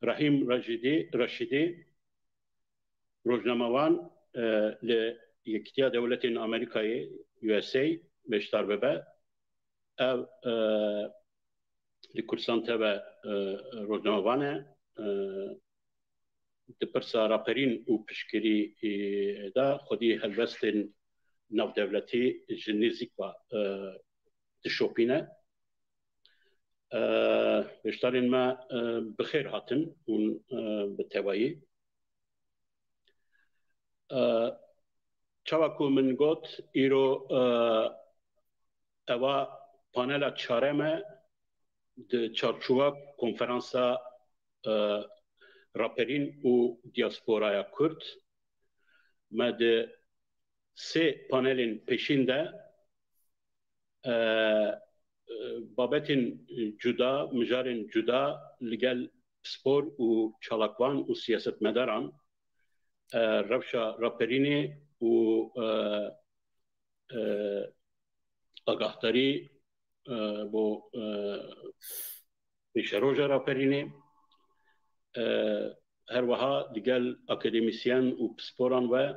رحیم رشیدی روزنامه‌وان لیکتیا دولت آمریکایی USA بشتر ببه او لکرسان تبع روزنامه‌وانه دپرسا راپرین و پشکری دا خودی هلوستن ناو دولتی جنیزیک و تشوپینه بشترین ما بخیر هاتن اون بتوایی چاوکو من گوت ایرو اوا پانلا چارمه د چارچوبا کنفرانسا راپرین و دیاسپورای کرد ما د سه پانلین پیشین ده بابتین جدا مجارین جدا لگل سپور و چالاکوان و سیاست مداران روشا راپرینی و آگاهداری بو پیشروجا راپرینی هر وها دیگل اکادمیسیان و سپوران و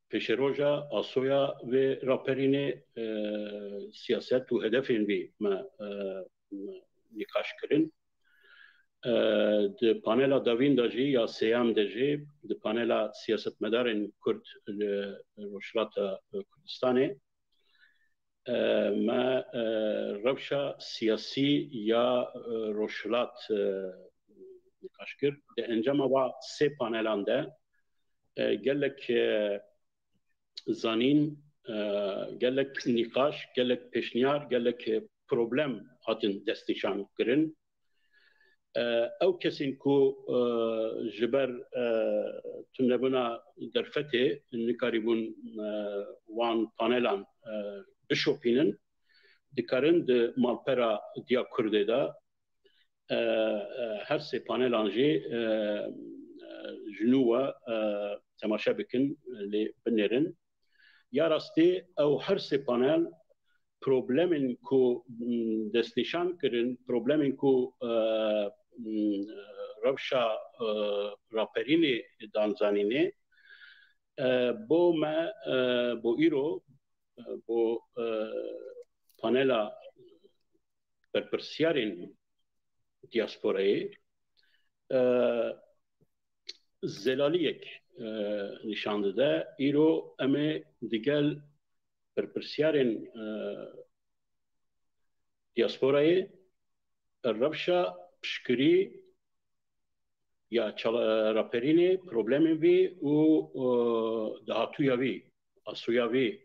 پیشروجا آسویا و راپرینی سیاست و هدفین بی ما نقاش کرن د پانلا داوین داجی یا سیام داجی د پانلا سیاست مدارن کرد روشلات کردستانه ما روشا سیاسی یا روشلات نقاش کرد د انجام و سه پانلان ده گلک زانین گلک نقاش گلک پیشنیار گلک پروبلم هاتن دستیشان کرن او کسین کو جبر تنبونا درفته نکاریبون وان پانلان بشوپینن دکارن د مالپرا دیا کرده دا هر سه پانلان جی جنوه تماشا بکن لی بنیرن یا راستی او هر سه پانل پروبلمین کو دستنشان کرن پروبلمین کو روشا راپرینی دانزانینه بو ما بو ایرو بو پانلا پرپرسیارین دیاسپورایی زلالیک نشانده ده ایرو امی دیگل پرپرسیارین دیاسپورایی روشا پشکری یا راپرینی پروبلمی بی و دهاتویا بی آسویا بی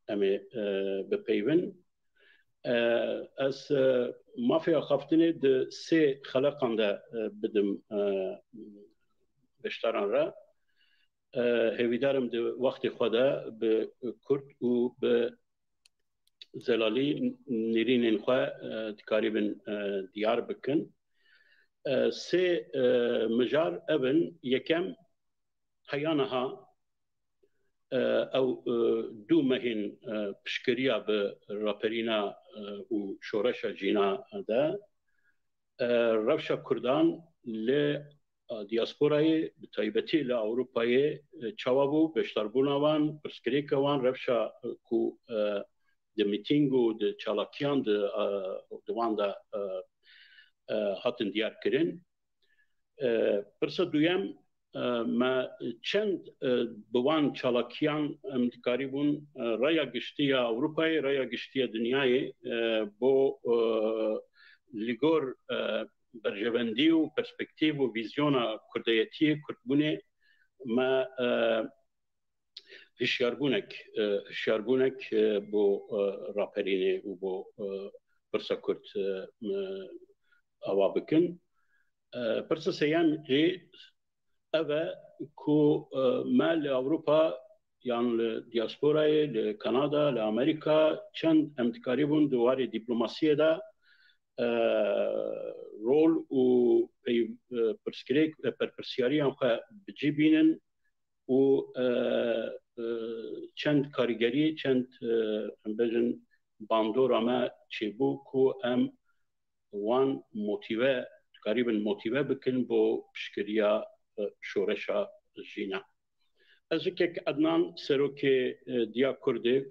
امی بپیون از مافیا خفتنی ده سه خلقان ده بدم بشتران را هویدارم ده وقت خدا به کرد و به زلالی نرینین خواه تقریبا دیار بکن سه مجار ابن یکم حیانها او دو مهین پشکریا به راپرینا و شورش جینا ده روشا کردان ل دیاسپورای بتایبتی ل اروپای چوابو بشتربونوان پرسکریکوان روشا کو د میتینگو د چالاکیان د دوان دا هاتن دیار کرن پرسا دویم ما چند بوان چالاکیان امتکاریبون رایا گشتی اروپای رایا گشتی دنیای بو لگور برجوندی و پرسپکتیو و ویزیون کردیتی کردبونه ما هشیاربونک بو راپرینه و بو پرسا کرد آوا بکن پرسا سیام جی اوه کو ما لأوروپا يعني دیاسپورای لکانادا لامریکا چند امتکاری بون دواری دیپلماسیه دا رول و پرسکریک پرسیاری هم خواه بجی بینن و چند کارگری چند بجن باندور اما چی بو کو ام وان موتیوه قریبا موتیوه بکن بو پشکریا شورشا جینا از که عدنان سروک دیا کرده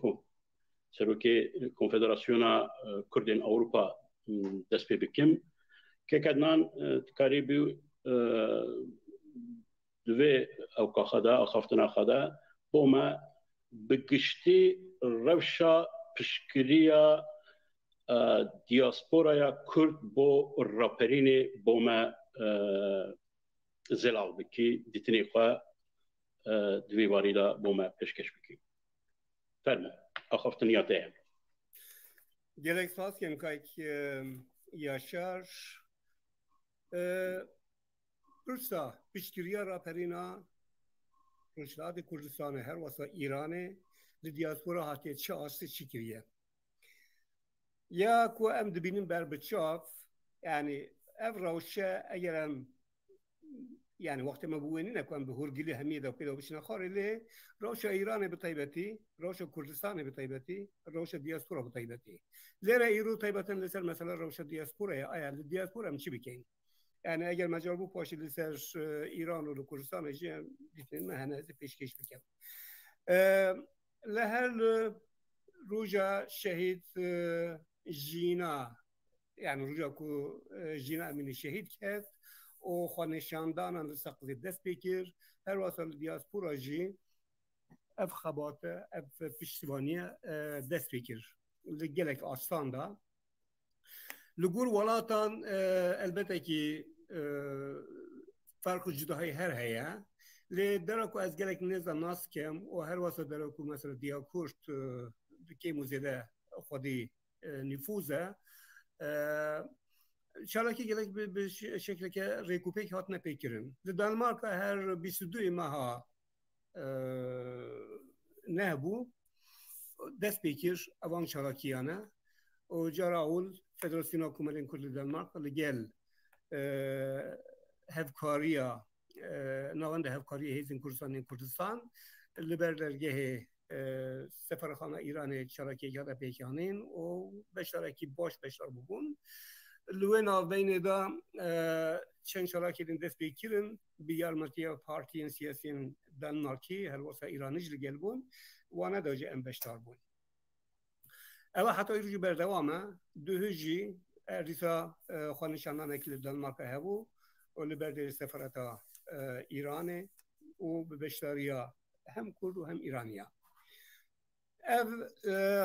سروک کنفدراسیون کردین اروپا دست پی بکم که عدنان قریبی دوی او کاخدا او خفتنا خدا بوما بگشتی روشا پشکریا دیاسپورا کرد بو راپرین بوما زلاو بکی دیتنی خواه دوی واریدا بوما پشکش بکی فرمو اخفتنیات هم گلک ساز کم که یاشار برسا پشکریا راپرینا رشلات کردستان هر واسه ایرانه دیاسپورا هاتی چه آسته چی کریه یا کو ام دبینیم بر بچاف يعني افروشه اگرم يعني وقت ما بويني نكون بهورجلي حميده وكذا وبشنا خاري ليه روشه ايران بطيبتي روشه كردستان بطيبتي روشه دياسبورا بطيبتي ليه ايرو طيبتن لسر مثلا روشه دياسبورا يا الدياسبورا مش بكين يعني اگر مجال بو پاش لسر ايران و كردستان جي ديتن ما هنا پیشکش بكم لهل روجا شهيد جینا يعني رجع کو جینا امین شهید کرد و خانشاندان اندساقلی دست بکر هر واسه دیاسپورا جی اف خباته اف پشتوانی دست بکر لگلک آستان دا لگور ولاتان البته که فرق جداهای هر هیا لدرکو از گلک نزد ناس کم و هر واسه درکو مثلا دیاکورت که موزیده خودی نفوذه شارکی گلک به شکلی که ریکوپیک هات نپیکرن. دانمارک هر 22 ماه نه بو دست پیکر اوان شارکیانه و جراول فدراسیون حکومت کرد دانمارک لگل هفکاریا نوند هفکاری هیزن کردستان لبردرگه سفارخانه ایران شراکی یاد پیکانین و به شراکی باش بشار بگون لونا بین دا چند شراکی دن دست بیکیرن بیارمتی پارتیین سیاسیین دانمارکی هر واسه ایرانیج لگل بون وانا داجه ام بشتار بون اما حتی ایروجی بردوامه دوهجی ریسا خانشاندان اکل دانمارک هبو و لبرده سفارتا ایرانه و به بشتاریا هم کرد و هم ایرانیا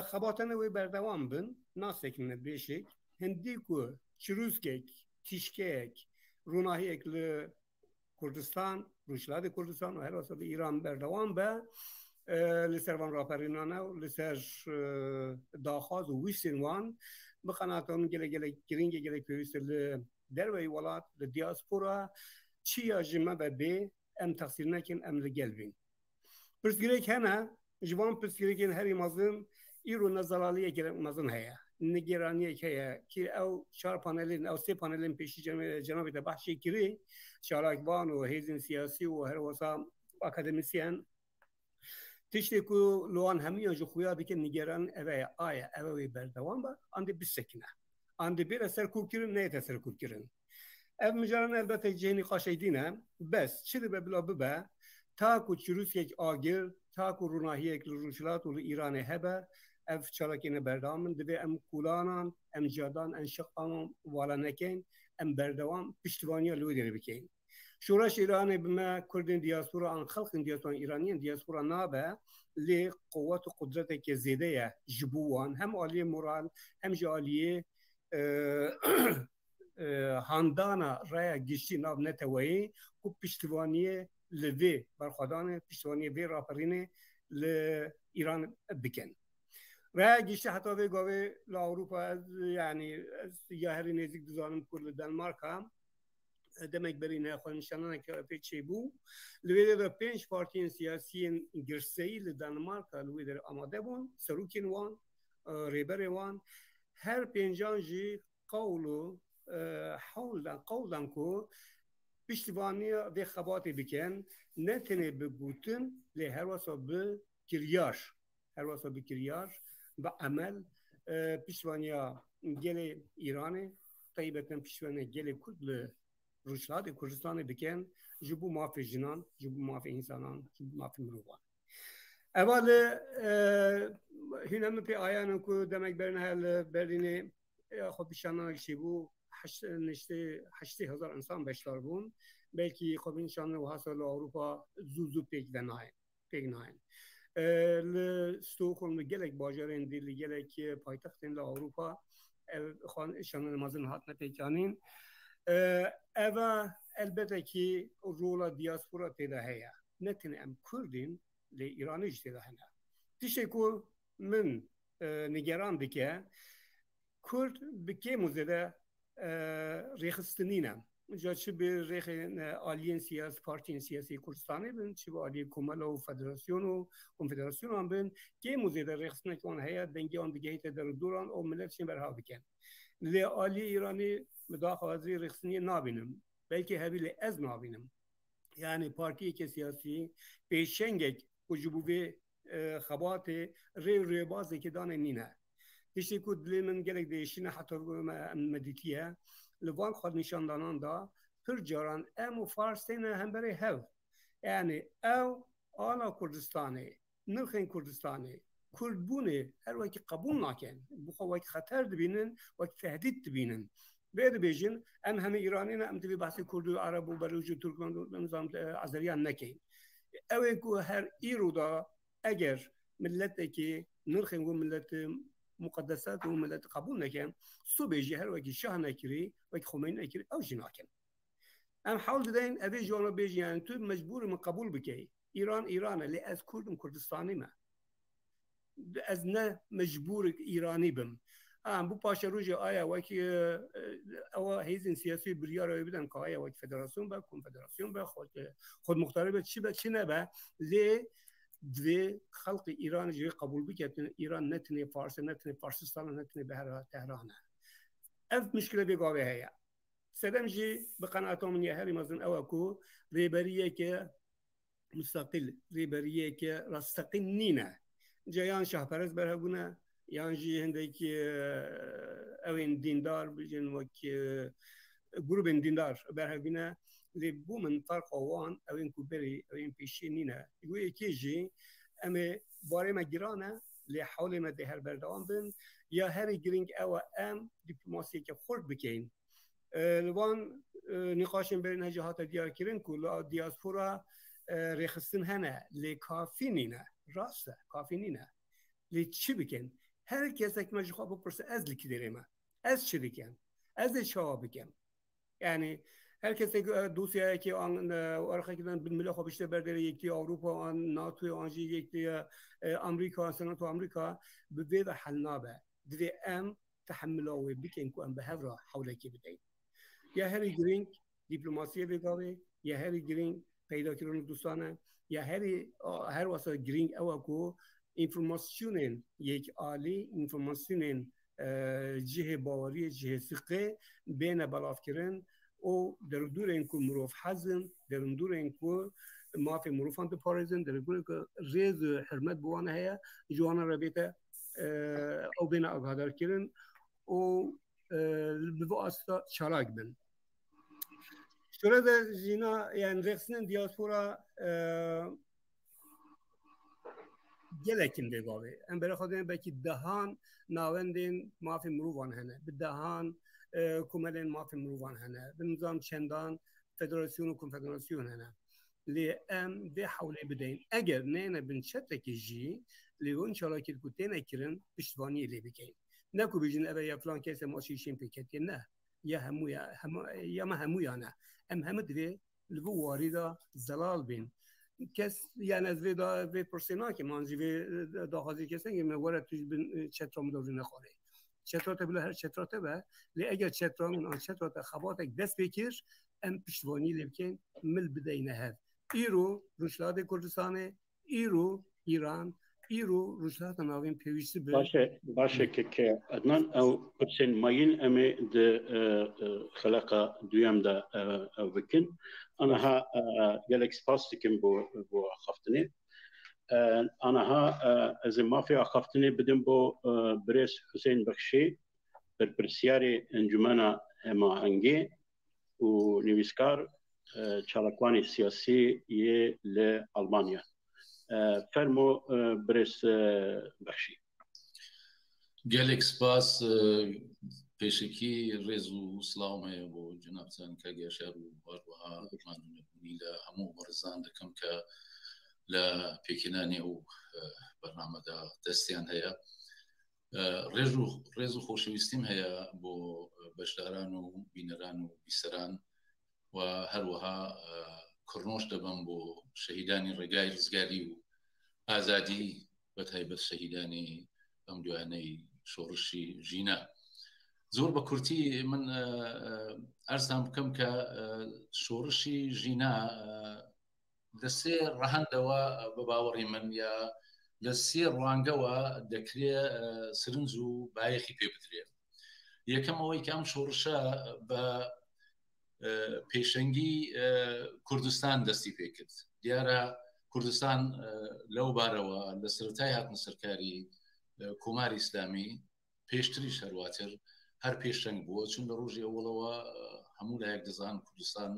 خباتن وی بردوام بن ناسکنه بیشک هندی کو چروسکک تیشکک روناهی اکل کردستان روشلاد کردستان و هر واسه ایران بردوام به لسروان راپرینانه و لسر داخاز و ویسین وان بخاناتون گرینگ گلی پیوست دروی ولات دیاسپورا چیا جمع به ام تقصیر نکن ام لگل بین پرسگیره کنه جوان پرسگیره هری مازن ایرو نظرالیه که مازن هیا نگرانیه که او 4 پانلین او 3 پانلین پیشی جنابی ده بحثی کری شارکبان و هیزن سیاسی و هر واسا اکادمیسیان تشتی که لوان همیان جو خویا بکن نگران اوه آیا اوه بردوان با انده بسکنه انده بیر سرکوب کرن نیت سرکوب کرن اف مجران البته جهنی قاشیدینه بس چلی ببلا ببه تاکو چروس یک آگر تاکو روناهی یک روشلات و ایران هبه اف چالاکین بردامن دوی ام کولانان ام جادان ام شقان والا نکن ام بردوام پشتوانی لودی بکن شورش ایران بما کردن دیاسپورا ان خلق دیاسپورا ایرانیان دیاسپورا نابه لی قوت و قدرت که زیده جبوان هم عالی مورال هم جالیه هاندانا رای گشتی ناب نتوایی کو پشتوانی لوی برخوادان پشتوانی وی راپرینه ل ایران بکن رای گشتی حتی وی گاوی لاوروپا یعنی یا هری نزدیک دوزانم کل دانمارک هم demek برای خانشانان که پیچی بو لوی در 5 پارتیین سیاسی گرسایی لدانمارک لوی در آماده بون سروکین وان ریبر وان هر 5 جی قولو قولن کو پشتیبانی و خباتی بکن نتنه بگوتن لی هر واسه بکریار و عمل پشتیبانی گل ایرانه طيبة بشوانه جل كل رشلات كردستان بكن جبوا ما في جنان جبوا ما في إنسانان جبوا ما في مروان. أول هنا من في آيان كو دمك برنا هالبريني خب بشانه شيبو حشتی هزار انسان بشتار بون بلکه خب این شانه و حاصل أوروبا زوزو پیک ناین لستوکهلم گلک باجرین دیل گلک پایتختین لأوروبا خان شانه نمازن هات نپیکانین اوا البته که رولا دیاسپورا تیدا هیا نتن ام کردین لی ایرانی تیدا هنا تیشه کو من نگران بکه کرد بکی مزده ریخستنینم جا چه به ریخ آلیین سیاسی پارتین سیاسی کردستانی بین چه به آلی کمال و فدراسیون و کنفدراسیون هم بین که مزده ریخستنه که آن هیا دنگی آن دیگه هیته در دوران و ملت شین برها بکن لی آلی ایرانی مداخل از ریخستنی نابینم بلکه هبیل از نابینم یعنی پارتی که سیاسی پیشنگک وجبوی خبات ری بازی که دانه نینه تشتی که دلی من گلک دیشینه حتی مدیتیه لوان خود نشان دانان دا پر جاران ام و فارسین هم برای هف یعنی او آلا کردستانی نرخین کردستانی کردبونه هر وقت قبول نکن بخوا وقت خطر دبینن وقت تهدید دبینن بعد بیشین ام همه ایرانینا ام تبی بحث کرد و عرب و بلوچ و ترکمن و نظام آذریان نکین اوه که هر ایرو دا اگر ملت که نرخین و ملت مقدسات و ملت قبول نکن سو بیشی هر وقت شاه نکری وقت خمینی نکری او جناکن ام حال دادن اوه جوانا بیشی یعنی تو مجبور من قبول بکی ایرانه لی از کردم کردستانی ما از نه مجبور ایرانی بم بو پاشا روز آیا وکی او هیزن سیاسی بریار بدن که آیا وکی فدراسیون با کنفدراسیون با خود مختار به چی نه با لی دوی خلق ایران جوی قبول بکن ایران نتنی فارس نتنی فارسستان نتنی به تهران اف مشکل بگاوه هیا سدم جی بقناعتهم من یهری مزن او کو ریبریه که مستقل ریبریه که رستقل نینه جایان شهپرست برهبونه یانجی هندکی اوین دیندار بجن وکی گروه دیندار برهبونه لبو من فرق آوان اوین کوبری اوین پیشی نینه یه کیجی اما باره ما گرانه لحول ما دهر بردوام بن یا هر گرینگ او ام دیپلماسی که خورد بکین لوان نقاشن برین هجهات دیار کرن کلا دیاسپورا رخصتن هنه لکافی نینه راسته کافی نینه لی چی بکن هر کس که مجبور بپرسه از لکی دریم از چی بکن از چه بکن یعنی هر کسی دوسیه که آن ورقه کردن بالملل خوابشته برداره یکی اروپا آن ناتو آنجی یکی آمریکا سناتو آمریکا به و حل نابه دوی ام تحملوه بکن که ام به هفرا حوله کی بدهید یا هری گرینگ دیپلماسی بگاوه یا هری گرینگ پیدا کردن دوستانه یا هر واسه گرینگ او کو اینفورماسیون یک عالی اینفورماسیون جهه باوری جهه ثقه بین بلاف کردن او در دور این که مروف حزن در دور این که ما في مروفان بپارزن در دور که ریز حرمت بوانه هیا جوانا را بیتا او بین اگهدار کردن او بواسطه چالاک بن شورا در جینا یعنی رخصنن دیاسپورا گلکن بگاوه ام برای خودم بکی دهان ناوندین مافی مروفان هنه به دهان کمالین مافی مروفان هنه به نظام چندان فدراسیون و کنفدراسیون هنه لی ام به حوله بدین اگر نه بنشتکی جی لی اون چالاکی کتین اکرن پشتوانی لی بکین نکو بیجن اوه یا فلان کسی ماشیشین پیکتی نه یا ما همویا نه ام همه دوی لبو واریدا زلال بین کس یعنی از وی پرسینا که مانجی وی داخازی کسی که مورد توی بین چترام دوری نخوره چتراته بله هر چتراته به لی اگر چترام آن چتراته خبات یک دست بکر ام پشتوانی لی بکن مل بدینه هف ایرو روشلات کردستانه ایرو ایران ایرو روشلات ناوین پیوستی باشه که ادنان او پرسین ماین امی ده خلقه دویم ده وکن انا ها گلک سپاس دکم بو خفتنی انا ها از مافیا خفتنی بدم بو برس حسین بخشی برپرسیاری انجمنا هماهنگی و نویسکار چالکوانی سیاسی یه لألمانیا. فرمو برس بخشی. گلک سپاس پیشکی رزو سلامه و جناب سان که گشار و بارها من نیلا همو مرزان دکم که لا پیکنانی و برنامه دا دستیان هیا رزو خوشویستیم هیا بو بشداران و بینران و بیسران و هر وها کرنوش دبن بو شهیدانی رگای رزگاری و آزادی بتایبت شهیدانی ام دوانەی شۆڕشی ژینا زۆر بە کورتی من ئەرزان بکەم کە شۆڕشی ژینا لە سێ ڕەهەندەوە بە باوەڕی من یا لە سێ ڕوانگەوە دەکرێت سرنج و بایەخی پێ بدرێت. یەکەم ئەوەی کە ئەم شۆڕشە بە پێشەنگی کوردستان دەستی پێ کرد. دیارە کوردستان لەو بارەوە لە سەرەتای هاتنە سەرکاری کۆماری ئیسلامی پێشتریش هەرواتر هەر پێشەنگ بووە، چون لە ڕۆژی ئەوڵەوە هەموو لایەک دەزان کوردستان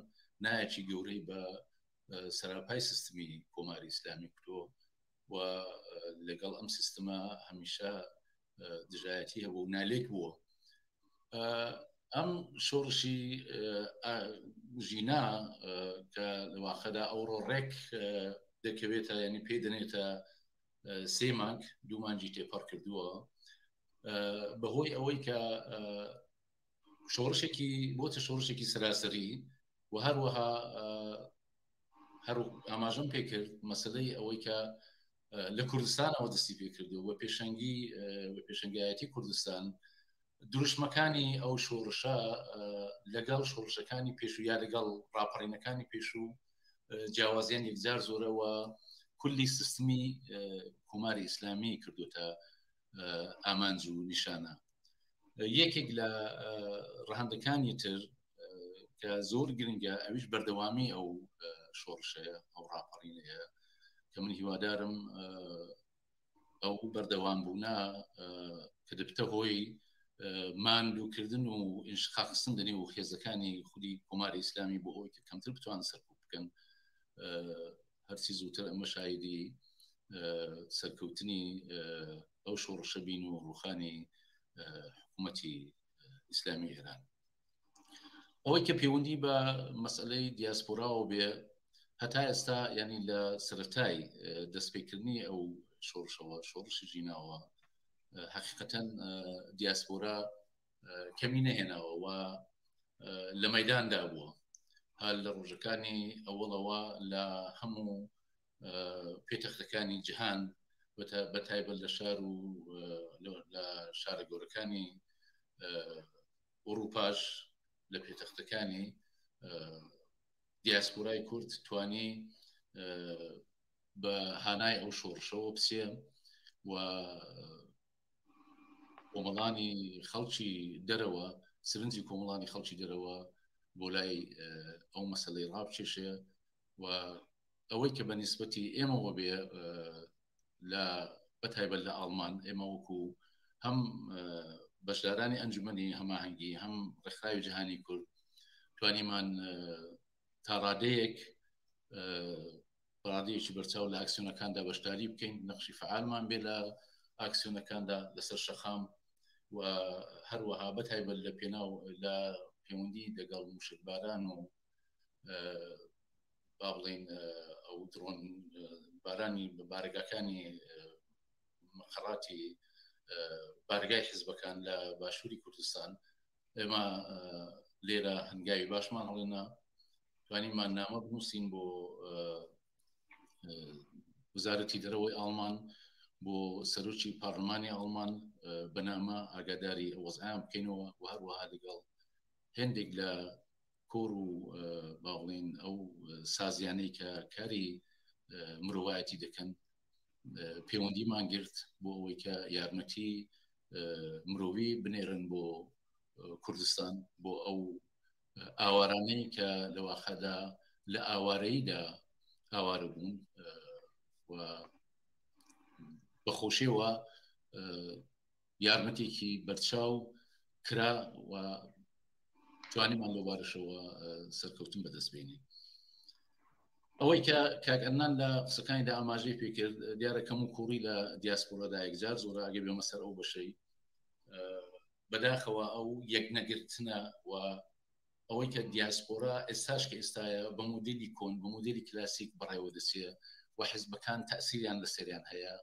نایەکی گەورەی بە سەراپای سیستمی کۆماری ئیسلامی کردۆ و لەگەڵ ئەم سیستەمە هەمیشە دژایەتی هەبوو و نالێک بووە. ئەم شۆڕشی ژینا کە لەواخەدا ئەوڕۆ ڕێک دەکەوێتە ینی پێ دەنێتە سێ مانگ دوو مانجی تێپەڕ کردووە بەهۆی ئەوەی کە شۆڕشێکی بۆتە شۆڕشێکی سەراسەری و هەروەها هەر ئاماژەم پێ کرد مەسەلەی ئەوەی کە لە کوردستانەوە دەستی پێ کردو و پێشەنگایەتی کوردستان دروشمەکانی ئەو شۆڕشە لەگەڵ شۆڕشەکانی پێشوو یا لەگەڵ ڕاپەڕینەکانی پێشوو جیاوازیان یەکجار زۆرەوە کولی سیستمی کۆماری ئیسلامی کردوتە ئامانج و نیشانە. یەکێک لە ڕەهەندەکانی تر کە زۆر گرنگە ئەویش بەردەوامی ئەو شۆڕشەیە ئەو ڕاپەڕینەیە کە من هیوادارم ئەو بەردەوام بوونا کە دەبتە هۆی ماندووکردن و ئینشقاقستندنی و خێزەکانی خودی کۆماری ئیسلامی بۆ ئەوەی کە کەمتر بتوان سەرکوب بکەن هەرچی زووتر ئەمە شایدی سەرکەوتنی ئەو شۆڕشە بین و ڕوخانی حکوومەتی ئیسلامی ئێران. ئەوەی کە پەیوەندی بە مەسئلەی دیاسپۆراوە بێ هەتا ئێستا ینی لە سەرەتای دەستپێکردنی ئەو شۆڕشەوە شۆڕشی ژیناوە حقیقەتەن دیاسپۆرا کەمی نەهێناوە و لە مەیداندا بووە. هەر لە ڕۆژەکانی ئەوڵەوە لە هەموو پێتەختەکانی جیهان بەتایبەت لە شار و لە شارە گەورەکانی ئەوروپاش لە پێتەختەکانی دیاسپۆرای کورد توانی بە هانای ئەو شۆڕشەوە بچێ و کۆمەڵانی خەڵکی دەرەوە سرنجی کۆمەڵانی خەڵکی دەرەوە بۆ لای ئەو مەسەلەی ڕابچێشێ و ئەوەی کە بە نیسبەتی ئێمەوە بێ لە بەتایبەت لە ئاڵمان ئێمە وەکو هەم بەشدارانی ئەنجومەنی هەماهەنگی هەم ڕێکخراوی جیهانی کورد توانیمان تا ڕادەیەک ڕادەیەکی بەرچاو لە ئاکسیۆنەکاندا بەشداری بکەین نەخشی فعالمان بێ لە ئاکسیۆنەکاندا لەسەر شەخام و هەروەها بەتایبەت لە پێناو لە پەیوەندی لەگەڵ موشکباران و با بڵێن ئەو درۆن بارانی بارگاکانی مەخەڕاتی بارگای حیزبەکان لە باشووری کوردستان ئێمە لێرە هەنگاوی باشمان هەڵێنا توانیمان نامە بنووسین بۆ وزارەتی دەرەوەی ئاڵمان بۆ سەرۆکی پارلمانی ئاڵمان بەنامە ئاگاداری وەزعیان بکەینەوە و هەروەها لەگەڵ هێندێک لە کۆر و باڵێن ئەو سازیانەی کە کاری مرۆڤایەتی دەکەن پەیوەندیمان گرت بۆ ئەوەی کە یارمەتی مرۆڤی بنێرن بۆ کوردستان بۆ ئەو ئاوارانەی کە لەواخەدا لە ئاوارەییدا ئاوارە بوون و بەخۆشیەوە یارمەتێکی بەرچاو کرا و توانیمان لە بارشەوە سەرکەوتن بەدەستبێنی. ئەوەی کە کاکەنان لە قسەکانیدا ئاماژەی پێکرد دیارە کەم و کوڕی لە دیاسپۆرەدا یەکجار زۆرە ئەگە بێمە سەر ئەو بەشەی بەداخەوە ئەو یەکنەگرتنە و ئەوەی کە دیاسپۆرا ئێستاش کە ئێستاە بە مدلی کۆن بە مدلی کلاسیک بەڕێوە دەسێ و حیزبەکان تەسیریان لە سەریان هەیە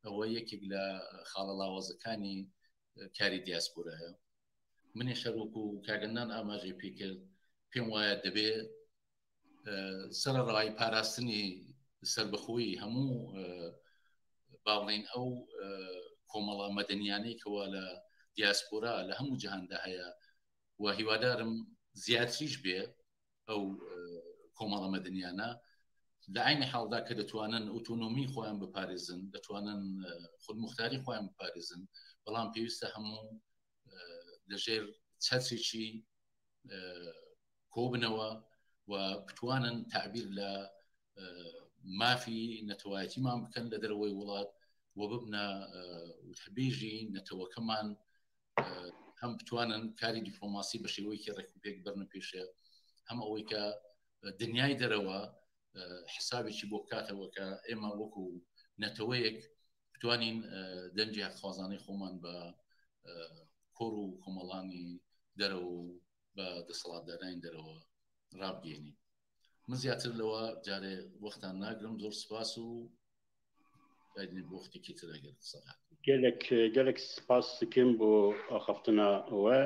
ئەوە یەکێک لە خاڵە لاوازەکانی کاری دیاسپۆرەیە. منی شەرۆک و کاگەندان ئاماژەی پێکرد پێم وایە دەبێ سەرڕای پاراستنی سربەخۆیی هەموو باڵین ئەو کۆمەڵە مەدەنیانەی کەوا لە دیاسپۆرا لە هەموو جیهاندا هەیە و هیوادارم زیاتریش بێ ئەو کۆمەڵە مەدەنیانە لە عینی حاڵدا کە دەتوانن ئۆتۆنۆمی خۆیان بپارێزن دەتوانن خودمختاری خۆیان بپارێزن بەڵام پێویستە هەموو لەژێر چەترێکی کۆبنەوە و بتوانن تعبیر لە مافی نەتەوایەتیمان بکەن لە دەرەوەی وڵات و ببنە وتەبێژی نەتەوەکەمان هەم بتوانن کاری دیپلۆماسی بە شێوەیەکی ڕێکوپێک بەرنە پێشێ هەم ئەوەی کە دنیای دەرەوە حسابێکی بۆ بکاتەوە کە ئێمە وەکو نەتەوەیەک بتوانین دەنجی حەقخوازانەی خۆمان بە کۆڕ و کۆمەڵانی دەرەوە و بە دەسەڵاتدارانی دەرەوە ڕابگەێنی. من زیاتر لەوە جارێ وەختان ناگرم زۆر سپاس و وەختێکی تر ئەگەر قسەکات gelek spas dikim bu axaftina we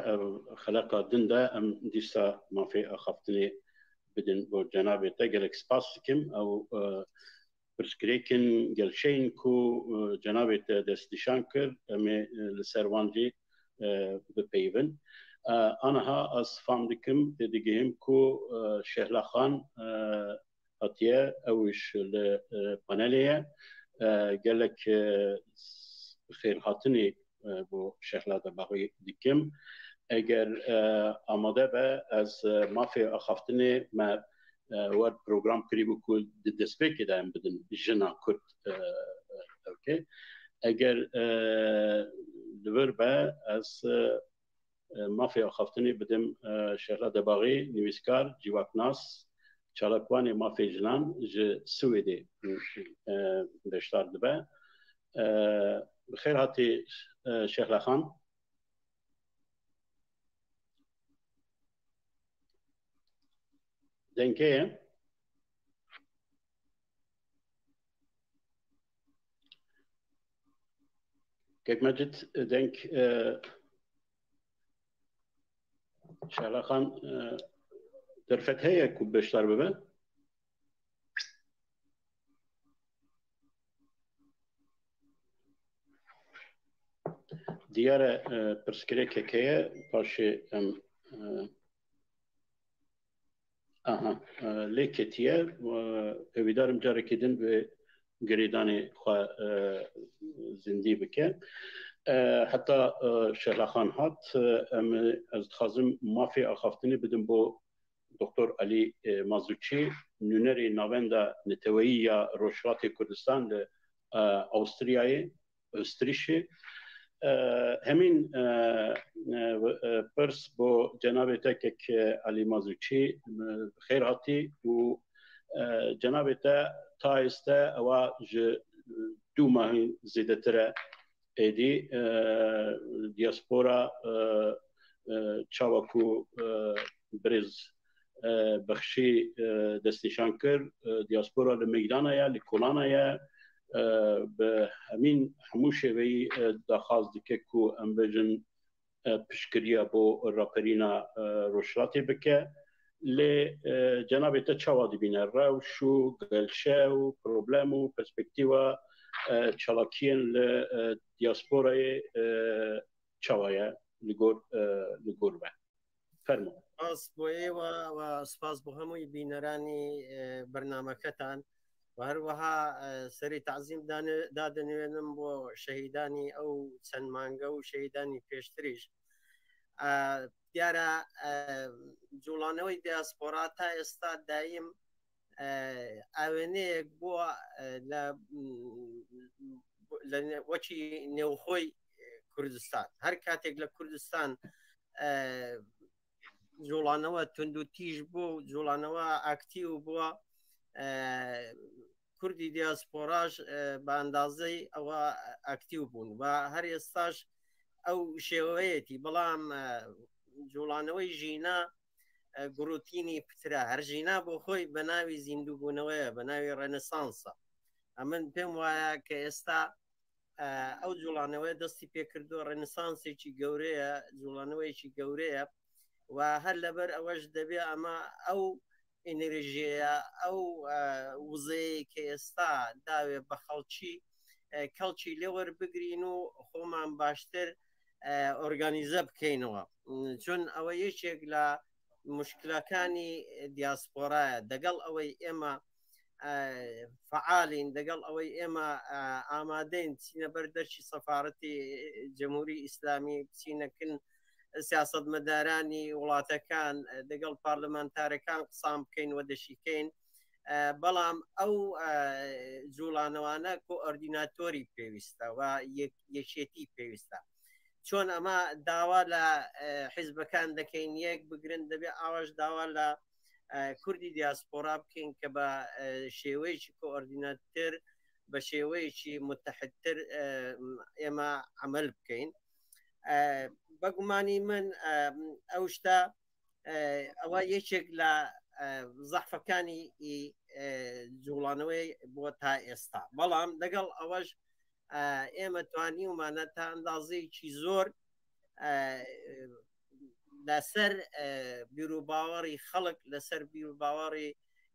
xeleqa din de em dîsa mafê axaftinê bidin bo cenabê te gelek spas dikim ew pirsgirêkin gelşeyên ku cenabê te destnîşan kir em ê li ser wan jî bipeyvin. Aniha ez fam dikim tê digihîm ku Şehla Xan hatiye ew îş li panelê ye gelek xêr hatinê bo Şehla Debaxî dikim. Eger amade be ez mafê axaftinê me wed program kirîbû ku di destpêkê de em bidin jina Kurd evkê. Eger li vir be ez mafê axaftinê bidim Şehla Debaxî nivîskar civaknas çalakwanê mafê jinan ji Swêdê beşdar dibe. Bi xêr hatî Şehla Xan. Denkê ye? Kekmecit denk Şehla Xan derfet heye ku beşdar bibe? Diyare pirsgirêkekeye paşê em lê ketiye hêvîdarim carekê din bi girêdanê xwe zindî bike. Heta Şehla Xan hat em ez dixwazim mafê axaftinê bidim bo Doktor Alî Mazûçî nûnerê navenda neteweyî ya Rojhilatê Kurdistan li Awstriyayê Österîşê hemîn pirs bo cenabê te kek Alî Mazûçî xêr hatî û cenabê te ta êste ewa ji 2 mahîn zêdetir e êdî diaspora çawa ku birêz Bexşî destnîşan kir diaspora li meydana ye li kolana ye bi hemîn hemû şêveyî daxwaz dike ku em bijin piştgiriya bo raperîna Rojhilatê bike lê cenabê te çawa dibîne rewş û gelşe û problem û perspektîva çalakiyên li diasporayê çawa ye li gor ve. Fermo. سپاس بۆ ئێوە و سپاس بۆ هەمووی بینەرانی بەرنامەکەتان و هەروەها سەری تەعزیم دادەنوێنم بۆ شەهیدانی ئەو چەند مانگە و شەهیدانی پێشتریش. دیارە جوڵانەوەی دیاسپۆرا تا ئێستا دایم ئاوێنەیەک بووە لە وەکی نێوخۆی کوردستان. هەر کاتێک لە کوردستان جوڵانەوە تونند و تیژ بوو جوڵانەوە ئاکتیو بووە کوردی دیاسپۆراژ بە ئەندازەی ئەوە ئاکتیو بوون و هەر ئێستاش ئەو شێوەیەتی بەڵام جوڵانەوەی ژینا گروتینی پترا هەر ژینا بۆ خۆی بە ناوی زیندوو بوونەوەیە بە ناوی ڕەنسانسە ئەمن پێم وایە کە ئێستا ئەو جوڵانەوەی دەستی پێکردو ڕەنسانسێکی گەورەیە جوڵانەوەیکی گەورەیە و هەر لەبەر ئەوەش دەبێ ئەمە ئەو ئێنەرژیە ئەو وزەیە کە ئێستا داوێ بە کەڵکی لێوەربگرین و خۆمان باشتر ئۆرگانیزە بکەینەوە چون ئەوە یەکێک لە مشکلەکانی دیاسپۆرایە دەگەڵ ئەوەی ئێمە فعالین دەگەڵ ئەوەی ئێمە ئامادەین چینە بەر دەرچی سەفارەتی جەمهوری ئیسلامی بچینەکن سیاست مەدارانی وڵاتەکان دەگەڵ پارلەمانتارەکان قسام بکەین و دەشیکەین بەڵام ئەو جوڵانەوانە کۆئۆردیناتۆری پێویستە و یەکێتی پێویستە چۆن ئەمە داوا لە حیزبەکان دەکەین یەک بگرن دەبێ ئاواش داوا لە کوردی دیاسپۆرا بکەین کە بە شێوەیەکی کۆئۆردیناتر بە شێوەیەکی متحدتر ئێمە عمل بکەین بەگومانی من ئەو شتە ئەوە یەکێک لە زەحفەکانی جوڵانەوەی بۆ تا ئێستا بەڵام لەگەڵ ئەوەش ئێمە توانیومانە تا ئەندازەیەکی زۆر لەسەر بیرروباوەڕی خەڵک لەسەر بیرروباوەڕی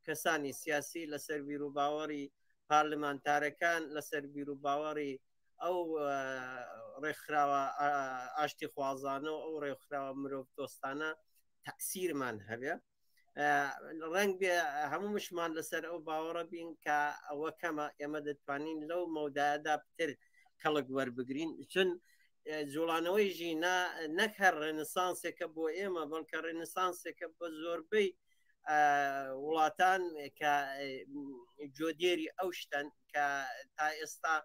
کەسانی سیاسی لەسەر بیرروباوەڕی پارلمانتارەکان لەسەر بیرروباوەڕی ئەو ڕێکخراوە ئاشتی خوازانە و ئەو ڕێکخراوە مرۆڤ دۆستانە تەسیرمان هەبێ ڕنگ بێ هەمووشمان لەسەر ئەو باوەڕە بین کە ئەوە کەمە ئێمە دەتوانین لەو مەودادا پتر کەڵک وەربگرین چون جوڵانەوەی ژینا نەک هەر ڕێنسانسێکە بۆ ئێمە بەڵکە ڕێنسانسێکە بە زۆربەی وڵاتان کە جۆدێری ئەو شتن کە تا ئێستا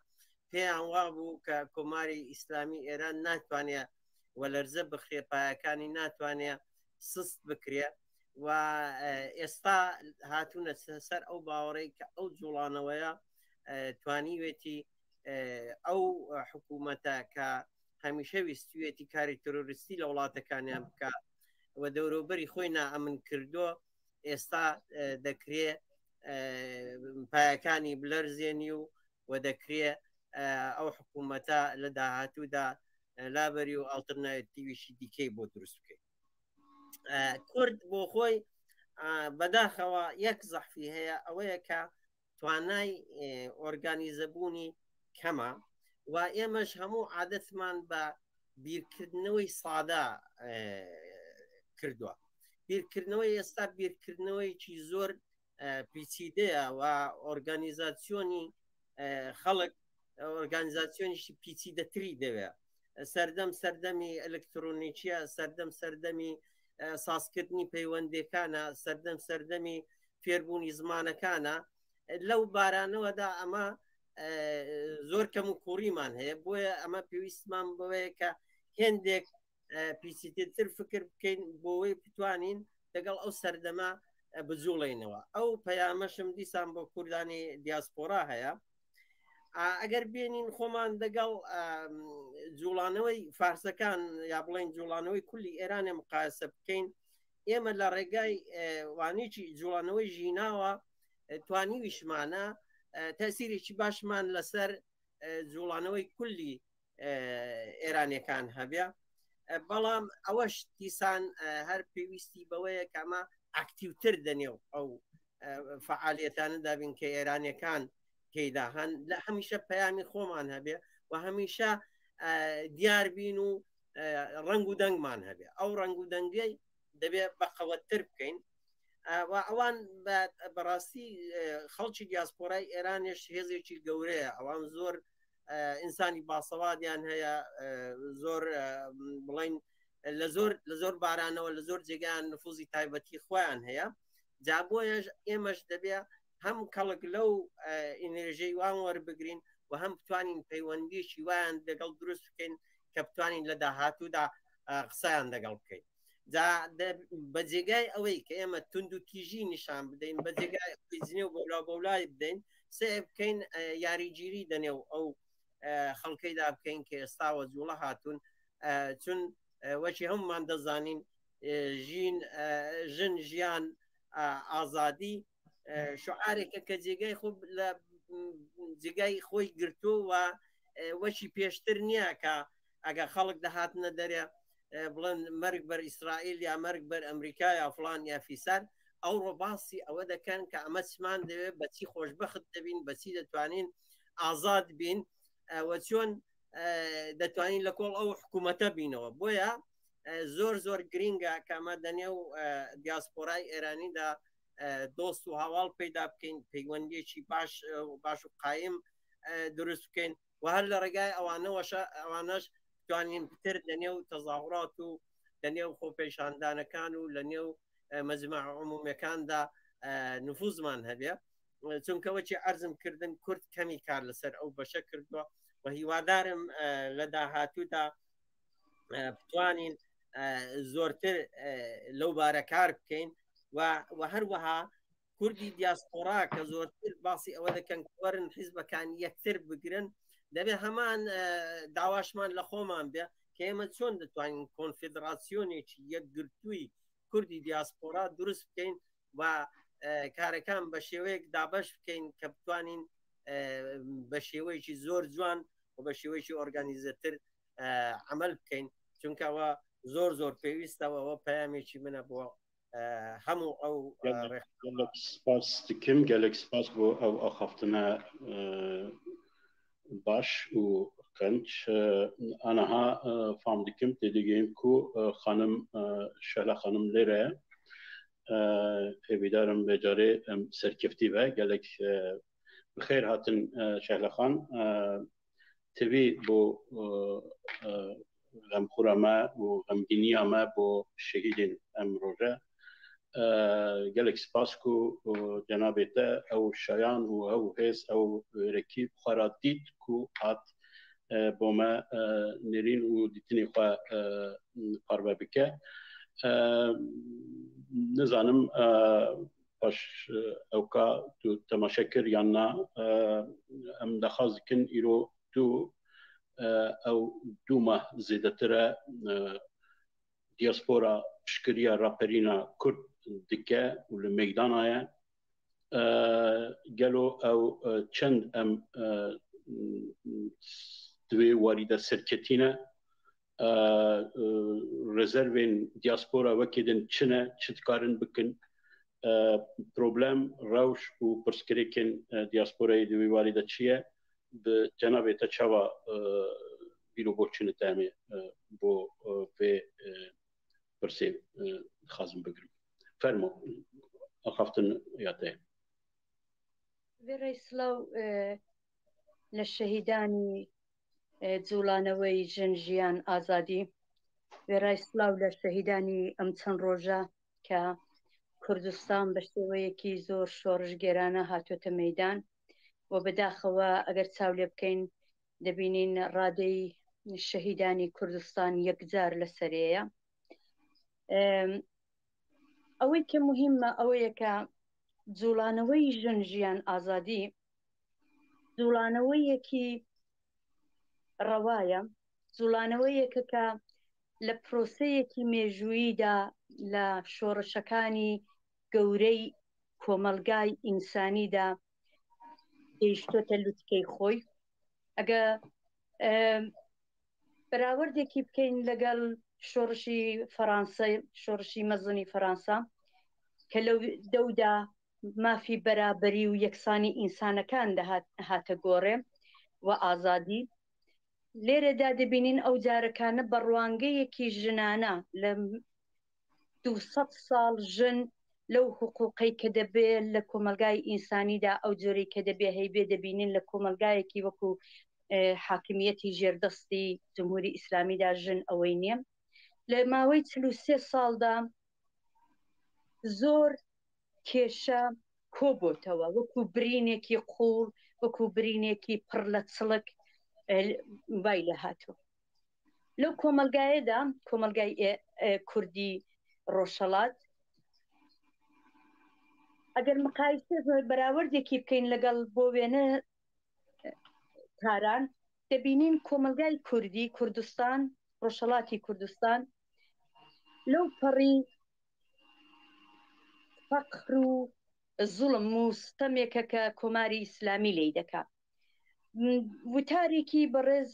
پێیان وا بوو کە کۆماری ئیسلامی ئێران ناتوانێت وەلەرزە بخرێ پایەکانی ناتوانێت سست بکرێ و ئێستا هاتوونە سەر ئەو باوەڕەی کە ئەو جوڵانەوەیە توانیوێتی ئەو حکوومەتە کە هەمیشە ویستوێتی کاری تۆرۆریستی لە وڵاتەکانیان بکە و دەوروبەری خۆی نائەمن کردووە ئێستا دەکرێ پایەکانی بلەرزێنی و دەکرێ ئەو حکوومەتە لە داهاتوودا لابەری و ئالتەرناتیڤیشی دیکەی بۆ دروست بکەیت کورد بۆ خۆی بەداخەوە یەک زەحفی هەیە ئەوەیە کە توانای ئۆرگانیزەبوونی کەمە و ئێمەش هەموو عادەتمان بە بیرکردنەوەی سادا کردووە بیرکردنەوەی ئێستا بیرکردنەوەیکی زۆر پیچیدەیە و ئۆرگانیزاسیۆنی خەڵک ئۆرگانیزاسیۆنیشی پیچیدەتری دەوێت سەردەمی ئەلکترۆنیکیە سەردەمی سازکردنی پەیوەندەکانە سەردەمی فێربوونی زمانەکانە لەو بارانەوەدا ئەمە زۆر کەم و کوڕیمان هەیە بۆیە ئەمە پێویستمان بەوەیە کە هێندێک پیسیتر فکر بکەین بۆەوەی بتوانین لەگەڵ ئەو سەردەما بجوڵێنەوە ئەو پەیامەشم دیسان بۆ کوردانی دیاسپۆرا هەیە ئەگەر بێنین خۆمان دەگەڵ جوڵانەوەی فارسەکان یا بڵێن جوڵانەوەی کولی ئێرانێ مقایسە بکەین ئێمە لە ڕێگای وانێکی جوڵانەوەی ژیناوە توانیویشمانە تەسیرێکی باشمان لەسەر جوڵانەوەی کولی ئێرانیەکان هەبێ بەڵام ئەوەش دیسان هەر پێویستی بەوەیە کە ئەمە ئاکتیوتر دەنێو ئەو فعالیەتانە دابین کە ئێرانیەکان تێدا هەن لە هەمیشە پەیامی خۆمان هەبێ و هەمیشە دیار بین و ڕنگ و دەنگمان هەبێ ئەو ڕنگ و دەنگەی دەبێت بەقەوەتر بکەین و ئەوان بەڕاستی خەڵکی دیاسپۆرای ئێرانیش هێزێکی گەورەیە ئەوان زۆر ئینسانی باسەوادیان هەیە زۆر بڵین لە زۆر بارانەوە لە زۆر جێگایان نفوزی تایبەتی خۆیان هەیە جا بۆیەش ئێمەش دەبێت هەم کەڵک لەو ئینێژەی وان وەربگرین و هەم بتوانین پەیوەندیشی وایان لەگەڵ دروست بکەین کە بتوانین لە داهاتوودا قسەیان لەگەڵ بکەین بەجێگای ئەوەی کە ئێمە تونند و تیژی نیشان بدەین بەجێگای زنێ و بەولای بدەین سێ بکەین یاریگیری دەنێو ئەو خەڵکەیدا بکەین کە ئێستاوە جوڵە هاتوون چون وەکی هەمومان دەزانین ژن ژیان ئازادی شعارێکە کە جێگای خۆ لە جێگای خۆی گرتو و وەکی پێشتر نییە کە ئەگە خەڵک دەهاتنە دەرێ بڵێن مەرگ بەر ئیسرائیل یا مەرگ بەر ئەمریکا یا فلان یا فیسار ئەو ڕۆباسی ئەوە دەکەن کە ئەمە چمان دەوێت بەچی خۆشبەخت دەبین بەچی دەتوانین ئازاد بین و چۆن دەتوانین لە کۆڵ ئەو حکوومەتە بینەوە بۆیە زۆر گرینگە کامە دەنێ و دیاسپۆرای ئێرانیدا دۆست و هاواڵ پەیدا بکەین پەیوەندیەکی باش و قایم دروست بکەین و هەر لە ڕێگای ئەوانەش توانین پتر لە نێو تەزاوڕات و لە نێو خۆپێشاندانەکان و لە نێو مەجموعە عمومیەکاندا نفوزمان هەبێ چونکەوەکی عەرزم کردن کورد کەمی کار لەسەر ئەو بەشە کردووە و هیوادارم لە داهاتوودا بتوانین زۆرتر لەو بارە کار بکەین و هەروەها کوردی دیاسپۆرا کە زۆرتر باسی ئەوە دەکەن وەرن حیزبەکان یەکتر بگرن دەبێت هەمان داواشمان لە خۆمان بێ کە ئێمە چۆن دەتوانین کۆنفیدراسیۆنێکی یەکگرتووی کوردی دیاسپۆرا دروست بکەین و کارەکان بە شێوەیەک دابەش بکەین کە بتوانین بە شێوەیەکی زۆر جوان و بە شێوەیەکی ئۆرگانیزەتر عمل بکەین چونکەوە زۆر پێویستەوەەوە پەیامێکی منە بۆ هەموو ئەو سپاس دکم gelek spas بۆ ئەو ئاخافتنە باش و قەنج ئەنەها فام دکم تێدەگەیم کو خانم شەلا خانم لێرە هێویدارم بێجارێ سەرکەفتی بە gelek بخێر هاتن شەهلەخان تەوی بۆ غەمخورەمە و غەمگینیامە بۆ شەهیدین ئەم ڕۆژە gelek spas ku cenabê ew şayan û ew hêz ew wêrekî xwara dît ku hat bo me nêrîn û dîtinê xwe parve bike nizanim paş ewka tu temaşe kir yan na em dexwaz dikin îro tu ew du meh zêdetir e diaspora piştgiriya raperîna Kurd dike û li meydana ye gelo ew çend em divê warî de serketîne rezervên diaspora wekê din çi ne çi dikarin bikin problem rewş û pirsgirêkên diasporayê divê warî de çi ye bi cenabê te çawa bîro borçîne te em ê bo vê pirsê dixwazim bigirim fermo axaftin ya te vêrê silaw لە شەهیدانی جوڵانەوەی ژن ژیان ئازادی وێرای سلااو لە شەهیدانی ئەم چەند ڕۆژە کە کوردستان بە شێوەیەکی زۆر شۆڕژگێرانە هاتوۆتە مەیدان و بەداخەوە ئەگەر چاو لێ بکەین دەبینین ڕادەی شەهیدانی کوردستان یەکجار لەسەرەیە ئەوەی کە مهمە ئەوەیە کە جوڵانەوەی ژن ژیان ئازادی جوڵانەوەیەکی ڕەوایە جوڵانەوەیەکە کە لە پرۆسەیەکی مێژووییدا لە شۆڕشەکانی گەورەی کۆمەلگای ئینسانیدا گەیشتۆتە لوتکەی خۆی ئەگە بەراوردێکی بکەین لەگەڵ شۆڕشی فەرانسە شۆڕشی مەزنی فەرانسا کە لەو دەودا مافی بەرابەری و یەکسانی ئینسانەکان هاتە گۆڕێ و ئازادی لێرەدا دەبینین ئەو جارەکانە بەڕوانگەیەکی ژنانە لە 200 ساڵ ژن لەو حقوقی کە دەبێت لە کۆمەلگای ئینسانیدا ئەو جۆرەی کە دەبێ هەیبێ دەبینین لە کۆمەلگایەکی وەکو حاکمیەتی ژێردەستی جمهوری ئیسلامیدا ژن ئەوەی نییە لە ماوەی 43 ساڵدا زۆر کێشە کۆبۆتەوە وەکو برینێکی قوڵ وەکو برینێکی پڕ لە چڵک وای لە هاتووە لەو کۆمەلگایەدا کۆمەلگای کوردی ڕۆژهەڵات ئەگەر مقایسە بەراوردێکی بکەین لەگەڵ بۆ وێنە کاران دەبینین کۆمەلگای کوردی کوردستان ڕۆژهەڵاتی کوردستان لەو پەڕی فەقر و زوڵم و ستەمێکە کە کۆماری ئیسلامی لێی دەکات وتارێکی بەڕێز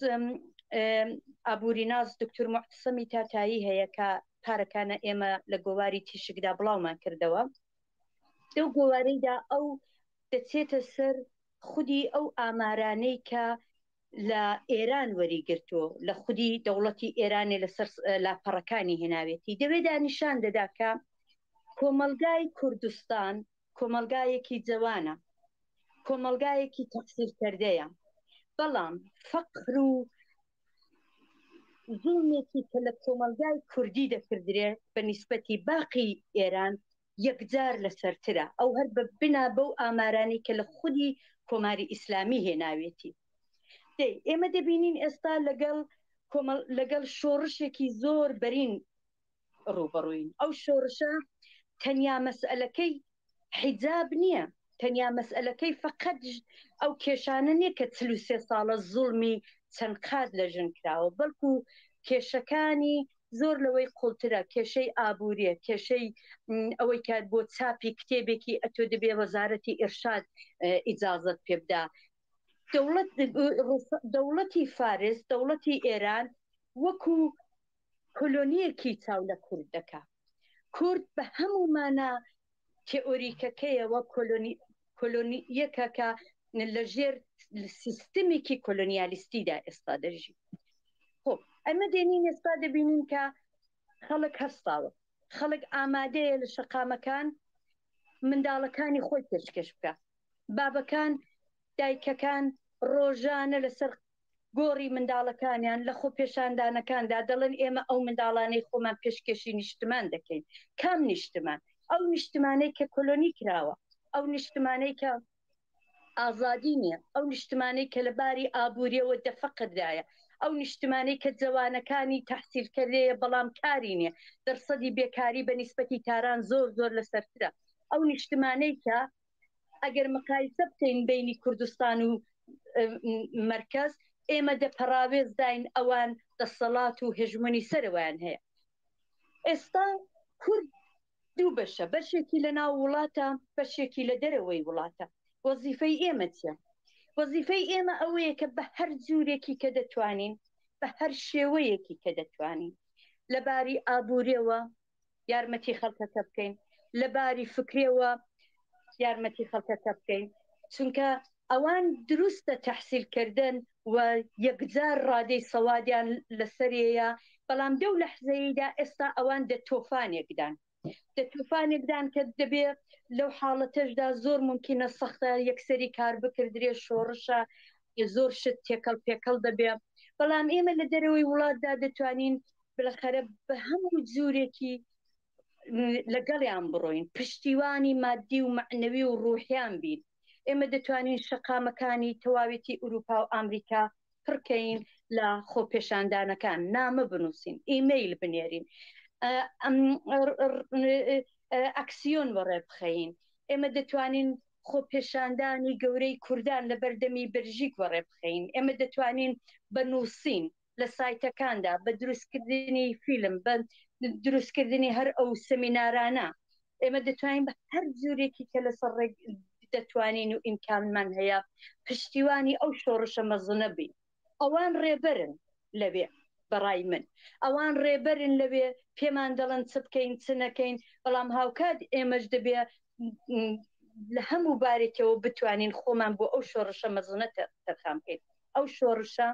ئابووریناز دکتۆر موحتسەمی تاتایی هەیە کە پارەکانە ئێمە لە گۆواری تیشکدا بڵاومان کردەوە دەو گۆوارەیدا ئەو دەچێتە سەر خودی ئەو ئامارانەی کە لە ئێران وەریگرتووە لە خودی دەوڵەتی ئێرانێ لەسەر لاپەڕەکانی هێناوێتی دەوێدا نیشان دەدا کە کۆمەلگای کوردستان کۆمەلگایەکی جوانە کۆمەلگایەکی تەحسیلکردەیە بەڵام فەقر و زوڵمێکی کە لە کۆمەلگای کوردی دەکردرێ بە نیسبەتی باقی ئێران یەکجار لەسەرترە ئەو هەر بە بنا بەو ئامارانی کە لە خودی کۆماری ئیسلامی هێناوێتی ئێمە دەبینین ئێستا لەگەڵ شۆڕشێکی زۆر بەرین ڕوبەڕووین ئەو شۆڕشە تەنیا مەسئلەکەی حیجاب نییە تەنیا مەسئلەکەی فقط ئەو کێشانە نییە کە 43 ساڵە زوڵمی چەند قات لە ژن کراوە بەڵکو کێشەکانی زۆر لەوەی قوڵترە کێشەی ئابووریە کێشەی ئەوەی کات بۆ چاپی کتێبێکی ئەتۆ دەبێ وەزارەتی ئێرشاد ئیجازەت پێ بدا دەوڵەتی فارس دەوڵەتی ئێران وەکو کۆلۆنیەکی چاو لە کورد دەکات کورد بە هەمومانە تێئۆریکەکەیەوە کۆلۆنیەکە کە لەژێر سیستمێکی کۆلۆنیالیستیدا ئێستا دەژی ئەمە دێنین ئێستا دەبینین کە خەڵک هەستاوە خەڵک ئامادەیە لە شەقامەکان منداڵەکانی خۆی پێشکەش بکە بابەکان دایکەکان ڕۆژانە لەسەر گۆڕی منداڵەکانیان لە خۆ پێشاندانەکاندا دەڵێن ئێمە ئەو منداڵانەی خۆمان پێشکەشی نیشتمان دەکەین کام نیشتمان ئەو نیشتمانەی کە کۆلۆنی کراوە ئەو نیشتمانەی کە ئازادی نییە ئەو نیشتمانەی کە لەباری ئابووریەوە دەفەقدایە ئەو نیشتمانەی کە جوانەکانی تەحسیلکردەیە بەڵام کاری نییە دەرسەدی بێکاری بە نیسبەتی تاران زۆر زۆر لەسەرترە ئەو نیشتمانەی کە ئەگەر مقایسە بکەین بینی کوردستان و مرکز ئێمە دەپەراوێز داین ئەوان دەسەڵات و هێژمنی سەرەوەیان هەیە ئێستا کورد دوو بەشە بەشێکی لە ناو وڵاتە بەشێکی لە دەرەوەی وڵاتە وەزیفەی ئێمە چیە وەزیفەی ئێمە ئەوەیە کە بە هەر جوورێکی کە دەتوانین بە هەر شێوەیەکی کە دەتوانین لەباری ئابووریەوە یارمەتی خەڵکەکە بکەین لەباری فکرێەوە یارمەتی خەڵکەکە بکەین چونکە ئەوان دروستە تەحسیلکردن و یەکجار ڕادەی سەوادیان لەسەرەیە بەڵام دەو لەحزەیەدا ئێستا ئەوان دەتۆفانێکدان دەتۆفانێکدان کە دەبێت لەو حاڵەتەشدا زۆر ممکنە سەختە یەکسەری کار بکردرێ شۆڕشە زۆر شت تێکەڵ پێکەڵ دەبێ بەڵام ئێمە لە دەرەوەی وڵاتدا دەتوانین بلەخەرە بە هەموو جوورێکی لەگەڵیان بڕۆین پشتیوانی مادی و معنەوی و ڕوحیان بین ئێمە دەتوانین شەقامەکانی تەواوێتی ئوروپا و ئامریکا پڕکەین لە خۆپێشاندانەکان نامە بنووسین ئیمەیل بنێرین ئەکسیۆن بەڕێ بخەین ئێمە دەتوانین خۆپێشاندانی گەورەی کوردان لە بەردەمی بەلژیک بەڕێ بخەین ئێمە دەتوانین بنووسین لە سایتەکاندا بە دروستکردنی فیلم بە دروستکردنی هەر ئەو سەمینارانە ئێمە دەتوانین بە هەر جوورێکی کە لەسەر ڕێک دەتوانین و ئیمکانمان هەیە پشتیوانی ئەو شۆڕشە مەزنە بین ئەوان ڕێبەرن لەوێ بەڕای من ئەوان ڕێبەرن لەوێ پێمان دەڵێن چ بکەین چ نەکەین بەڵام هاوکات ئێمەش دەبێ لە هەموو بارێکەوە بتوانین خۆمان بۆ ئەو شۆڕشە مەزنە تەرخام بکەین ئەو شۆڕشە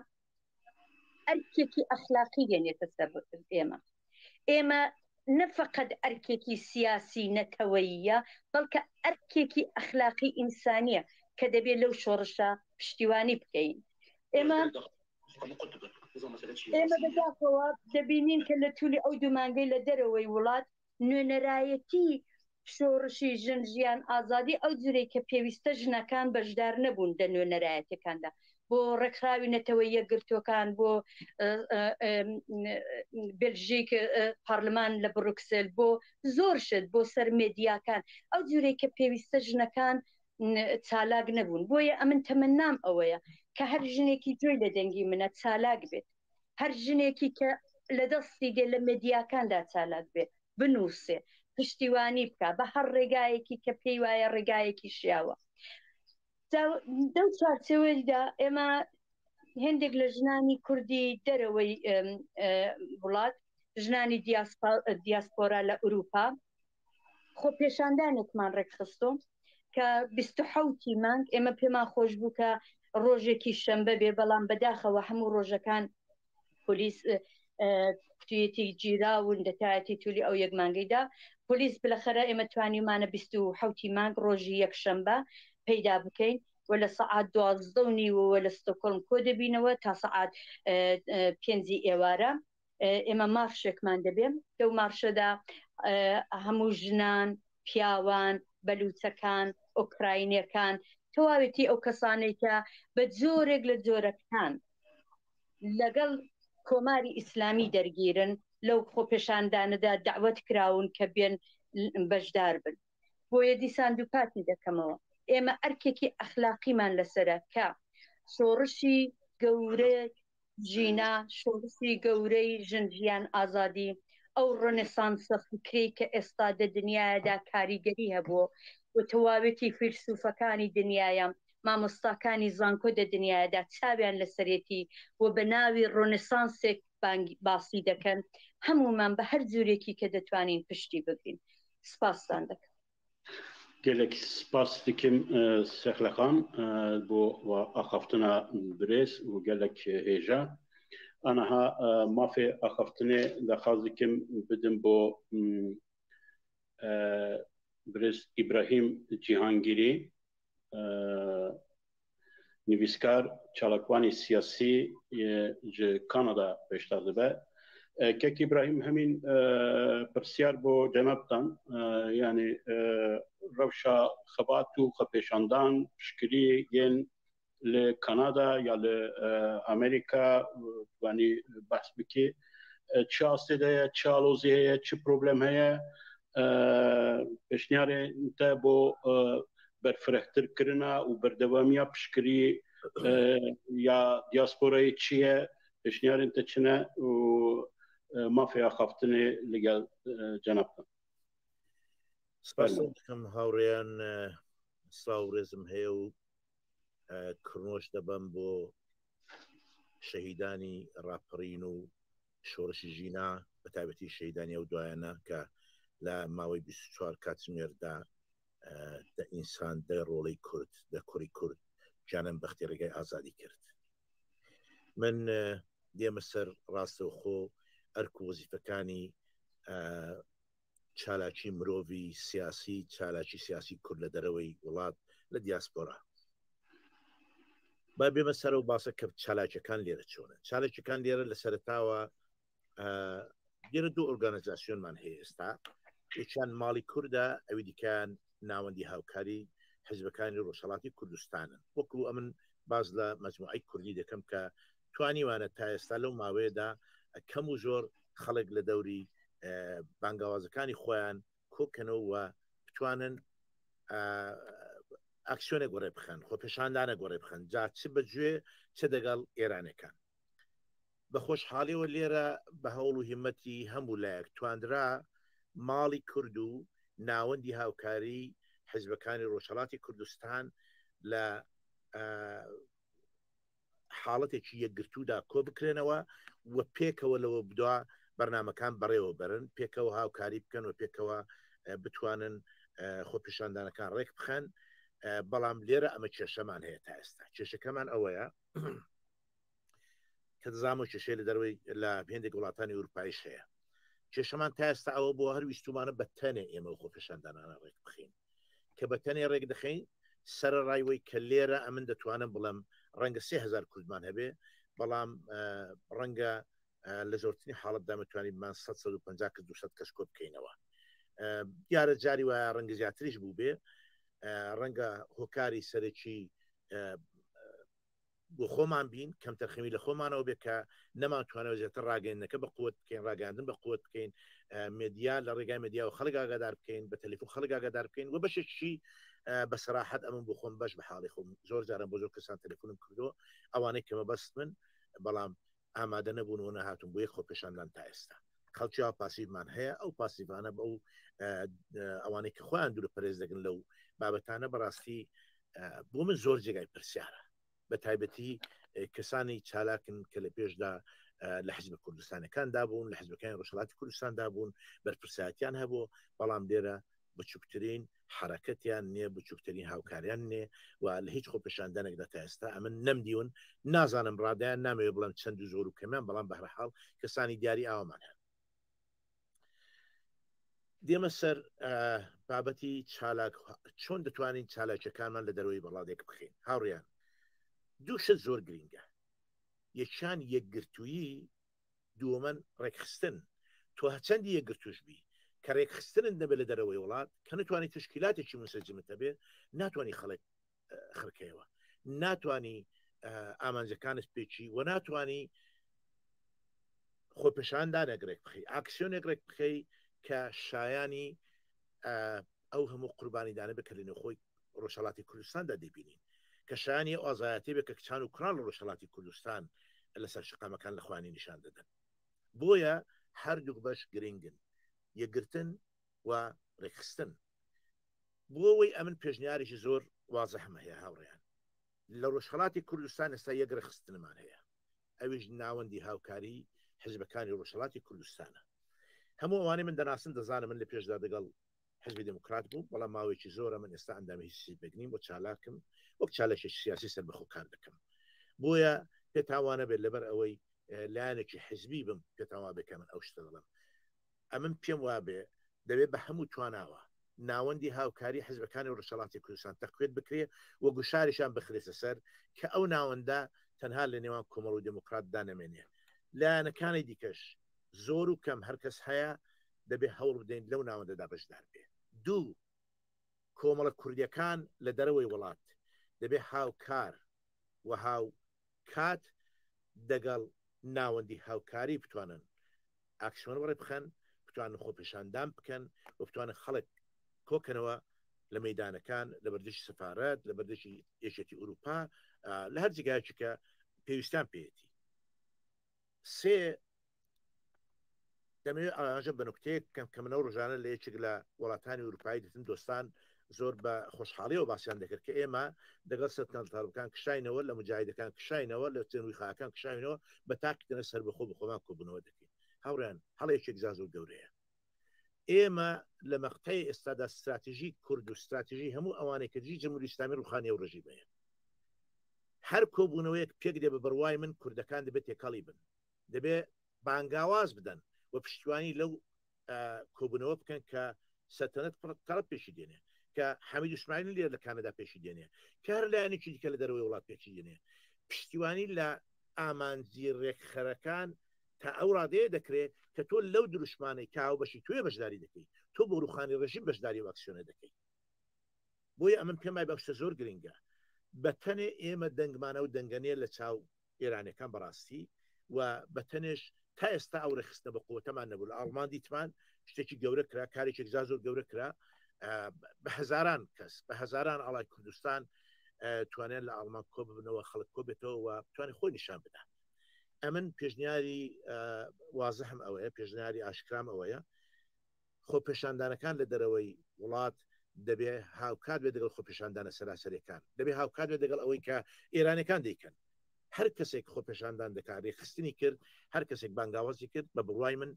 ئەرکێکی ئەخلاقی دێنێتە سەر ئێمە نەفقەت ئەرکێکی سیاسی نەتەوەییە بەڵکە ئەرکێکی ئەخلاقی ئینسانیە کە دەبێت لەو شۆڕشە پشتیوانی بکەین ئێمە بەداخەوە دەبینین کە لە توولی ئەو دوومانگەی لە دەرەوەی وڵات نوێنەرایەتی شۆڕشی ژن ژیان ئازادی ئەو جورەی کە پێویستە ژنەکان بەشدار نەبوون لە نوێنەرایەتەکاندا بۆ ڕێکخراوی نەتەوەی یەکگرتوەکان بۆ بلژیک پارلمان لە بروکسل بۆ زۆر شت بۆ سەر مێدیاکان ئەو جورەی کە پێویستە ژنەکان چالاک نەبوون بۆیە ئەمن تەمەنام ئەوەیە کە هەر ژنێکی جوێی لە دەنگی منە چالاک بێت هەر ژنێکی کە لە دەستی دێ لە مێدیاکاندا چالاک بێت بنووسێ پشتیوانی بکە بە هەر ڕێگایەکی کە پێی وایە ڕێگایەکی شیاوە دەو چارچەوەیدا ئێمە هێندێک لە ژنانی کوردی دەرەوەی وڵات ژنانی دیاسپۆرا لە ئوروپا خۆ پێشاندانێکمان ڕێکخستۆ کە 27 مانگ ئێمە پێمان خۆش بوو کە ڕۆژێکی شەمبە بێ بەڵام بەداخەوە هەموو ڕۆژەکان پۆلیس کوتویەتی گیراون دەتایەتی تولی ئەو یەک مانگەیدا پۆلیس بلەخەرە ئێمە توانیمانە 27 مانگ ڕۆژی یەکشەمبە پەیدا بکەین و لە سەعات 12:30 لە ستۆکۆلم کۆ دەبینەوە تا سەعات 5 ئێوارە ئێمە مارشێکمان دەبێم لەو مارشەدا هەموو ژنان پیاوان بەلوچەکان ئۆکراینیەکان تەواوێتی ئەو کەسانەی کە بە جۆرێک لە جۆرەکان لەگەڵ کۆماری ئیسلامی دەرگیرن لەو خۆپێشاندانەدا دعوت کراون کە بێن بەشدار بن بۆیە دیسان دووپاتی دەکەمەوە ئێمە ئەرکێکی ئەخلاقیمان لەسرە کە شۆڕشی گەورەی ژینا شۆڕشی گەورەی ژنجیان ئازادی ئەو ڕەنێسانسە فکری کە ئێستا دە دنیادا کاریگەری هەبووە و تەواوێتی فیلسوفەکانی دنیاە مامۆستاکانی زانکۆ دە دنیادا چاویان لەسەرێتی و بە ناوی ڕۆنسانسێک باسی دەکەن هەمومان بە هەر جورێکی کە دەتوانین پشتی بگرین سپاستان دەکەم gelek spas dikim Sexlekan bu axaftına birêz û gelek hêja anaha mafê axaftinê dexwaz dikim bidim bo birêz İbrahim Cihangirî nivîskar çalakwanî siyasî ji Kanada beşdar dibe kek İbrahim hemîn pirsyar bo cenabtan yani rewşa xebat û xwepêşandan piştgirî yên li Kanada ya li Amerîka wanî behs bikî çi astê de ye çi alozî heye çi problem heye pêşniyarê te bo berfirehtirkirina û berdewamiya piştgirî ya diasporayê çi ye pêşniyarên te çi ne û mafê axaftinê li gel cenabtan سپاس دەکەم هاوڕێیان سڵاو و ڕێزم هەیە و کڕنۆش دەبەم بۆ شەهیدانی ڕاپەڕین و شۆڕشی ژینا بە تایبەتی شەهیدانی ئەو دوایانە کە لە ماوەی 24 کاتژمێردا دە ئینسان دە ڕۆڵەی کورد دە کوڕی کورد جانم بەختی ڕێگای ئازادی کرد من دێمە سەر ڕاستەوخۆ ئەرک و وەزیفەکانی چالاکی مرۆڤی سیاسی چالاکی سیاسی کورد لە دەرەوەی وڵات لە دیاسپۆرا با بێمە سەر و باسە کە چالاکیەکان لێرە چۆنە چالاکیەکان لێرە لە سەرتاوە لێرە دوو ئۆرگانیزاسیۆنمان هەیە ئێستا یەکیان ماڵی کووردە ئەوی دیکەیان ناوەندی هاوکاری حیزبەکانی ڕۆژهەڵاتی کوردستانن وەکو ئەمن باز لە مەجموعەی کوردی دەکەم کە توانیوانە تا ئێستا لەو ماوەیەدا کەم و زۆر خەڵک لە دەوری بانگاوازەکانی خۆیان کۆکەنەوە و بتوانن ئاکسیۆنە گۆڕێ بخەن خۆ پێشاندانە گۆڕێ بخەن جا چ بەگوێ چ دەگەڵ ئێرانەکان بە خۆشحاڵیەوە لێرە بە هەوڵ و هیمەتی هەموو لایەک تواندرا ماڵی کورد و ناوەندی هاوکاری حیزبەکانی ڕۆژهەڵاتی کوردستان لە حاڵەتێکی یەکگرتوودا کۆ بکرێنەوە و پێکەوە لەوە بدووە بەرنمەکان بەڕێوە برن پێکەوە هاوکاری بکەن و پێکەوە بتوانن خۆپیشاندانەکان ڕێک بخەن بەڵام لێرە ئەمە کێشەمان هەیە تا ئێستا کێشەکەمان ئەوەیە کە دەزانم و کێشەی لە دەروی لە هێندێک وڵاتانی ئوروپایش هەیە کێشەمان تا ئێستا ئەوە بۆ هەر ویستومانە بە تەنێ ئێمە و خۆپیشاندانانە ڕێک بخین کە بە تەنێ ڕێک دەخین سەر ڕایوەی کە لێرە ئەمن دەتوانم بڵم ڕەنگە 3000 کوردمان هەبێ بەڵام ڕەنگە لە زۆرترین حاڵەتدا متوانین 150 200 کەس کۆ بکەینەوە دیارە جاری وایە ڕەنگە زیاتریش بوو بێ ڕەنگە هۆکاری سەرەکی بۆ خۆمان بین کەم تەرخەمی لە خۆمانەوە بێت کە نەماتوانەوە زیاتر ڕاگەیەنەکە بە قوت بکەین ڕاگەاندن بە قوت بکەین مدیا لە ڕێگای مدیا و خەڵک ئاگادار بکەین بە تەلیفۆن خەڵک ئاگادار بکەین و بەشێکی بە سەراحەت ئەمن بۆ خۆم بەش بە حاڵی خۆم زۆر جارم بۆ زۆر کەسان تەلیفۆنم کردو ئەوانەی کەمە بەست من بەڵام ئامادە نەبوونەوە نەهاتون بۆ یەک خۆپێشاندان تا ئێستا خەڵکی پاسیڤمان هەیە ئەو پاسیڤانە بە ئەوانەی کە خۆیان دوور پەرێز دەگەن لەو بابەتانە بەڕاستی بۆ من زۆر جێگای پرسیارە بە تایبەتی کەسانی چالاکن کە لە پێشدا لە حزب کوردستانەکاندا بوون لە حزبەکانی ڕۆژهەڵاتی کوردستاندا بوون بەرپرسایەتیان هەبوو بەڵام لێرە بچووکترین حرەکەتیان نییە بچووکترین هاوکاریان نێ و لە هیچ خۆپێشاندانێکدا تا ئێستا ئەمن نەمدیون نازانم ڕادیان نامەوێت بڵم چەند و زۆر و کەمیان بەڵام بەهرەحاڵ کەسانی دیاری ئاوامان هەن دێمە سەر بابەتی چالاک چۆن دەتوانین چالاکیەکانمان لە دەرەوەی بەڵادێک بخین هاوڕیان دووشە زۆر گرنگە یەکیان یەکگرتوویی دووەمەن ڕێکخستن تۆ هەچەندی یەکگرتوش بی کە ڕێکخستنت دەبێت لە دەرەوەی وڵات کە نتوانانی تشکیلاتێکی منسەجمتە بێ ناتوانانی خەڵک خڕکەوە ناتوانانی ئامانجەکانت پێچی و ناتوانانی خۆپێشاندانێک بخی ئاکسیۆنێک ڕێک بخەی کە شایانی ئەو هەموو قوربانیدانە بکە لە نێوخۆی ڕۆژهەڵاتی کوردستاندا دەبینین کە شایانی ئازایەتی بێ کە کچان و کوڕان لە ڕۆژهەڵاتی کوردستان لەسەر شقامەکان لە خوانی نیشان دەدەن بۆیە هەردوو بەش گرنگن یەکگرتن و ڕێکخستن بۆەوەی ئەمن پێشنیارێکی زۆر وازەحمە هەیە هاوڕێیان لە ڕۆژهەڵاتی کوردستان ئێستا یەک ڕێکخستنمان هەیە ئەویش ناوەندی هاوکاری حزبەکانی ڕۆژهەڵاتی کوردستانە هەموو ئەوانەی من دەناسن دەزانم من لە پێشدا دەگەڵ حزبی دموکرات بوو بەڵام ماوەیەکی زۆرە من ئێستا ئەندامی هیچ بگنیم بۆ چالاکم وەک چالێکی سیاسی سەر بەخۆکار دەکەم بۆیە پێتاوانە بێت لەبەر ئەوەی لایەنێکی حزبی بم پێتاوا بێکە من ئەو شتە دەڵم ئەمن پێم وابێ دەبێت بە هەموو تواناوە ناوەندی هاوکاری حزبەکانی ڕۆژهەڵاتی کوردستان تەقوێت بکرێ و گوشاریشان بخرێتە سەر کە ئەو ناوەندە تەنها لە نێوان کۆمەڵ و دموکرات دانەمێنێ لایەنەکانی دیکەش زۆر و کەم هەرکەس هەیە دەبێت هەوڵ بدەین لەو ناوەندەدا بەشدار بێ دوو کۆمەڵە کوردیەکان لە دەرەوەی وڵات دەبێت هاوکار و هاو کات دەگەڵ ناوەندی هاوکاری بتوانن ئاکسیۆن وەڕێ بخەن بتوانن خۆپێشاندان بکەن و بتوانن خەڵک کۆکەنەوە لە مەیدانەکان لە بەردەشی سەفارەت لە بەردەشی یەکێتی ئوروپا لە هەر جگایکی کە پێویستیان پێێتی سێ دەمەوێت ئاژە بە نوکتەیەک کە منەوە ڕۆژانە لە یەکێک لە وڵاتانی ئوروپایی دەتن دۆستان زۆر بە خۆشحاڵیەوە باسییان دەکرد کە ئێمە دەگەڵ سەرکان کشاینەوە لە مجاهیدەکان کشاینەوە لە تێنووی خاکان کشاینەوە بە تاقیدنە سەر بەخۆ بخۆمان کۆبوونەوە دەکەین هاوڕیان هەڵەیەکێک زۆر گەورەیە ئێمە لە مەقطەی ئێستادا استراتیژی کورد و استراتیژی هەموو ئەوانەی کە جی جمهوری ئیسلامی ڕوخانی و ڕژیمەیە هەر کۆبوونەوەیەک پێک دێ بە بڕوای من کوردەکان دەبێت تێکەڵی بن دەبێت بانگاواز بدەن و پشتیوانی لەو کۆبوونەوە بکەن کە سەتەنەت تەڵەب پێشی دێنێ کە حەمید ئیسماعیل لێرە لە کانەدا پێشی دێنێ کە هەر لایەنێکی دیکە لە دەرەوەی وڵات پێشی دێنێ پشتیوانی لە ئامانجی ڕێکخەرەکان تا ئەو ڕادەیە دەکرێت کە تۆ لەو دروشمانەی کاو بەشی توێ بەشداری دەکەی تۆ بۆ ڕوخانی ڕژیم بەشداری و ئاکسیۆنە دەکەی بۆیە ئەمن پێمای بەشتە زۆر گرنگە بەتەنێ ئێمە دەنگمانە و دەنگەنێ لە چاو ئێرانەکان بەڕاستی و بەتەنێش تا ئێستا ئەو ڕێخستە بە قوتەمان نەبوو لە ئاڵمان دیتمان شتێکی گەورە کرا کارێکی زۆر گەورە کرا بە هەزاران کەس بە هەزاران ئاڵای کوردستان توانێت لە ئاڵمان کۆ ببنەوە خەڵک کۆ بێتەوە و توانێت خۆی نیشان بدە ئەمن پێشنیاری وازەحم ئەوەیە پێشنیاری ئاشکرام ئەوەیە خۆپێشاندانەکان لە دەرەوەی وڵات دەبێ هاوکات بێ دەگەڵ خۆپێشاندانە سەراسەریەکان دەبێ هاوکات بێ دەگەڵ ئەوەی کە ئێرانەکان دەیکەن هەر کەسێک خۆپێشاندان دەکات ڕێخستنی کرد هەر کەسێک بانگاوازی کرد بە بڕوای من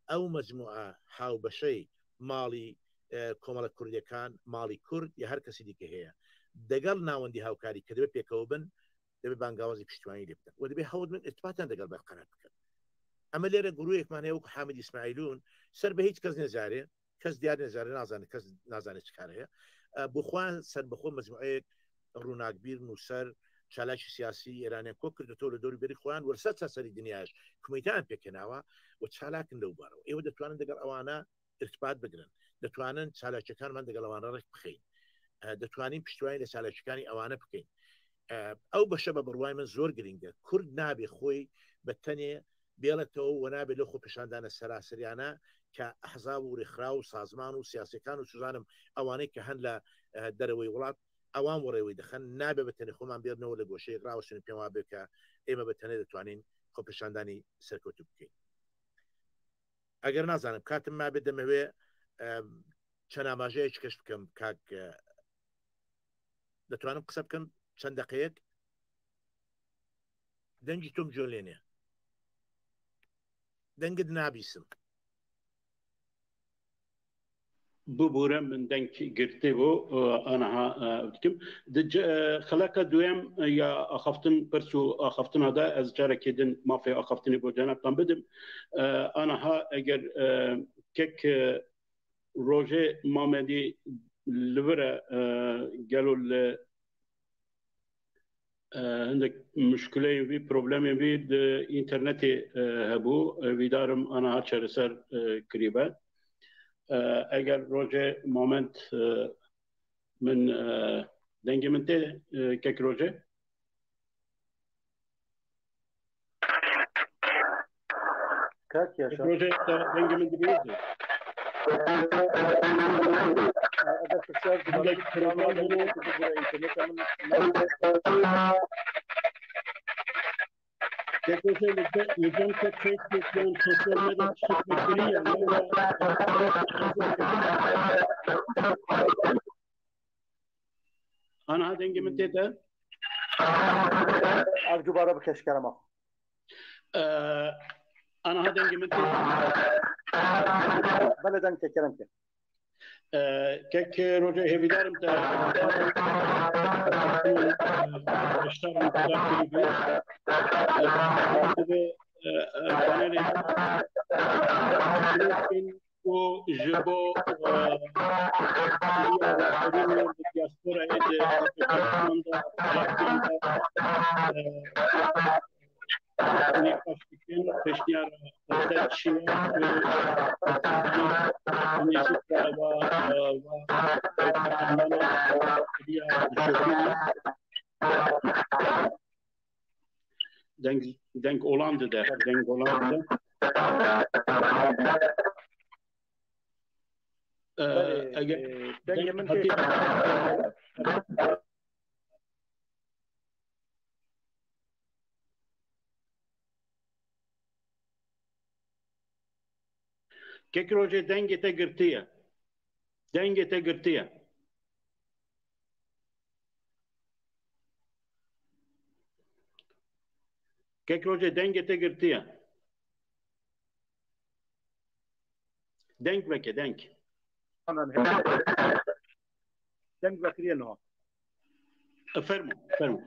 ئەو مەجموعە هاوبەشەی ماڵی کۆمەڵە کوردیەکان ماڵی کورد یا هەر کەسی دیکە هەیە دەگەڵ ناوەندی هاوکاری کە دەبێت پێکەوە بن دەبێت بانگاوازی پشتیوانی لێ بدەن و دەبێت هەوڵ من ئتفاتان دەگەڵ بەرقەرار بکەن ئەمە لێرە گروهێکمان هەیە وەکو حامید ئیسماعیلون سەر بە هیچ کەس نێزارێ کەس دیار نێزارێ نازانێت کەس نازانێت چ کار هەیە بخوان سەر بەخۆ مەجموعەیەک ڕووناکبیر نووسەر چالاکی سیاسی ئێرانیان کۆ کردێتەوە لە دەوری بەری خۆیان وەرسەر چاسەری دنیاش کومیتیان پێکەناوە و چالاکن لەو بارەوە ئێوە دەتوانن دەگەڵ ئەوانە ارتباط بگرن دەتوانن چالاکیەکانمان دەگەڵ ئەوانە ڕێک بخەین دەتوانین پشتیوانی لە چالاکیەکانی ئەوانە بکەین ئەو بەشە بە بڕوای من زۆر گرنگە کورد نابێ خۆی بە تەنێ بێڵێتەوە و نابێت لە خۆ پیشاندانە سەراسەریانە کە ئەحزاب و ڕێکخرا و سازمان و سیاسەکان و سوزانم ئەوانەی کە هەن لە دەرەوەی وڵات ئەوان وەڕێوەی دەخەن نابێت بە تەنێ خۆمان بێنەوە لە گۆشەیەک ڕاوەستن پێم وابێت کە ئێمە بە تەنێ دەتوانین خۆ پیشاندانی سەرکەوتوو بکەین ئەگەر نازانم کاتم مابێت دەمەوێ چەند ئاماژەیەک کەش بکەم کاک دەتوانم قسە بکەم چەند دقەیەک دەنگی تۆم جۆ لێنێ دەنگت نابیسم ببوورە من دەنگ گرتێ بۆ ئەنەها بکەم خەلەکە دوێم یا ئاخەفتن پرس و ئاخەفتنەدا ئەس جارێکی دن مافی ئاخەفتنی بۆ جەنابتان بدم ئەنەها ئەگەر کێک ڕۆژێ مامەدی لورە گەلو لە هەندێک مشکلەی وی پرۆبلەمی وی ئینتەرنەتی هەبوو ویدارم ئەنەها چارەسەر کریبە ئەگەر ڕۆژێ مامەند من دەنگی من تێ کێک ڕۆژێ ڕۆژێ دەنگی من دەبێت أنا هذا إنجي من تيتا أرجو بارا بكش كلامه أنا هذا إنجي من تيتا بلدن كلامك كيك روجي هي بدار متى اشتغل وجبو الدياسبورا پیشنیار denk Hollande der denk Hollande كيك روجي دنجي تقرتيه دنجي تقرتيه كيك روجي دنجي تقرتيه دنج بك دنج دنج بكري انه فرمو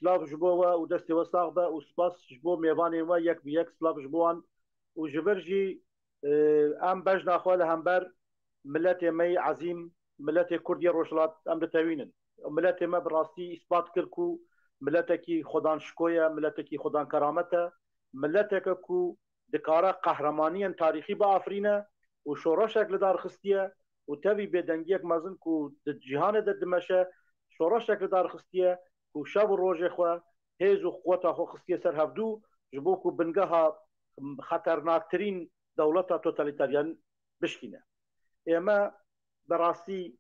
سلاف جبوه و دستي وساقبه و سپاس جبو میوانی و یک بیک سلاف جبوان و جبرجی ام بجنا خوال همبر ملت می عظیم ملت کردی روشلات ام دتوینن ملت ما براستی اثبات کرکو ملتکی خدان شکویا ملتکی خدان کرامته ملتک کو دکاره قهرمانی تاریخی با افرینه و شورشک لدار خستیه و تبی بدنگیک مزن کو د جهان د دمشه شورشک لدار خستیه و شب و روز خو هیز و قوت خو خصیه سر هفدو جبو کو بنگها خطرناکترین دولت توتالیتاریان بشکینه اما براستی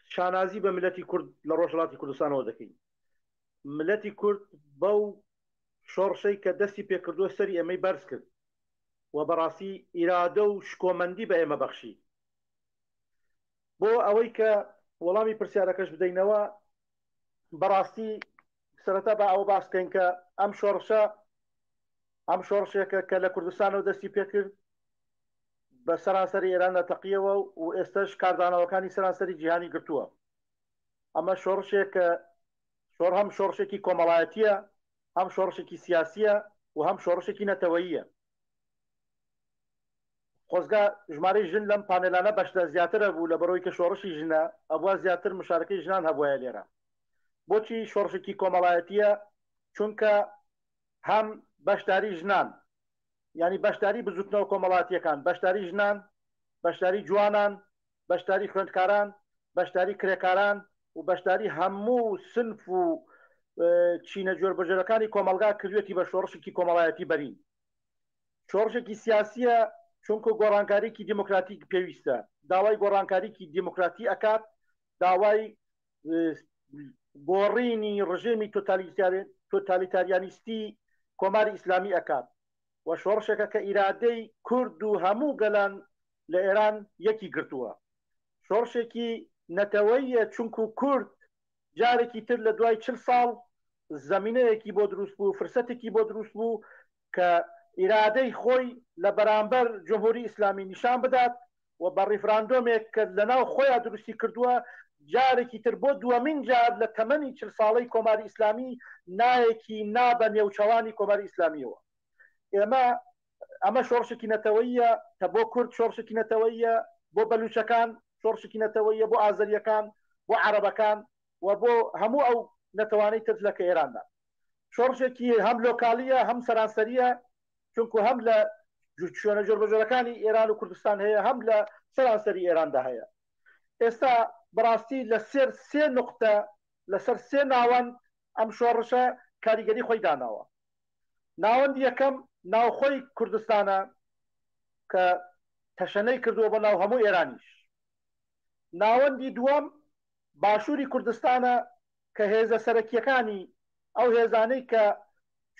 شانازی به ملتی کرد لروشلاتی کردستان و دکی ملتی کرد باو شورشی که دستی پیکردو سری امی برز کرد و براستی اراده و شکومندی به اما بخشی بو اوی که ولامی پرسیارکش بدینوا براستی سرتا با او باس کن که ام شورشه که لکردستان و دستی پیکرد به سراسری ایران تقیه و استش کاردانه وکانی سراسری جهانی گرتوه اما شورشه که هم شورشه کی کمالایتیه هم شورشه کی سیاسیه و هم شورشه کی نتوییه خوزگا جماری جن لم پانلانه بشته زیاتر ابو لبروی که شورشی جنه ابو زیاتر مشارکه جنان هبوه لیره بۆچی شۆڕشێکی کۆمەڵایەتیە چونکە هەم بەشداری ژنان ینی بەشداری بزوتنەوە کۆمەڵاتیەکان بەشداری ژنان بەشداری جوانان بەشداری خوێندکاران بەشداری کرێکاران و بەشداری هەموو سنف و چینە جۆربەجێرەکانی کۆمەلگا کردوێتی بە شۆڕشێکی کۆمەڵایەتی بەرین. شۆڕشێکی سیاسیە چونکە گۆڕانکاریکی دیموکراتیک پێویستە، داوای گۆڕانکاریکی دیموکراتی ئەکات، داوای گۆڕینی ڕژێمی تۆتالیتاریانیستی کۆماری ئیسلامی ئەکات و شۆڕشێکە کە ئیرادەی کورد و هەموو گەلان لە ئێران یەکی گرتووە. شۆڕشێکی نەتەوەیە چونکو کورد جارێکی تر لە دوای 40 ساڵ زەمینەیەکی بۆ دروست بوو، فرسەتێکی بۆ دروست بوو کە ئیرادەی خۆی لە بەرامبەر جمهوری ئیسلامی نیشان بدات و بە ڕیفراندۆمێک کە لەناو خۆیان دروستی کردووە جارێکی تر بۆ دووەمین جار لە تەمەنی 40 ساڵەی کۆماری ئیسلامی نایەکی نابە نێوچەوانی کۆماری ئیسلامیەوە. ئەمە شۆڕشێکی نەتەوەیە کە بۆ کورد شۆڕشێکی نەتەوەیە، بۆ بەلوچەکان شۆڕشێکی نەتەوەیە، بۆ ئازەریەکان، بۆ عەرەبەکان و بۆ هەموو ئەو نەتەوانەی ترلەکە ئێراندا. شۆڕشێکی هەم لۆکالیە هەم سەرانسەریە چونکو هەم لە شوێنە جۆربەجۆرەکانی ئێران و کوردستان هەیە، هەم لە سەرانسەری ئێراندا هەیە. ئێستا بەڕاستی لە سێ نقطە لەسەر سێ ناوەند ئەم شۆڕشە کاریگەری خۆی داناوە. ناوەندی یەکەم ناوخۆی کوردستانە کە تەشەنەی کردووە بە ناو هەموو ئێرانیش. ناوەندی دووەم باشووری کوردستانە کە هێزە سەرەکیەکانی ئەو هێزانەی کە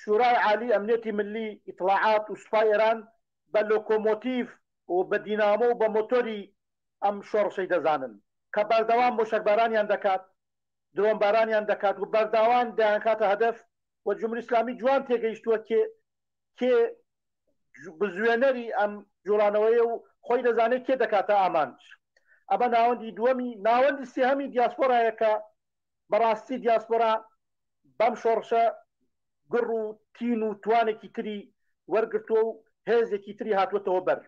شورای عالی ئەمنیەتی ملی ئیطلاعات و سوپای ئێران بە لۆکۆمۆتیڤ و بە دینامۆ و بە مۆتۆری ئەم شۆڕشەی دەزانن کە بەردەوام بۆشەکبارانیان دەکات، درۆنبارانیان دەکات و بەرداوان دەیانکاتە هەدەف و جمهوری ئیسلامی جوان تێگەیشتووە کێ بزوێنەری ئەم جوڵانەوەیە و خۆی دەزانێت کێ دەکاتە ئامانج. ئەمە ناوەندی دووەمی. ناوەندی سێهەمی دیاسپۆرایە کە بەڕاستی دیاسپۆرا بەم شۆڕشە گڕ و تین و توانێکی تری وەرگرتووە و هێزێکی تری هاتووەتەوە بەر.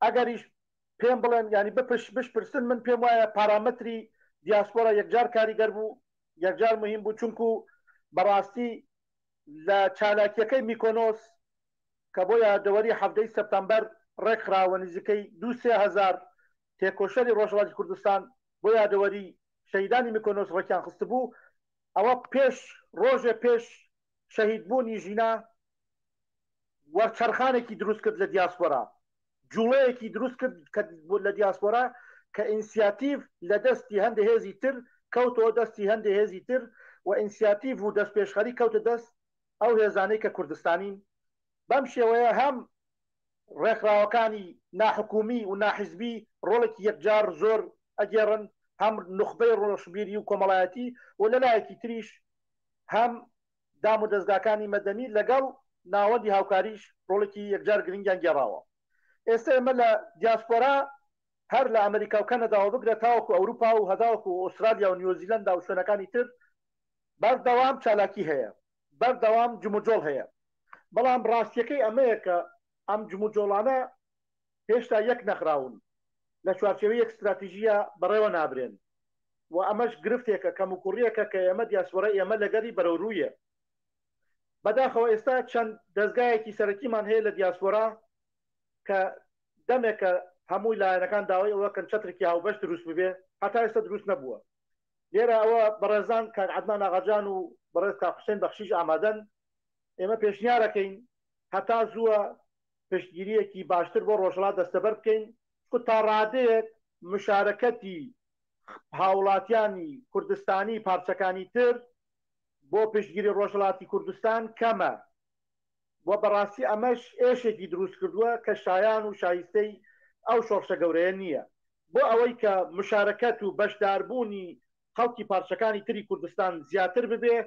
ئەگەریش پێم بڵێن ینی بشپرسن من پێم وایە پارامەتری دیاسپۆرا یەکجار کاریگەر بوو، یەکجار مهم بوو چونکو بەڕاستی لە چالاکیەکەی میکۆنۆس کە بۆ یادەوەری هەفتەی سەپتەمبەر ڕێکخراوە نزیکەی 2-3 تێکۆشەری ڕۆژهەڵاتی کوردستان بۆ یادەوەری شەهیدانی میکۆنۆس ڕێکیان خست بوو. ئەوە ڕۆژێ پێش شەهیدبوونی ژینا وەرچەرخانێکی دروست کرد لە دیاسپۆرا، جوڵەیەکی دروست کرد لە دیاسپۆرا کە ئینسیاتیڤ لە دەستی هەندێ هێزی تر کەوتەوە دەستی هەندێ هێزی تر و ئینسیاتیڤ و دەست پێشخەری کەوتە دەست ئەو هێزانەی کە کوردستانین. بەم شێوەیە هەم ڕێکخراوەکانی ناحکومی و ناحیزبی ڕۆڵێکی یەکجار زۆر ئەگێڕن، هەم نخبەی ڕۆژبیری و کۆمەڵایەتی و لەلایەکی تریش هەم دام و دەستگاکانی مەدەنی لەگەڵ ناوەندی هاوکاریش ڕۆڵێکی یەکجار گرنگیان گێڕاوە. ئێستا ئێمە لە دیاسپۆرا هەر لە ئەمریکا و کەنەداوە بگرێت تاوەکو ئەوروپا و هەداوەکو ئوسترالیا و نیوزیلەندا و شوێنەکانی تر بەردەوام چالاکی هەیە، بەردەوام جموجۆڵ هەیە. بەڵام ڕاستیەکەی ئەمەیە کە ئەم جموجۆڵانە هێشتا یەک نەخراون، لە چوارچێوەی یەک استراتیژیە بەڕێوە نابرێن و ئەمەش گرفتێکە کەم و کوڕیەکە کە ئێمە دیاسپۆرای ئێمە لەگەری بەرەورویە. بەداخەوە ئێستا چەند دەستگایەکی سەرەکیمان هەیە لە دیاسپۆرا کە دەمێکە هەمووی لایەنەکان داوای ئەوە کەن چەترێکی هاوبەش دروست ببێ، هەتا ئێستا دروست نەبووە. لێرە ئەوە بەڕێزان کاک عەدنان ئاغاجان و بەڕێز کاک حوسێن بەخشیش ئامادەن، ئێمە پێشنیارەکەین هەتا زووە پشتگیریەکی باشتر بۆ ڕۆژهەڵات دەستەبەر بکەین تا ڕادەیەک مشارەکەتی هاوڵاتیانی کوردستانی پارچەکانی تر بۆ پشتگیری ڕۆژهەڵاتی کوردستان کەمە و بەڕاستی ئەمەش ئێشێکی دروست کردووە کە شایان و شایستەی ئەو شۆڕشە گەورەیە نییە بۆ ئەوەی کە مشارەکەت و بەشداربوونی خەڵکی پارچەکانی تری کوردستان زیاتر ببێ.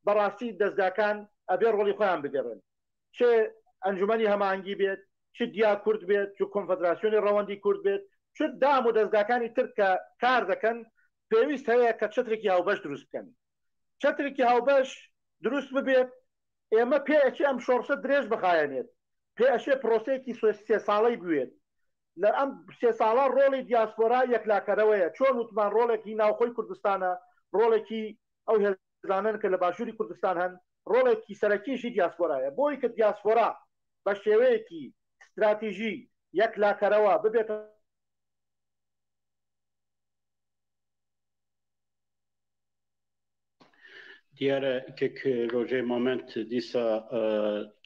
بەڕاستی دەستگاکان ئەبێ ڕۆڵی خۆیان بگەڕن، چێ ئەنجومەنی هەماهەنگی بێت، چ دیا کورد بێت، چ کۆنفەدراسیۆنی ڕەوەندی کورد بێت، چ دام و دەستگاکانی تر کە کار دەکەن پێویست هەیە کە چەترێکی هاوبەش دروست بکەن. چەترێکی هاوبەش دروست ببێت، ئێمە پێ ئەچێ ئەم شۆڕشە درێژ بخایەنێت، پێ ئەشێ پرۆسەیەکی 3 ساڵەی بوێت. لە ئەم 3 ساڵە ڕۆڵی دیاسپۆرا یەکلاکەرەوەیە، چۆن وتمان ڕۆڵێکی ناوخۆی کوردستانە، ڕۆڵێکی ئەو هێزانن کە لە باشووری کوردستان هەن، ڕۆڵێکی سەرەکیشی دیاسپۆرایە. بۆی کە دیاسپۆرا بە شێوەیەکی استراتیژی 1 لاکەرەوە ببێتە دیاره که روژه مامنت دیسا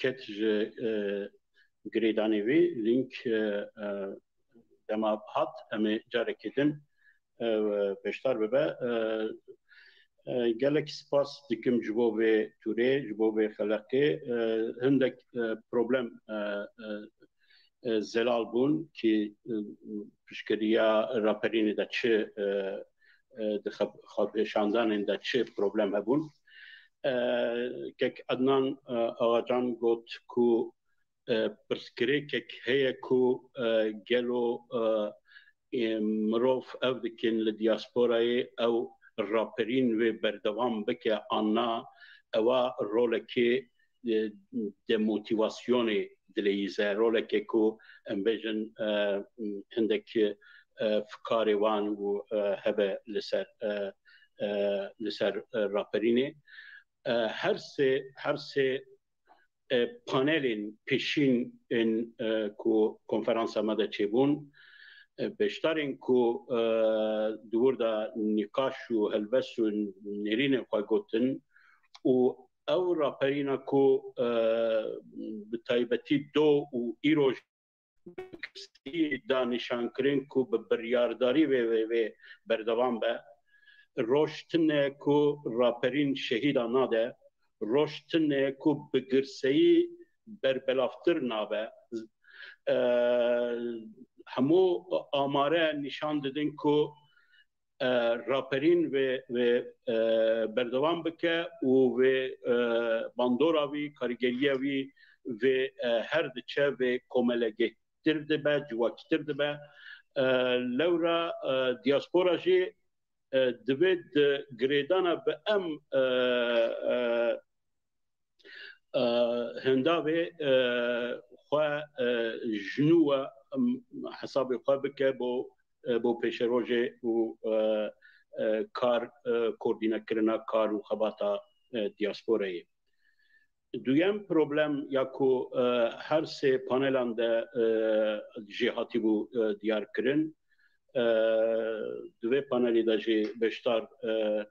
کتج گریدانی وی لینک دما هات امی جاره کدن بشتر ببه gelek spas dikim ji bo vê turê ji bo vê xelaqê hindek problem zelal bûn ki piştgiriya raperînê de çi di xwepêşandanên de çi problem hebûn kek Adnan Agacan got ku pirsgirêkek heye ku gelo mirov ev dikin li diasporayê ew راپرین و بردوام بکه آنها اوا رولکی د موتیواسیونی دلیزه رولکی کو امبیجن هندک فکاریوان و هبه لسر راپرینی هر سه پانلین پیشین این کو کنفرانس آمده چه بون بشترین کو دور دا نقاش و هلبس و نرین خواه گوتن و او راپرینا کو بتایبتی دو و ایروش دا نشان کرن کو ببریارداری و بردوان به روشتنه کو راپرین شهیدا ناده روشتنه کو بگرسهی بربلافتر نابه همو آماره نشان دادن که راپرین و بردوام بکه و باندورا وی کارگریه وی و هر دچه و کوملگه ترده به جواکی ترده به لورا دیاسپورا جی دوید گریدانا به ام هنداوی خواه جنوه حساب خواه بکه بو پیش روژه و کار کوردینه کرنا کار و خباتا دیاسپورایی دویم پروبلم یاکو هر سه پانلان ده جهاتی بو دیار کرن دوی پانلی ده جه بشتار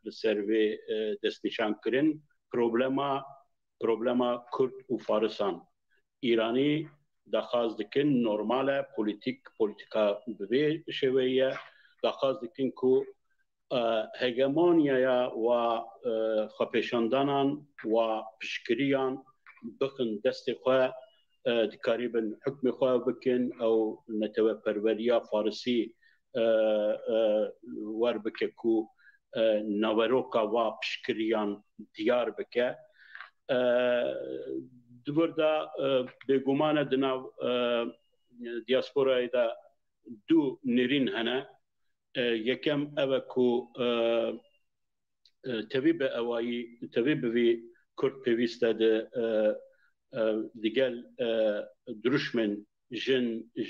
لسروی دست نشان کرن پروبلما کرد و فارسان ایرانی دخواست دکن نرماله پولیتیکا بوی شویه دخواست دکن که هگمونیا و خپشاندانان و پشکریان بخن دست خواه دکاریبن حکم خواه بکن او نتوه پروریا فارسی ور بکه که نوروکا و پشکریان دیار بکه دووردا بگومانه دناو دیاسپورای دا دو نرین هنه یکم اوه کو طبیب وی کرد پیوسته ده دیگل دروشمن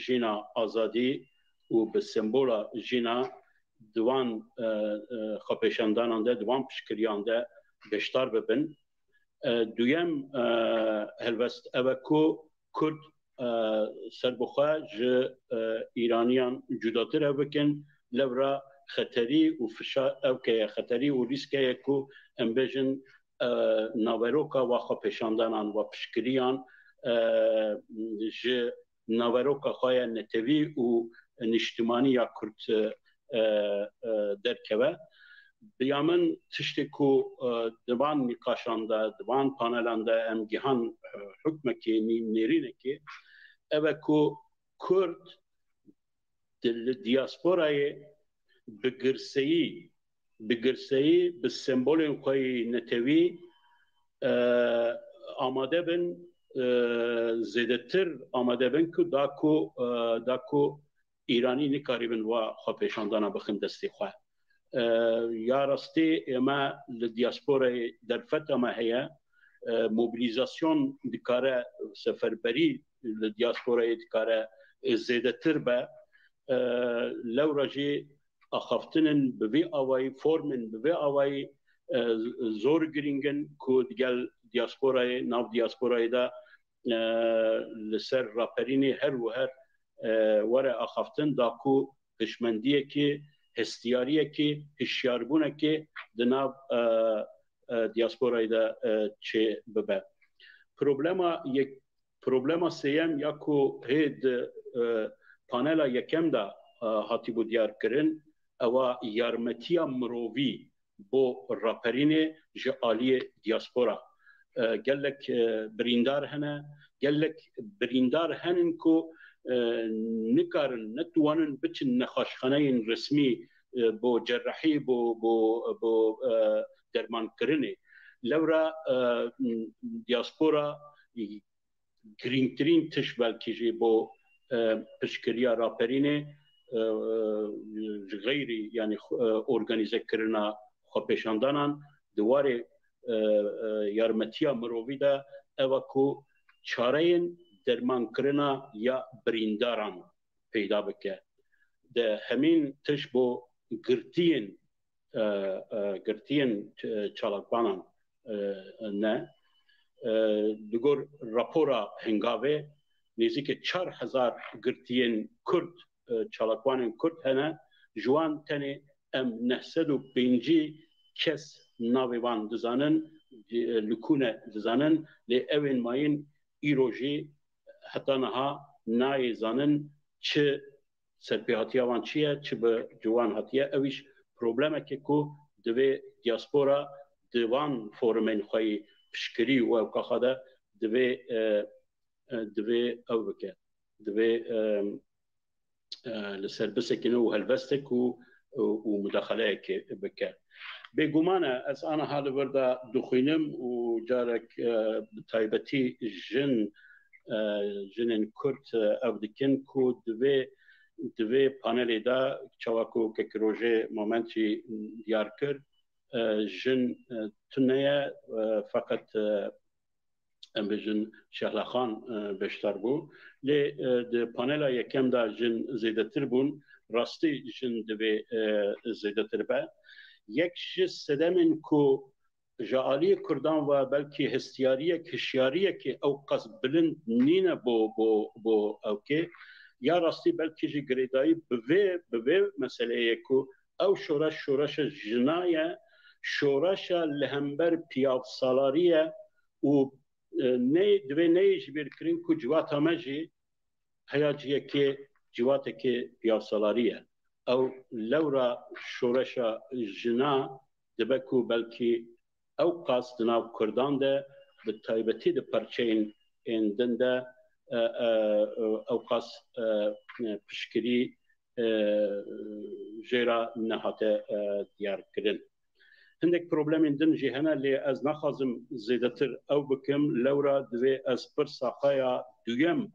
جینا آزادی و به سمبولا جینا دوان خپشاندانان ده دوان پشکریان ده بشتار ببن دویم هلوست اوه کو کرد سربخواه جه ایرانیان جداتر او بکن لورا خطری و فشار او که خطری و ریسکه کو امبیجن ناوروکا و خپشاندانان و پشکریان جه ناوروکا خواه نتوی و نشتمانی یا کرد درکوه بیامن تشتی کو دوان نقاشانده دوان پانلانده ام گیهان حکمکی نیرینه که اوه کو کرد دیاسپورای بگرسهی به سمبول خوی نتوی آماده بن زیده تر آماده بن که دا کو ایرانی نکاری بن و خواپیشاندانا بخن دستی خواه یا راستی اما لدیاسپورای در فتا ما هیا موبیلیزاسیون دکاره سفربری لدیاسپورای دکاره زیده تر به لوراجی اخافتنن بوی آوائی فورمن بوی آوائی زور گرینگن که دیگل دیاسپورای ناو دیاسپورای دا لسر راپرینی هر و هر وره اخافتن دا که پشمندیه که هستیاریه که هشیاربونه که دناب دیاسپورای دا چه ببه پروبلما سیم یکو هید پانلا یکم دا هاتی بو دیار کرن او یارمتیا مرووی بو راپرین جعالی دیاسپورا گلک بریندار هنه گلک بریندار هنن کو نکارن نتوانن بچن نخاشخانه رسمی بو جراحی بو درمان کرنه لورا دیاسپورا گرینگترین تش بلکی جی بو پشکریا راپرینه غیری یعنی ارگانیزه کرنا خوپشاندانان دواره یارمتیا مرووی دا اوکو چارین درمان کرنا یا برینداران پیدا بکه ده همین تش بو گرتین چالاکبانان نه دگور راپورا هنگاوه نزدیک 4000 گرتین کرد چالاکبانان کرد هنه جوان تنه ام 905 کس ناویوان دزانن لکونه دزانن لی اوین ماین ایروژی حتی نها نای زانن چه سرپیهاتی آوان چیه چه به جوان هاتیه اویش پروبلمه که کو دوی دیاسپورا دوان فورمین خواهی پشکری و اوکاخاده دوی او بکه دوی لسر بسکنه و هلوستک و مداخله که بکه بگمانه از آن حال ورده دخینم و جارک تایبتی جنن کرد او دکن که دوی پانلی دا چواکو که روژه مومنتی دیار کرد جن تنیه فقط ام بجن شهلا خان بشتر بو لی ده پانلا یکم دا جن زیده تر بون راستی جن دوی زیده تر با یک جز سدمن کو جعالی کردان و بلکی هستیاریه کشیاریه که او قصد بلند نینه بو او که یا راستی بلکی جی گریدایی بوی مسئله کو او شورش جنایه شورش لهمبر پیاف سالاریه و دوی نیج بیرکرین کو جوات همجی حیاجیه که جواته که پیاف سالاریه او لورا شورش جنا دبکو بلکی او قصد ناو کردان ده به تایبتی ده پرچین اندن ده او قصد پشکری جیرا نهاته دیار کردن هندک پروبلم اندن جهنه لی از نخوازم زیدتر او بکم لورا دوی از پر ساقایا دویم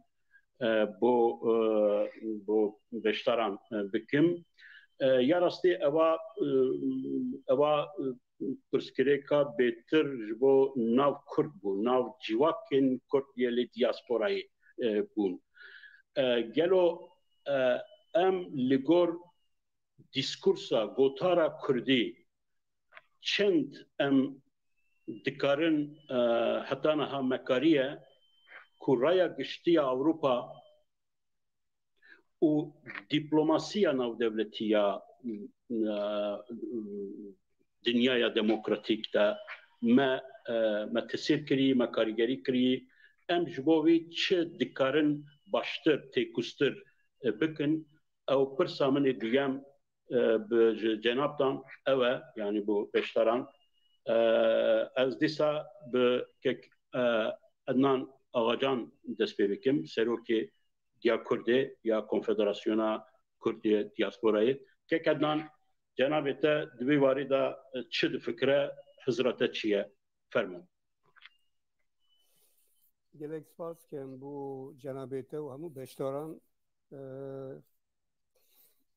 بو بشتران بکم یا راستی اوا پرسکریکا بهتر جبو ناو کرد بو ناو جواکن کرد یلی دیاسپورای بون گلو ام لگور دیسکورسا گوتارا کردی چند ام دکارن حتی نها مکاریه که رای گشتی اوروپا و دیپلوماسیا ناو دولتیا دنیای دموکراتیک دا ما تسیر کری ما کاریگری کری ام جبوی چه دکارن باشتر تیکوستر بکن او پرسامن دویم بجنابتان اوه یعنی بو بشتران از دیسا به ادنان آغاجان دست بکم سروکی یا کرده یا کنفدراسیونا کردی دیاسپورایی که ادنان جنابتا دوی وارده چه فکره حضرت چیه فرمون گلک سپاس کن بو جنابتا و همون بشتاران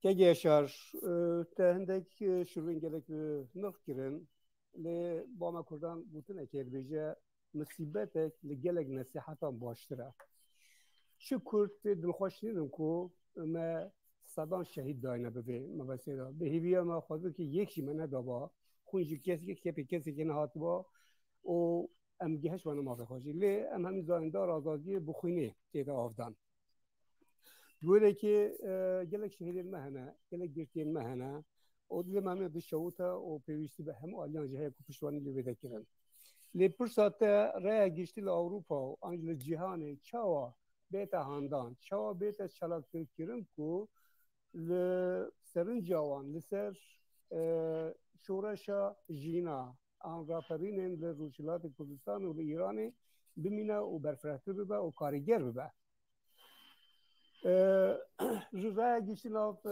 که گیشار تهندک شروع گلک نخ کرن لی با ما کردن بوتن اکر بیجه مصیبتک لگلک نصیحتان باشتره چه کرد دلخوش نیدم که ما صدان شهید داینه ببه موسیقه به هیویا ما خواهد که یکی منه دابا خونجی کسی که نهات با و ام گهش منو مافه خوشی لی ام همین زایندار آزادی بخوینه تیده آفدان دوره که گلک شهید مهنه گلک گرتین مهنه ودل ما بشوته وبيوستي بهم وأليان جهة كوبشواني اللي بذكرن لبرسات رأي جشتي لأوروبا وأنجل الجهان شوا بيت هاندان شوا بيت شلاك تركيرن كو لسرنجاوان لسر شورشا جينا آن راپرینن لروجلات کردستان و ایران بمینه و برفرهتر ببه و کارگر ببه رای گیشتناف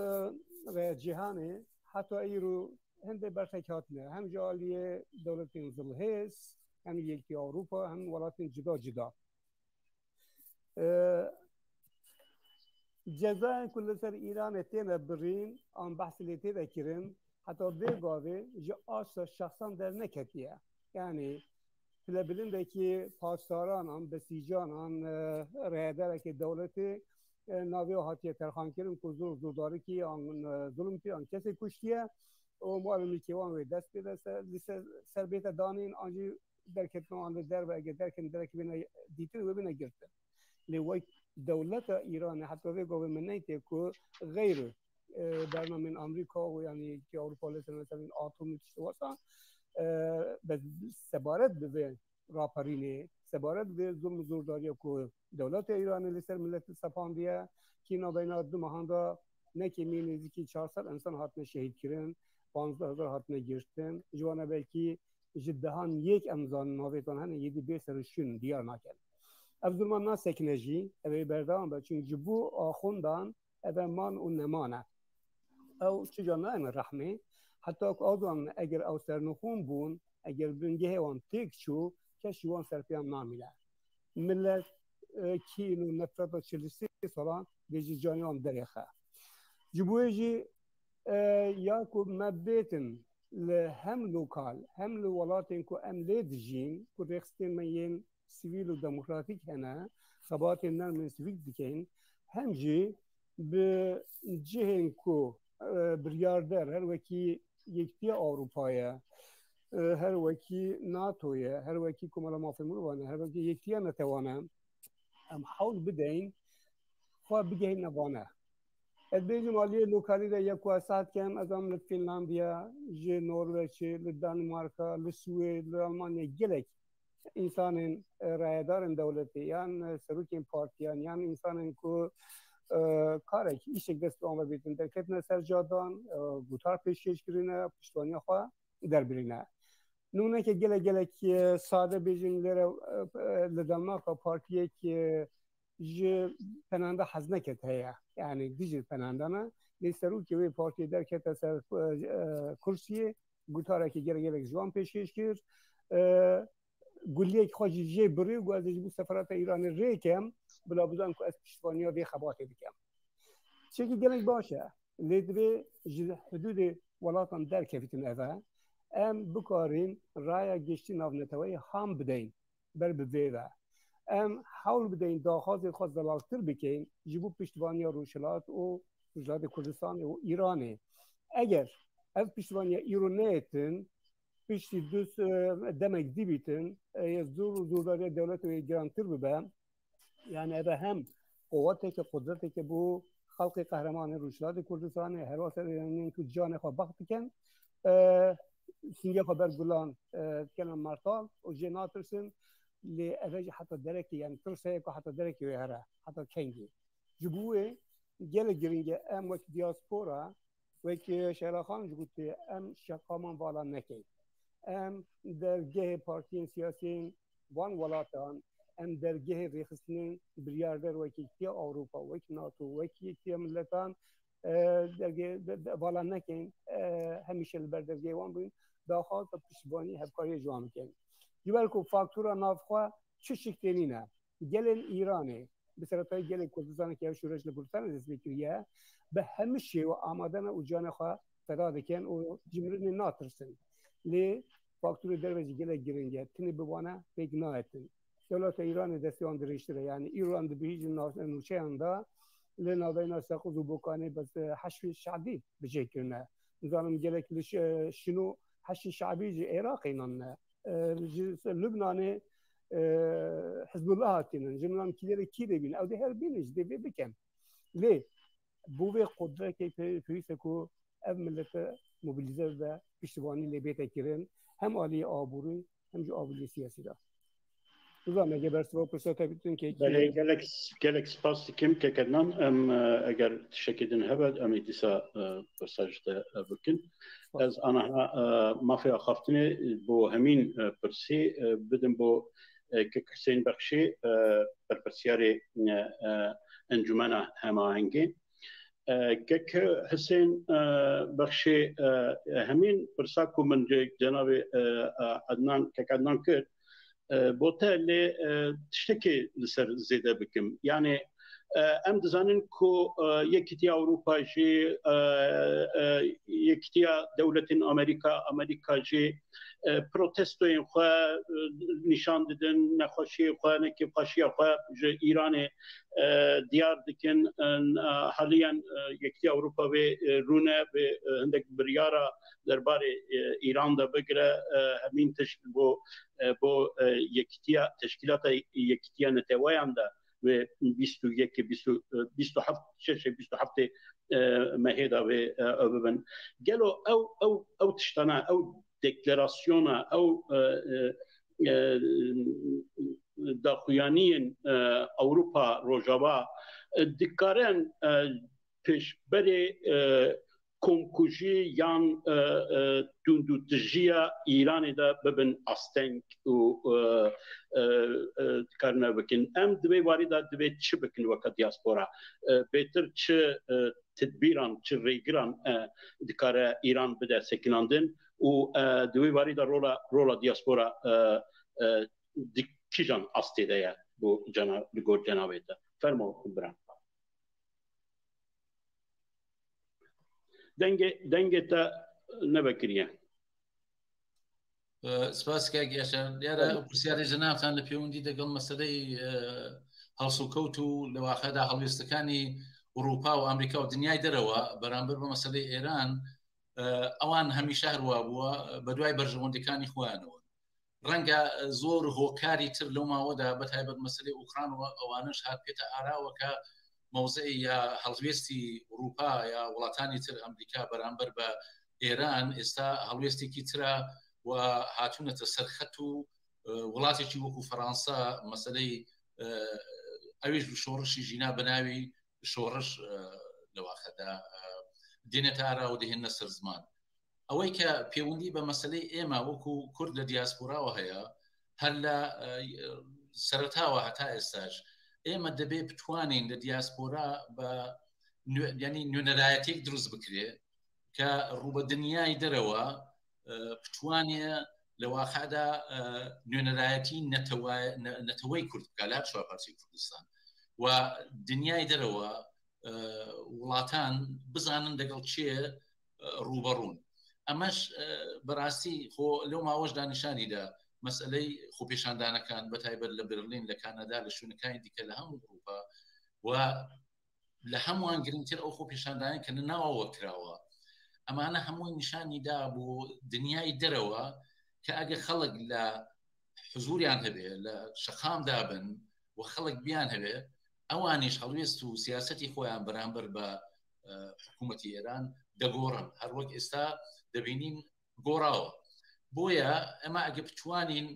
رای جهانه حتی ایرو هنده برتک هاتنه هم جالی دولت انزل هست هم یکی اروپا هم ولات جدا جدا جزای کل سر ایران تینه برین آن بحث لیتی دکرین حتی بگاوه جا آسا شخصان در نکتیه یعنی فلبلندکی پاسداران آن بسیجان آن رهدره که دولت ناوی و حاتیه ترخان کرن که زوداری که آن ظلم که آن کسی کشتیه و معلومی که وان دست بیده سر بیت دانین آنجی درکتن آن در و اگه درکن درک بینه دیتر و بینه گرفته لیوی دولت ایران حتی بگاوه منیته که غیر برنامه من آمریکا و یعنی که اروپا مثلا آتومی تشواسا به سبارت به راپرینه سبارت به ظلم زورداری که دولت ایران لسر ملت سپاندیه که اینا بین دو ماهاندا نه که می نزدیکی 400 انسان هاتن شهید کردن 15000 هاتن گرفتن جوانه بلکی جدهان یک امضان ناویتان هن یدی به سرشون دیار نکرد افزلمان نا سکنجی اوی بردام با چون جبو آخوندان اوی مان و نمانه او چجانا این رحمه حتی که آدوان اگر او سرنخون بون اگر بنگه وان تیک شو کشی وان سرپیان نامیده ملت کینو نفرت و 43 سالان بیجی جانیان دریخه جبوی جی یا که مبیتن هم لوکال هم لولاتین که ام لید جین که رخستین من ین سیویل و دموکراتیک هنه خبات نر من سیویل دیکن هم جی به جهن که بریاردر هر وکی یکتی اروپایه هر وکی ناتویه هر وکی کمالا مافهمون وانه هر وکی یکتی نتوانه ام حول بدین خواه بگهین نوانه ادبیج مالی لوکالی را یک واسط کم از آن فنلاندیا، ج نروژ، لدانمارک، لسوئد، لآلمانیا گلک انسان رایدار دولتی یان سروکین پارتیان یان انسان کو کاری ایش دست آمده بیتن در کتن سرجادان گوتار پیشکش کرینه پشتوانی خواه در برینه نونه که گلک ساده بیجن لدانمارک پارتیه که ج پنانده حزنه کت هیا یعنی دیجی پنانده نه لیسترو که وی پارتی در کت سر کرسیه گوتاره که گلک جوان پیشکش کرد گلیک خواهی جی بری و از جبو سفارت ایران ریکم بلا بودن که از پشتوانیا دی خباته بکم چه که گلک باشه لیدوی حدود ولاتان در کفتن اوه ام بکارین رای گشتی ناونتوی هم بدین بر بویوه ام حول بدین داخل خود دلالتر بکن جبو پشتوانیا روشلات و روشلات کردستان و ایرانه اگر از پشتوانیا ایرانیتن پشتی دوست دمک دی بیتن زورداری دولت و گرانتر ببن یعنی اوه هم قوته که قدرته که بو خلق قهرمان روشلات کردستان هر واسه ایرانی که جان خواه بخت کن سنگه خبر گلان کنم مرتال و جناترسن لی اوه حتی درکی یعنی ترسه که حتی درکی ویهره حتی کنگی جبوه گل گرینگه ام وکی دیاسپورا وکی شهرخان جبوتی ام شقامان والا نکی ام درگه پارتیین سیاسیین وان ولاتان ام درگه ریخستنین بریاردر وکی کیا اروپا وکی ناتو وکی کیا ملتان درگه والا نکن همیشه البردرگه وان بین داخل تا پشتبانی هفکاری جوان میکنیم جبال که فاکتورا نافخوا چه شکلی نه گلن ایرانه به صورتای گلن کردستان که شورش لکردستان دست بکریه به همیشه و آمادن و جان خواه فدا دکن و جمرین ناترسن لی فاکتور دروازی گله گرینگه تنی بوانه فکر نایتن دولت ایران دستی آن درشتره یعنی ایران دبیج نوچه اندا لنادینا ساقو زبوکانه بس حشو شعبی بجه کرنه نظام گله کلش شنو حشو شعبی جی عراقی نن لبنان حزب الله هاتين جملان كيلر كيده بين او ده هر بينج دي بكم ليه بوی قدرت که پویست کو اف ملت موبیلیزه و پشتوانی لبیت کرن هم عالی آبوری هم جو آبوری سیاسی دا. نظام اگه برسوا پرسات بیتون که بله گلک سپاس کم که کردن اگر تشکیدن هبد امی دیسا پرساجت بکن از آنها مافیا خفتنه با همین پرسی بدن با که حسین بخشی پرسیاری انجمن هماهنگی که حسین بخشی همین پرساکو من جناب عدنان که عدنان کرد بوته اللي تشتكي لسر زيادة بكم يعني ام دزانن كو يكتيا اوروبا جي يكتيا دولة امريكا جي بروتستوين خو نشان ددن نخوشي خو نكي خاشي خو جي ايران ديار دكن حاليا يكتيا اوروبا و رونه عندك بريارا دربار ايران دا بگره همين تشكيل بو يكتيا تشكيلات يكتيا نتوايان دا و 27 مهدا و ببن قالوا او تشتنا او ديكلاراسيون او داخويانين اوروبا روجابا دكارن پیش بری کمکوژی یان دوندو تجیا ایران دا ببن استنگ و کارنا بکن ام دوی واری دا دوی چه بکن وقت دیاسپورا بهتر چه تدبیران چه ریگران دکار ایران بده سکناندن و دوی واری دا رولا دیاسپورا دکیجان استیده یا بو جنابه دا فرمو برام دنگه تا نبکریه سپاس کاگیاشان دیاره پرسیاری جنابتان لە پەیوەندی دەگەڵ مەسەلەی هەڵسوکەوت و لەواقعدا هەڵوێستەکانی ئەوروپا و ئەمریکا و دنیای دەرەوە بەرامبەر بە مەسەلەی ئێران ئەوان هەمیشە هەروە بووە بە دوای بەرژەوەندەکانی خۆیانەوە ڕەنگە زۆر هۆکاری تر لەو ماوەدا بەتایبەت مەسەلەی ئوکران و ئەوانش هات پێتە ئاراوە کە موضعی یا هەڵوێستی ئەوروپا یا وڵاتانی تر ئەمریکا بەرامبەر بە ئێران ئێستا هەڵوێستێکی ترە و هاتوونەتە سەرخەت و وڵاتێکی وەکو فەرەنسا مەسەلەی ئەویش شۆڕشی ژینا بەناوی شۆڕش لەواقعدا دێنێتە ئارا و دەهێنە سەر زمان ئەوەی کە پەیوەندی بە مەسەلەی ئێمە وەکو کورد لە دیاسپۆراوە هەیە هەر لە سەرەتاوە هەتا ئێستاش ئێمە دەبێ بتوانین لە دیاسپۆرا بە ینی نوێنەرایەتێک دروست بکرێ کە ڕوبە دنیای دەرەوە بتوانێ لە واقعدا نوێنەرایەتی نەتەوەی کورد بکە لە چوارپارچەی کوردستان و دنیای دەرەوە وڵاتان بزانن لەگەڵ چێ ڕوبەڕوون ئەمەش بەڕاستی خۆ لەو ماوەشدا نیشانیدا مەسئلەی خۆپێشاندانەکان بەتایبەت لە برلین لە کانادا لە شوێنەکانی دیکە لە هەموو ئەوروپا و لە هەمووان گرنگتر ئەو خۆپێشاندانە کە ناوەوە کراوە ئەمانە هەمووی نیشانیدا بۆ دنیای دەرەوە کە ئەگە خەڵک لە حزوریان هەبێ لە شەقامدا بن و خەڵک بیان هەبێ ئەوانیش هەڵوێست و سیاسەتی خۆیان بەرامبەر بە حکوومەتی ئێران دەگۆڕن هەروەک ئێستا دەبینین گۆڕاوە بۆیە ئەمە ئەگە بتوانین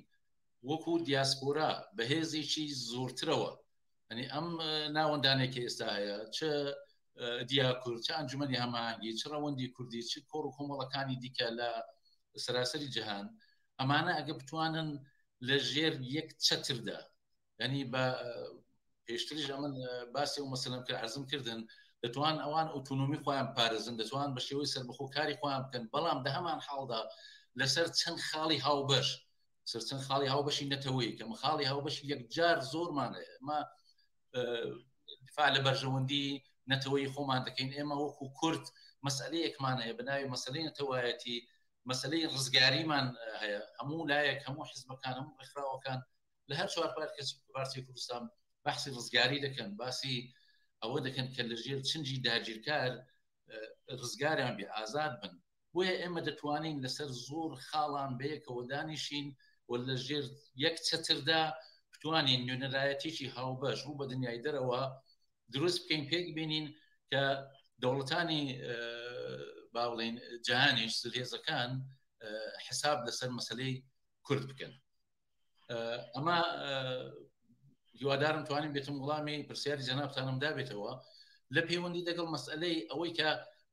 وەکو دیاسپۆرا بەهێزێکی زۆرترەوە ئەنی ئەم ناوەندانێکی ئێستا هەیە چه دیا کورد چه ئەنجومەنی هەماهەنگی چ ڕەوەندی کوردی چ کۆڕ و کۆمەڵەکانی دیکە لە سەراسەری جەهان ئەمانە ئەگە بتوانن لە ژێر یەک چەتردا ینی بە پێشتریش ئەمن باسی و مەسەلەم کە عەرزم کردن دەتوان ئەوان ئۆتۆنۆمی خۆیان پارێزن دەتوان بە شێوەی سەربەخۆکاری خۆیان بکەن بەڵام لە هەمان حاڵدا لەسەر چەند خاڵی هاوبەش سەر چەند خاڵی هاوبەشی نەتەوەی کە خاڵی هاوبەشی یەکجار زۆرمان هەیە ئەمە دفاع لە بەرژەوەندی نەتەوەی خۆمان دەکەین ئێمە وەکو کورد مەسئلەیەکمان هەیە بەناوی مەسەلەی نەتەوایەتی مەسەلەی ڕزگاریمان هەیە هەموو لایەک هەموو حیزبەکان هەموو ڕێکخراوەکان لە هەر چوار پارتی کوردستان بەحسی ڕزگاری دەکەن باسی ئەوە دەکەن کە لە ژێر چنجی داگیرکار ڕزگاریان بێ ئازاد بن بۆیە ئێمە دەتوانین لەسەر زۆر خاڵان بەیەکەوە دانیشین و لە ژێر یەک چەتردا بتوانین نوێنەرایەتێکی هاوبەش ڕوو بە دنیای دەرەوە دروست بکەین پێک بینین کە دەوڵەتانی باڵین جیهانیش سرهێزەکان حساب لەسەر مەسلەی کورد بکەن. ئەمە هیوادارم توانین بێتم وڵامی پرسیاری جەنابتانم دابێتەوە لە پەیوەندی لەگەڵ مەسئلەی ئەوەی کە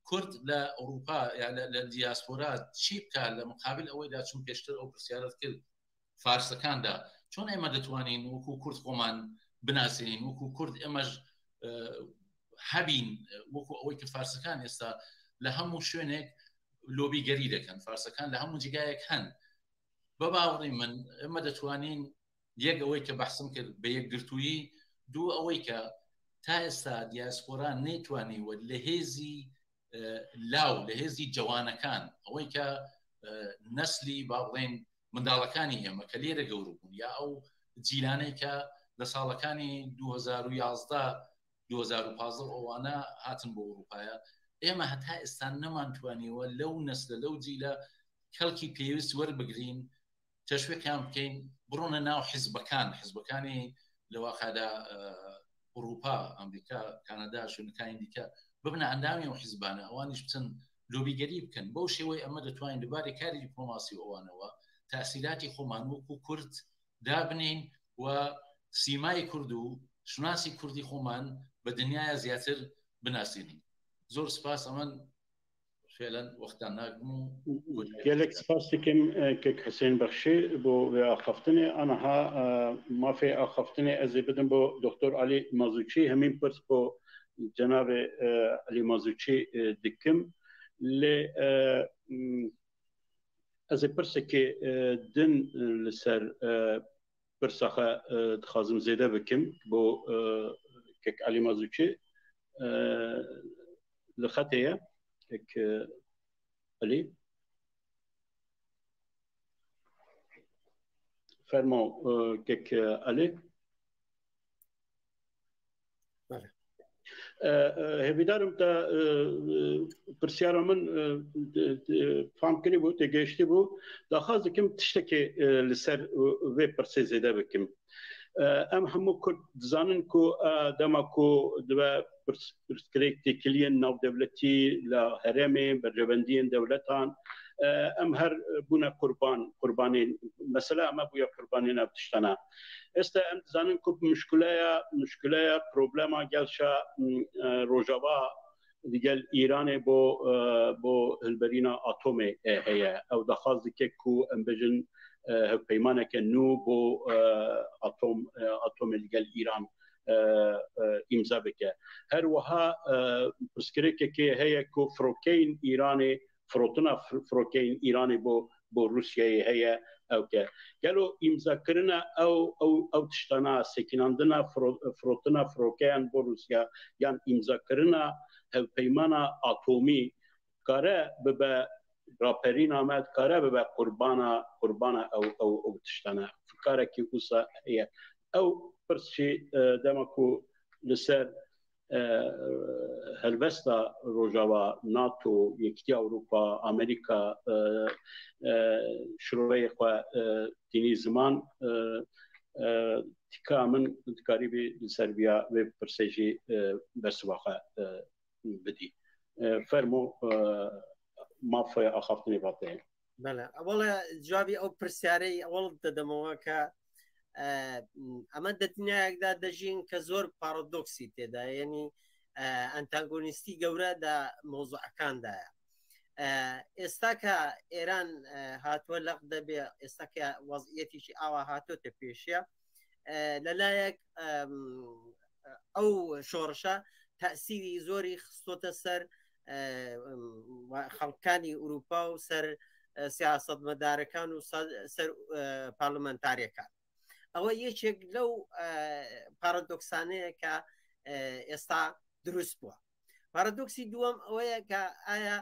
کورد لە ئەوروپا لە دیاسپۆرا چی بکات لە مقابل ئەوەیدا چون پێشتر ئەو پرسیارت کرد فارسەکاندا چۆن ئێمە دەتوانین وەکو کورد خۆمان بناسیین وەکو کورد ئێمەش هەبین وەکو ئەوەی کە فارسەکان ئێستا لە هەموو شوێنێک لۆبیگەری دەکەن فارسەکان لە هەموو جگایەک هەن بە باوەڕی من ئێمە دەتوانین یەک ئەوەی کە بەحسم کرد بە یەکگرتوویی دوو ئەوەی کە تا ئێستا دیاسپۆرا نەیتوانیوە لە هێزی لاو لە هێزی جوانەکان ئەوەی کە نەسلی با بڵێن منداڵەکانی ئێمە کە لێرە گەورە بوون یا ئەو جیلانەی کە لە ساڵەکانی 2011 2015 ئەوانە هاتن بۆ ئەوروپایە ئێمە هەتا ئێستا نەمانتوانیوە لەو نەسلە لەو جیلە کەڵکی پێویست وەربگرین تەشویقیان بکەین بڕۆنە ناو حیزبەکانی لەواقعدا ئەوروپا ئەمریکا کانادا شوێنەکانی دیکە ببنە ئەندامی و حیزبانە ئەوانیش بچن لۆبیگەری بکەن بەو شێوەی ئەمە دەتوانین لەبارەی کاری دیپلۆماسی ئەوانەوە تاسیلاتی خۆمان وەکو کورد دابنین و سیمای کورد و شناسی کوردی خۆمان بە دنیای زیاتر بناسیین. زۆر سپاس ئەمن فعلا وەختان ناگم و gelek spas dikim kek Hüseyin Bexşî bo ve axaftinê anaha mafê axaftinê ez ê bidim bo Doktor Ali Mazuçî hemîn pirs bo Cenabê Ali Mazuçî dikim lê ez ê pirsekê din li ser pirsa xwe dixwazim zêde bikim bo kek Ali Mazuçî li xetê ye kek Ali فرمو كيك علي هبيدارم تا برسيارة من فهم كني بو تجيشتي بو داخل كم تشتكي لسر في برسي زيادة بكم ام همو كنت زانن كو دما كو دوا برسكريك تكلين ناو دولتي لهرمي برجبندين دولتان ام هر بونا قربانين مثلا ما بويا قربانين بتشتنا استا ام زانن كو مشكله بروبلما جالشا روجاوا ديال ايران بو البرينا اتومي هي او دخاز كيكو ام بجن بيمانه كنو بو اتوم ديال ايران امضا بك هر وها برسكريك كي هي كو فروكين ايراني فروكين ايراني بو روسيا هي او كه قالوا امضا كرنا او تشتنا سكناندنا فروتنا فروكين بو روسيا يعني امضا كرنا بيمانه اتومي كاره ببا راپرین آمد کاره به قربانا او تشتنه فکاره کی اوسا هي او پرسشی دمکو لسر هلبستا روجاوا ناتو یکتی اوروپا امریکا شروعی خو دینی زمان تکامن تقریبی سربیا و پرسشی بسواخه بدی فرمو ما في أخافتني بعدين. بله أولا جوابي أو برسياري أول تدموها ك أمد الدنيا دا دجين كزور بارادوكسي تدا يعني أنتاغونيستي جورا دا موضوع كان دا استاكا إيران هاتو لقد بي استاكا وضعيتي شي أوا هاتو تبيشيا للايك أو شورشا تأثيري زوري خصوصا السر خەڵکانی ئوروپا و سەر سیاست مەدارەکان و سەر پارلمەنتاریەکان ئەوە یەکێک لەو پارادۆکسانەیە کە ئێستا دروست بووە. پارادۆکسی دووەم ئەوەیە کە ئایا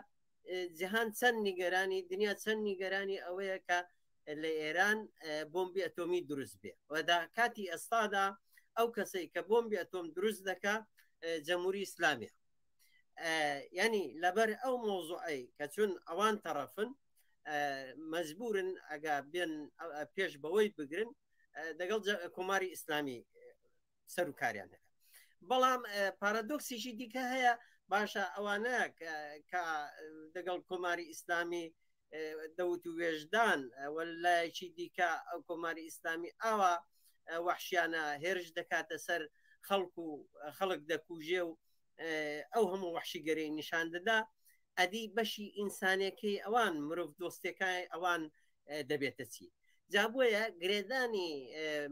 جیهان چەند نیگەرانی دنیا چەند نیگەرانی ئەوەیە کە لە ئێران بۆمبی ئەتۆمی دروست بێ وەدا کاتی ئێستادا ئەو کەسەی کە بۆمبی ئەتۆم دروست دەکا جەمهوری ئیسلامیە يعني لبر أو موضوعي كتون أوان طرفن مجبورن أجا بين بيش بوي بقرن دقل كوماري إسلامي سرو كاريان بلام بارادوكسي شي ديك هي باشە ئەوانە کە دەگەڵ کۆماری ئیسلامی دەوت و وێژدان وەلایەکی دیکە ئەو کۆماری ئیسلامی ئاوا وەحشیانە هێرش دەکاتە سەر خەڵک دەکوژێ و ئەو هەموو وەحشی گەرەی نیشان دەدا ئەدی بەشی ئینسانەکەی ئەوان مرۆڤ دۆستەکانی ئەوان دەبێتە چی جا بۆیە گرێدانی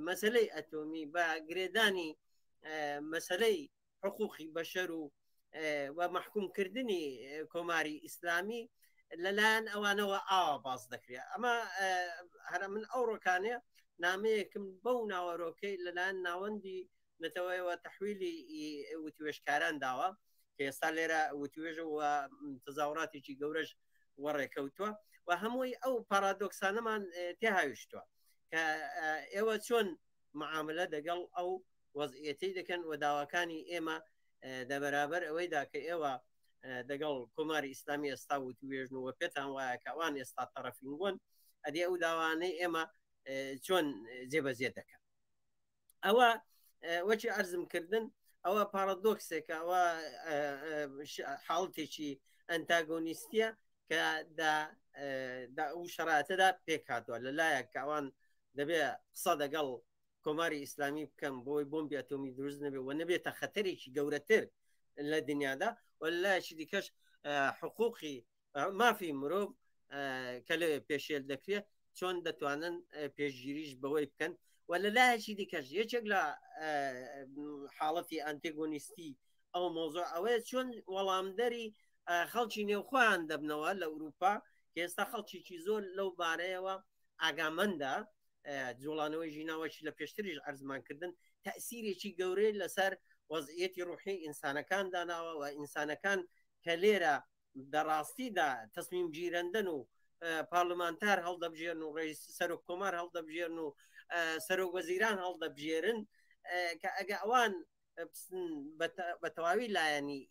مەسلەی ئەتۆمی بە گرێدانی مەسلەی حقوقی بەشەر و محکومکردنی کۆماری ئیسلامی لەلایەن ئەوانەوە ئاوا باز دەکرێت ئەمە هەرە من ئەو ڕۆکانەیە نامەیەکم بەو ناوەڕۆکەی لەلایەن ناوەندی نەتەوەیەوە تەحویلی وتیوێژکاران داوە کە ئێستا لێرە وتیوێژە و تەزاوڕاتێکی گەورەش وەڕێکەوتووە و هەمووی ئەو پارادۆکسانەمان تێهاویشتووە کە ئێوە چۆن معاملە دەگەڵ ئەو وەزعەتی دەکەن و داواکانی ئێمە دەبەرابەر ئەوەیدا کە ئێوە دەگەڵ کۆماری ئیسلامی ئێستا وتیوێژن و پێتان وایە کە ئەوان ئێستا تەرەفین بوون ئەدی ئەو داوانەی ئێمە چۆن جێبەجێ دەکەن ئەوە وەچی ئەرزمکردن ئەوە پارادۆکسێکە ئەوە حاڵتێکی ئەنتاگۆنیستیە کە ئەو شەراتەدا پێکاتوە لەلایەک کە ئەوان دەبێ قسە دەگەڵ کۆماری ئیسلامی بکەم بۆی بۆمبی ئەتۆمی دروست نەبێ و نەبێتە خەتەرێکی گەورەتر لە دنیادا وەلایەکی دیکەش حقوقی مافی مرۆڤ کە لەوێ پێشێل دەکرێت چۆن دەتوانن پێشگیریش بەوەی بکەن و لەلایەکی دیکەش یەکێک لە حاڵەتی ئەنتێگۆنیستی ئەو مۆزۆع ئەوەیە چۆن وەڵامدەری خەڵکی نێوخۆیان دەبنەوە لە ئەوروپا کە ئێستا خەڵکیی زۆر لەو بارەیەوە ئاگامەندە جوڵانەوەی ژیناوەکی لە پێشتریش ئەرزمانکردن تەسیرێکی گەورەی لەسەر وەزعەتی ڕوحی ئینسانەکان داناوە و ئینسانەکان کە لێرە دەڕاستیدا تەسمیم گیرەندن و پارلمانتار هەڵدەبژێرن و ڕێیس سەرۆک کۆمار هەڵدەبژێرن و سەرۆک وەزیران هەڵدەبژێرن کە ئەگە ئەوان بە تەواوی لایەنی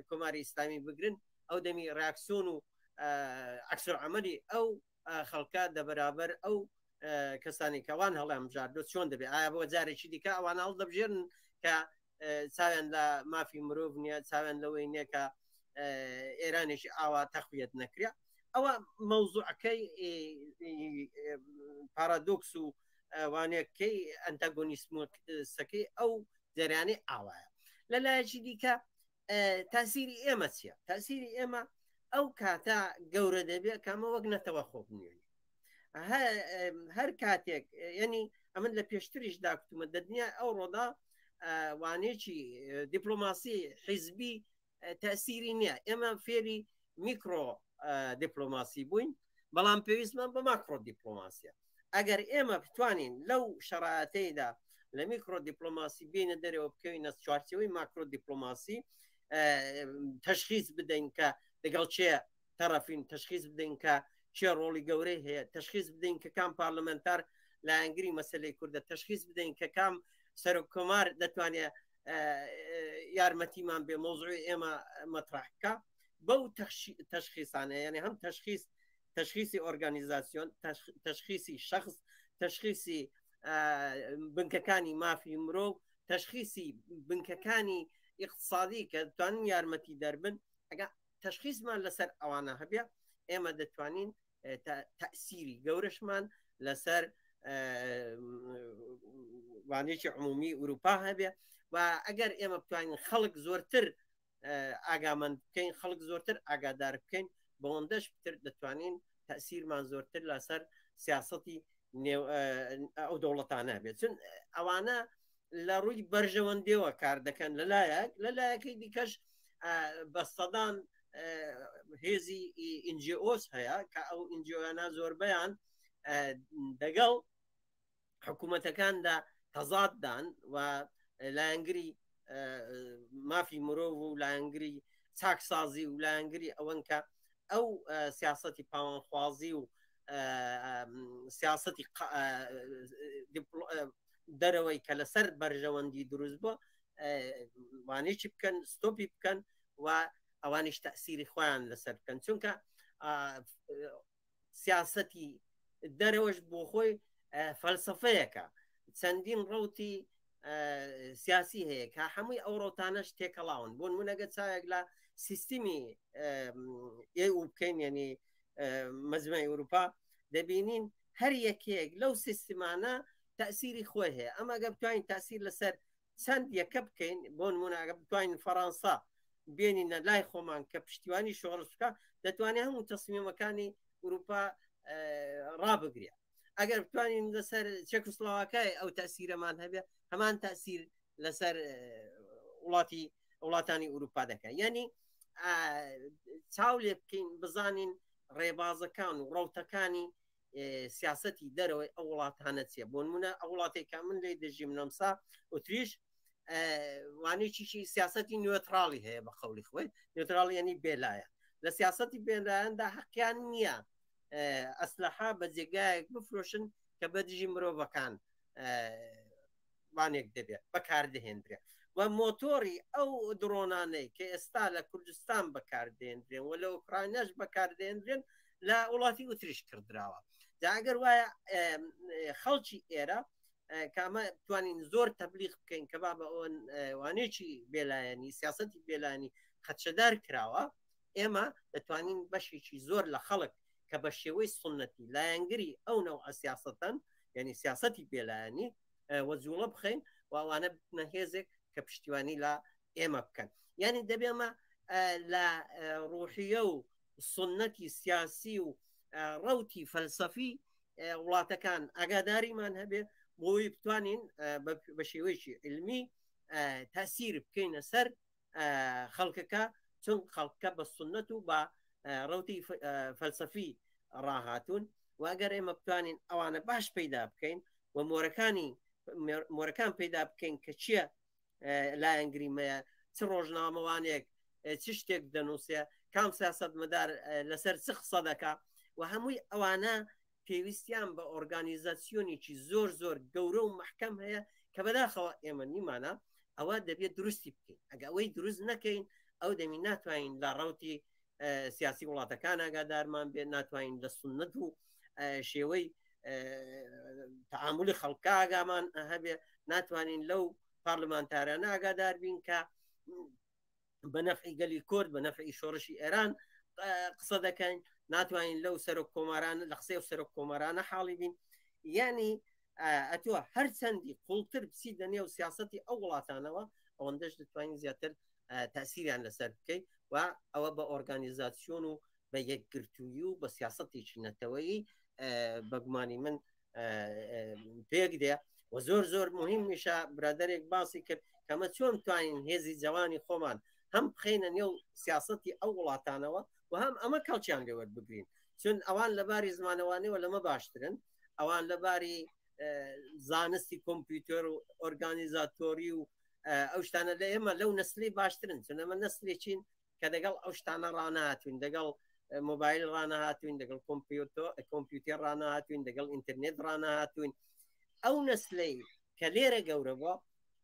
کۆماری ئیسلامی بگرن ئەو دەمی ڕاکسۆن و عەکسەر عەمەلی ئەو خەڵکە دەبەرابەر ئەو کەسانی کەوان هەڵیان بژاردۆ چۆن دەبێت ئایا بۆ جارێکی دیکە ئەوان هەڵدەبژێرن کە چاویان لە مافی مرۆڤ نییە چاویان لەوەی نییە کە ئێرانێکی ئاوا تەخویەت نەکرێ ئەوە مەوزوعەکەی پارادۆکس و وانەکەی ئەنتاگۆنیسمەکەی ئەو جەریانەی ئاوایە لەلایەکی دیکە تاسیری ئێمە چییە تاسیری ئێمە ئەو کاتە گەورە دەبێت کامە وەک نەتەوە خۆ بنوێنی هەر کاتێک ینی ئەمن لە پێشتریش داکتومە دەدنیا ئەو ڕۆدا وانێکی دیپلۆماسی حیزبی تاسیری نییە ئێمە فێری میکرۆ دیپلۆماسی بووین بەڵام پێویستمان بە ماکرۆ دیپلۆماسیە ئەگەر ئێمە بتوانین لەو شەرایەتەیدا لە میکرۆ دیپلۆماسی بینە دەرەوە بکەوینە چوارچەوەی ماکرۆ دیپلۆماسی تەشخیص بدەین کە لەگەڵ چێ تەرەفین تەشخیص بدەین کە چێ ڕۆڵی گەورەی هەیە تەشخیص بدەین کە کام پارلەمەنتار لە ئەنگری مەسلەی کوردە تەشخیص بدەین کە کام سەرۆک کۆمار دەتوانێت یارمەتیمان بێ مۆزوعی ئێمە مەطرحکە بەو تەشخیصانە یعنی هەم تەشخیصی ئۆرگانیزاسیۆن تەشخیصی شخص تەشخیصی بنکەکانی مافی مرۆڤ تەشخیصی بنکەکانی اقتصادی کە دەتوانین یارمەتی دەربن ئەگە تەشخیصمان لەسەر ئەوانە هەبێ ئێمە دەتوانین تەسیری گەورەشمان لەسەر وانێکی عمومی ئوروپا هەبێ و ئەگەر ئێمە بتوانین خەڵک زۆرتر ئاگامەند بکەین خەڵک زۆرتر ئاگادار بکەین بەوەندەش پتر دەتوانین تەسیرمان زۆرتر لەسەر سیاسەتی ئەو دەوڵەتانە بێت چون ئەوانە لە ڕووی بەرژەوەندیەوە کار دەکەن لەلایەکی دیکەش بەستەدان هێزی ئینجیۆس هەیە کە ئەو ئینجیۆیانە زۆربەیان دەگەڵ حکوومەتەکاندا تەزاددان و لایەنگری مافی مرۆڤ و لایەنگری چاکسازی و لایەنگری ئەوەن کە ئەو سیاسەتی پاوانخوازی و سیاسەتی دەرەوەی کە لەسەر بەرژەوەندی دروست بووە وانێکی بکەن ستۆپی بکەن و ئەوانیش تەسیری خۆیان لەسەر بکەن چونکە سیاسەتی دەرەوەش بۆ خۆی فەلسفەیەکە چەندین ڕوتی سیاسی هەیە کە هەمووی ئەو ڕۆتانەش تێکەڵاون بۆن منەگە چاوێک لە سیستمی ئێو بکەین یعنی مەجموعی ئەوروپا دەبینین هەر یەکێک لەو سیستمانە تەسیری خۆی هەیە ئەمە گە بتوانین تاسیر لەسەر چەند یەکە بکەین بۆ نمونەگە بتوانین فەڕەنسا بێنینە لای خۆمان کە پشتیوانی شۆڕش بکە دەتوانێت هەموو تەسمیمەکانی ئوروپا ڕابگرێ ئەگەر بتوانین لەسەر چەکسڵاواکای ئەو تەسیرەمان هەبێ هەمان تەسیر لەسەر وڵاتانی ئوروپا دەکە یعنی چاو لێ بکەین بزانین ڕێبازەکان و ڕەوتەکانی سیاسەتی دەرەوەی ئەو وڵاتانە چێ بۆ نمونە ئەو وڵاتێکە من لێ دەژیم نەمسا ئۆتریش وانەیەکی سیاسەتی نوێتراڵی هەیە بە قەولی خۆی نوێتراڵ ینی بێلایە لە سیاسەتی بێلایەندا حەقیان نییە ئەسلحە بە جێگایەک بفرۆشن کە بەدژی مرۆڤەکان وانێک دەبێت بەکاردەهێنرێت و مۆتۆری ئەو درۆنانەی کە ئێستا لە کوردستان بەکاردێنرێن و لە ئوکراینەش بەکاردێنرێن لە وڵاتی ئوتریش کردراوە جاگەر وایە خەڵکی ئێرە کامە توانین زۆر تەبلیغ بکەین کە با بە ئەوەن وانێکی بێلایەنی سیاسەتی بێلایەنی خەدشەدار کراوە ئێمە دەتوانین بەشێکی زۆر لە خەڵک کە بە شێوەی سنەتی لایەنگری ئەو نەو ئەسیاستەن یعنی سیاسەتی بێلایەنی وەجوڵە بخەین واوانە نەهێزێک کە پشتیوانی لە ئێمە بکەن یعنی دەبێمە لە ڕوحیە و سنەتی سیاسی و ڕەوتی فەلسەفی وڵاتەکان ئاگاداریمان هەبێ بۆی بتوانین بە شێوەیەکی علمی تاسیر بکەینە سەر خەڵکەکە چون خەڵکە بە سنەت و بە ڕەوتی فەلسەفی ڕاهاتون واگەر ئێمە بتوانین ئەوانە باش پەیدا بکەین و مۆرەکان پەیدا بکەین کە چییە لایەنگریمەیە چ ڕۆژنامەوانێک چ شتێک دەنووسێ کام سیاست مدار لەسەر چ قسە دەکا و هەمووی ئەوانە پێویستیان بە ئۆرگانیزاسیۆنێکی زۆر زۆر گەورە و محکەم هەیە کە بەداخەوە ئێمە نیمانە ئەوە دەبێت دروستی بکەین ئەگە ئەوەی دروست نەکەین ئەو دەمی ناتوانین لە ڕەوتی سیاسی وڵاتەکان ئاگادارمان بێت ناتوانین لە سنت و شێوەی تەعاملی خەڵکە ئاگامان هەبێ ناتوانین لەو پارلمانتارانە ئاگادار بین کە بە نەفعی گەلی کورد بە نەفعی شۆڕشی ئێران قسە دەکەین ناتوانین لەو سەرۆک کۆمارانە لە قسەی و سەرۆک کۆمارانە حاڵی بین یعنی ئەتووە هەر چەندی قوڵتر بچی دەنێ و سیاسەتی ئەو وڵاتانەوە ئەوەندەش دەتوانین زیاتر تاسیریان لەسەر بکەیت و ئەوە بە ئۆرگانیزاسیۆن و بە یەکگرتووی و بە سیاسەتێکی نەتەوەیی بەگومانی من پێک دێ و زۆر زۆر مهمیشە برادێک باسی کرد کەمە چۆن توانین هێزی جوانی خۆمان هەم بخینە نێو سیاسەتی ئەو وڵاتانەوە و هەم ئەمە کەڵکیان لێوە بگرین چون ئەوان لەباری زمانەوانەوە لەمە باشترن ئەوان لەباری زانستی کۆمپیوتەر و ئۆرگانیزاتۆری و ئەو شتانە لە ئێمە لەو نسلی باشترن چون ئەمە نسلێکین کە دەگەڵ ئەو شتانە ڕانەهاتوین دەگەڵ مۆبایل ڕانەهاتوین دەگەڵ کۆمپیوتەر ڕانەهاتوین دەگەڵ ئینتررنێت ڕانەهاتوین ئەو نسلی کە لێرە گەورە بووە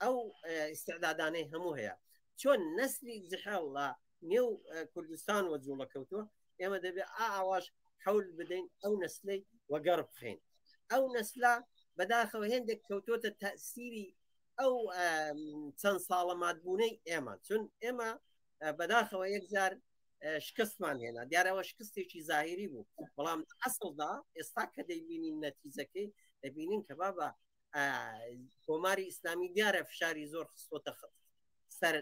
ئەو ئیسعدادانەی هەموو هەیە چۆن نسلی جحێڵ لە نێو کوردستان وە جوڵە کەوتووە ئێمە دەبێت ئاواش حەول بدەین ئەو نسلی وەگەڕ بخین ئەو نسلا بەداخەوە هێندێک کەوتۆتە تەسیری ئەو چەند ساڵە مادبوونەی ئێمە چون ئێمە بەداخەوە یەکجار شکستمان هێنا دیارەوە شکستێکی زاهری بوو بەڵام ئەسڵدا ئێستا کە دەیبینین نەتیجەکەی دەبینین کە بابە کۆماری ئیسلامی دیارە فشاری زۆر خستۆتە سەر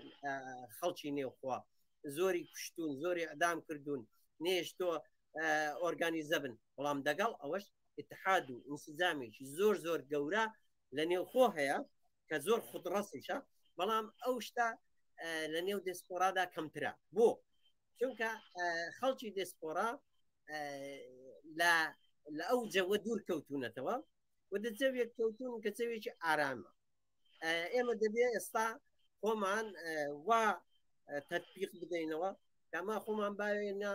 خەڵکی نێوخوا زۆری کوشتون زۆری ئەدام کردوون نێشتۆ ئۆرگانیزە بن بەڵام دەگەڵ ئەوەش اتحاد و انسجامێکی زۆر زۆر گەورە لە نێوخۆ هەیە کە زۆر خودڕەسیشە بەڵام ئەو شتا لە نێو دەسپۆرادا کەمترە بۆ چونکە خەڵکی دەسپۆرا لە ئەو جەوە دوور کەوتونەتەوە و دەجەوێت کەوتون کە چەوێکی ئارامە ئێمە دەبێت ئێستا خۆمان وا تەطبیق بدەینەوە کەما خۆمان باوێنە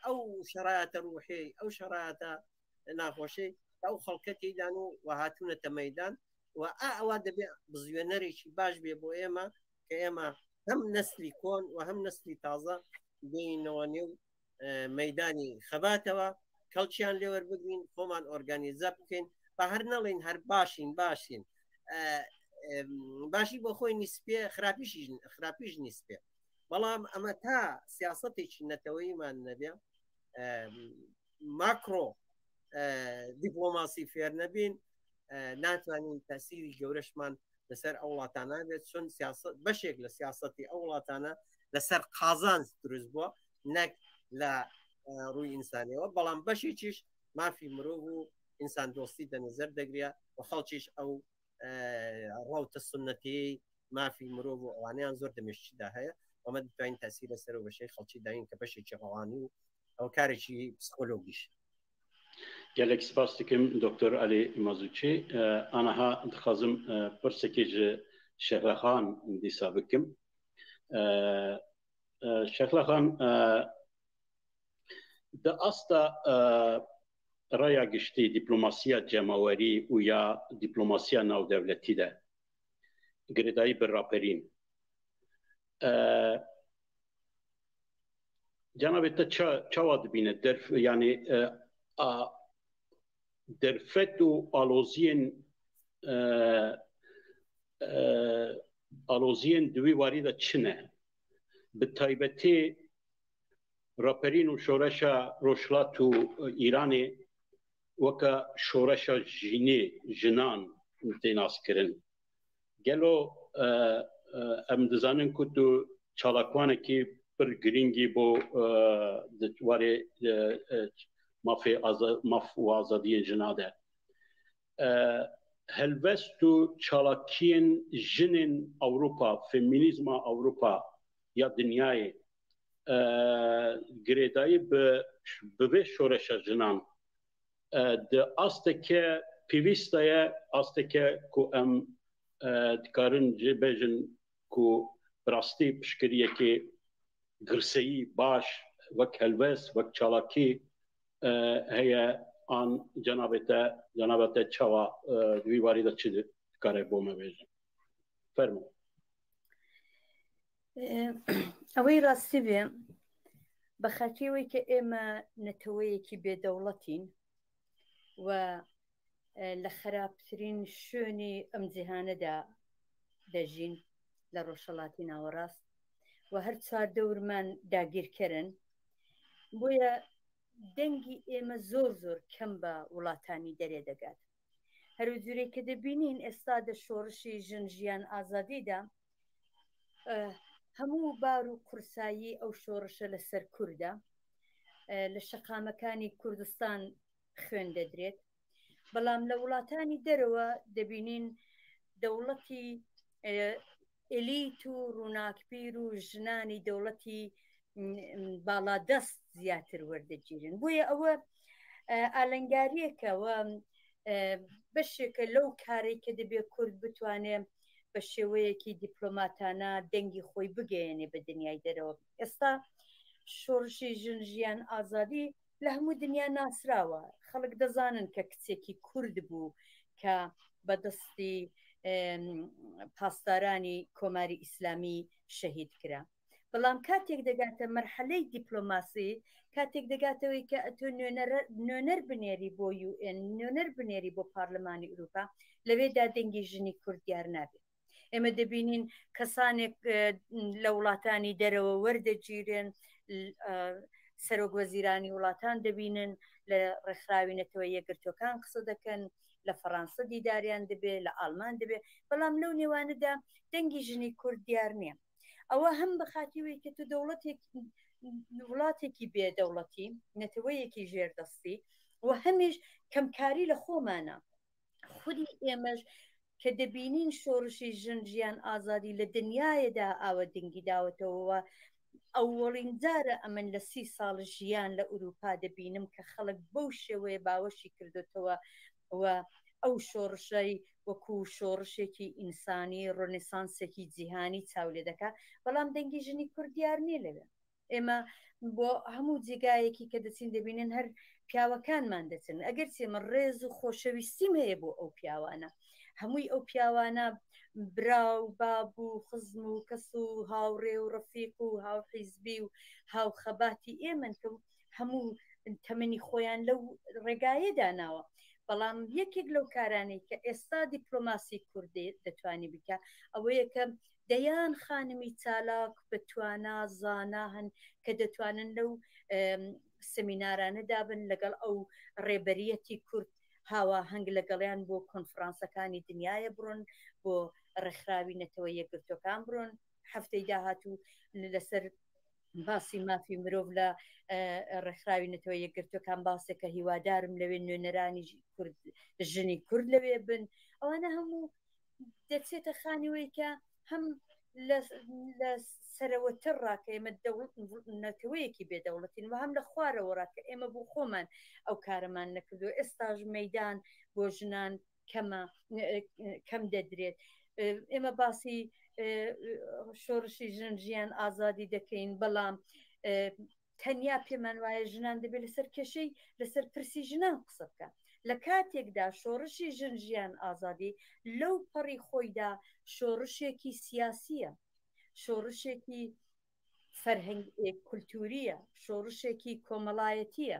ئەو شەرایەتە ڕوحی ئەو شەرایەتە ناخۆشەی ئەو خەڵکە تێدان و هاتوونەتە مەیدان و ئەوە دەبێت بزوێنەرێکی باش بێ بۆ ئێمە کە ئێمە هەم نسلی کۆن و هەم نسلی تازە بینەوە نێو مەیدانی خەباتەوە کەڵکیان لێوەربگرین خۆمان ئۆرگانیزە بکەین بە هەر نەڵین هەر باشین باشی بۆ خۆی نیسپێ خراپیش نیسپێ بەڵام ئەمە تا سیاسەتێکی نەتەوەیمان نەبێ ماکرۆ دیپلۆماسی فێر نەبین ناتوانین تەسیری گەورەشمان لەسەر ئەو وڵاتانە بێت چۆن بەشێک لە سیاسەتی ئەو وڵاتانە لەسەر قازانج دروست بووە نەک لە ڕووی ئینسانیەوە بەڵام بەشێکیش مافی مرۆڤ و ئینسان دۆستی دەنەزەر دەگرێت و خەڵکیش ئەو ڕاوتە سنەتی مافی مرۆڤ و ئەوانیان زۆر دەمێشتیدا هەیە ئەمە دەتوانین تەسیر لەسەر و بەشەی خەڵکی داین کە بەشێکی ڕەوانی و ئەو کارێکی پسیکۆلۆژیش gelek spas dikim Dr. Ali Mazûçî anaha dixwazim pirsekê ji Şexlexan dîsa bikim Şexlexan di asta raya giştî dîplomasiya cemawerî û ya dîplomasiya navdewletî de girêdayî bi raperîn cenabê te çawa dibîne yani derfet û aloziyên di wî warî de çi ne bi taybetî raperîn û şoreşa Rojhilat û Îranê weka şoreşa jînê jinan tê naskirin gelo em dizanin ku tu çalakwanekî pir girîngî bo warê maf û azadiyên jina de helbest û çalakiyên jinên Ewropa feminîzma Ewropa ya dinyayê girêdayî bi vê şoreşa jinan di asteke pêvîst ye asteke ku em dikarin jê bêjin ku rastî piştgiriyekê girseyî baş wek helbest wek çalakî heye an cenabê te çawa di wî warî de çi dikare bo me bêjin fermo ئەوەی ڕاستی بێ بە خاطیەوەی کە ئێمە نەتەوەیەکی بێدەوڵەتین و لە خراپترین شوێنی ئەم جیهانەدا دەژین لە ڕۆژهەڵاتی ناوەڕاست و هەر چوار دەورمان داگیرکەرن بۆیە دەنگی ئێمە زۆر زۆر کەم بە وڵاتانی دەرێ دەگات هەرو جورێک کە دەبینین ئێستا دە شۆڕشی ژن ژیان ئازادیدا هەموو بار و قورسایی ئەو شۆڕشە لەسەر کووردە لە شەقامەکانی کوردستان خوێن دەدرێت بەڵام لە وڵاتانی دەرەوە دەبینین دەوڵەتی ئێلیت و ڕووناکبیر و ژنانی دەوڵەتی باڵادەست زیاتر وەردەگیرن بۆیە ئەوە ئالەنگاریەکەوە بەشێکە لەو کارێک کە دەبێت کورد بتوانێت بە شێوەیەکی دیپلۆماتانە دەنگی خۆی بگەێنێ بە دنیای دەرەوە ئێستا شۆڕشی ژن ژیان ئازادی لە هەموو دنیا ناسراوە خەڵک دەزانن کە کچێکی کورد بوو کە بەدەستی پاسدارانی کۆماری ئیسلامی شەهید کرا بەڵام کاتێک دەگاتە مەرحەلەی دیپلۆماسی کاتێک دەگاتەوەی کە ئەتۆ نوێنەر بنێری بۆ UN نوێنەر بنێری بۆ پارلەمانی ئوروپا لەوێدا دەنگی ژنی کورد دیار نابێت ئێمە دەبینین کەسانێک لە وڵاتانی دەرەوە وەردەگیرن سەرۆک وەزیرانی وڵاتان دەبینن لە ڕێکخراوی یەکگرتوەکان قسە دەکەن لە فەڕەنسا دیداریان دەبێت لە ئالمان دەبێت بەڵام لەو نێوانەدا دەنگی ژنی کورد دیار نییە ئەوە هەم بەخاتیەوەی کە تو وڵاتێکی بێدەوڵەتی نەتەوەیەکی ژێردەستی و هەمیش کەمکاری لە خۆمانە خودی ئێمەش کە دەبینین شۆڕشی ژن ژیان ئازادی لە دنیاەدا ئاوە دەنگی داوەتەوە ئەوڵین جارە ئەمن لە 30 ساڵ ژیان لە ئوروپا دەبینم کە خەڵک بەو شێوەیە باوەشی کردوتەوە و ئەو شۆڕشەی وەکو شۆڕشێکی ئینسانی ڕۆنێسانسێکی جیهانی چاولێ دەکات بەڵام دەنگی ژنی کوردیار نیە لەوێ ئێمە بۆ هەموو جێگایەکی کە دەچین دەبینن هەر پیاوەکانمان دەچن ئەگەر چێمە ڕێز و خۆشەویستیم هەیە بۆ ئەو پیاوانە هەمووی ئەو پیاوانە براو باب و خزم و کەس و هاوڕێ و ڕەفیق و هاوحیزبی و هاوخەباتی ئێمن کە هەموو تەمەنی خۆیان لەو ڕێگایەدا ناوە بەڵام یەکێک لەو کارانەی کە ئێستا دیپلۆماسی کوردی دەتوانی بکە ئەوەیە کە دەیان خانمی چالاک بتوانە زانا هەن کە دەتوانن لەو سمینارانە دابن لەگەڵ ئەو ڕێبەریەتی کورد هاوا هەنگ لەگەڵیان بۆ کۆنفرانسەکانی دنیاە بڕۆن بۆ ڕێکخراوی نەتەوە یەکگرتوەکان بڕۆن هەفتەی داهاتوو لەسەر باسی مافی مرۆڤ لە ڕێکخراوی نەتەوە یەکگرتوەکان باسێکە هیوادارم لەوێ نوێنەرانی ژنی کورد لەوێ بن ئەوانە هەموو دەچێتە خانیوەی کە هەم لە سەرەوەتر ڕاکە ئێمە نەتەوەیەکی بێدەوڵەتین و هەم لە خوارەوە ڕاکە ئێمە بۆ خۆمان ئەو کارەمان نەکردو ئێستاژ مەیدان بۆ ژنان کەم دەدرێت ئێمە باسی شۆڕشی ژن ژیان ئازادی دەکەین بەڵام تەنیا پێمان وایە ژنان دەبێت لەسەر کێشەی لەسەر پرسی ژنان قسە بکە لە کاتێکدا شۆڕشی ژن ژیان ئازادی لەو پەڕی خۆیدا شۆڕشێکی سیاسیە شۆڕشێکی فەرهەنگ کولتوریە شۆڕشێکی کۆمەڵایەتیە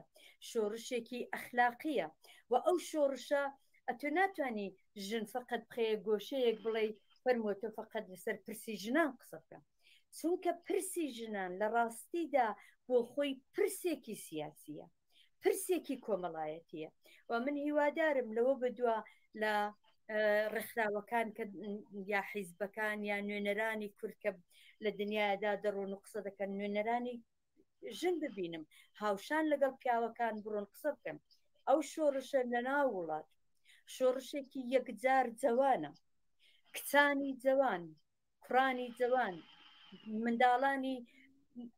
شۆڕشێکی ئەخلاقیە و ئەو شۆڕشە ئەتۆ ناتوانانی ژن فقط بخەیە گۆشەیەک بڵێ فەرمووتە فقط لەسەر پرسی ژنان قسە بکە چونکە پرسی ژنان لە ڕاستیدا بۆ خۆی پرسێکی سیاسیە پرسێکی کۆمەڵایەتیە و من هیوادارم لەوە بەدووە لە ڕێکخراوەکان کە یا حیزبەکان یا نوێنەرانی کورد کە لە دنیادا دەڕۆن و قسە دەکەن نوێنەرانی ژن ببینم هاوشان لەگەڵ پیاوەکان بڕۆن قسە بکەن ئەو شۆڕشە لە ناو وڵات شۆڕشێکی یەکجار جوانە کچانی جوان کوڕانی جوان منداڵانی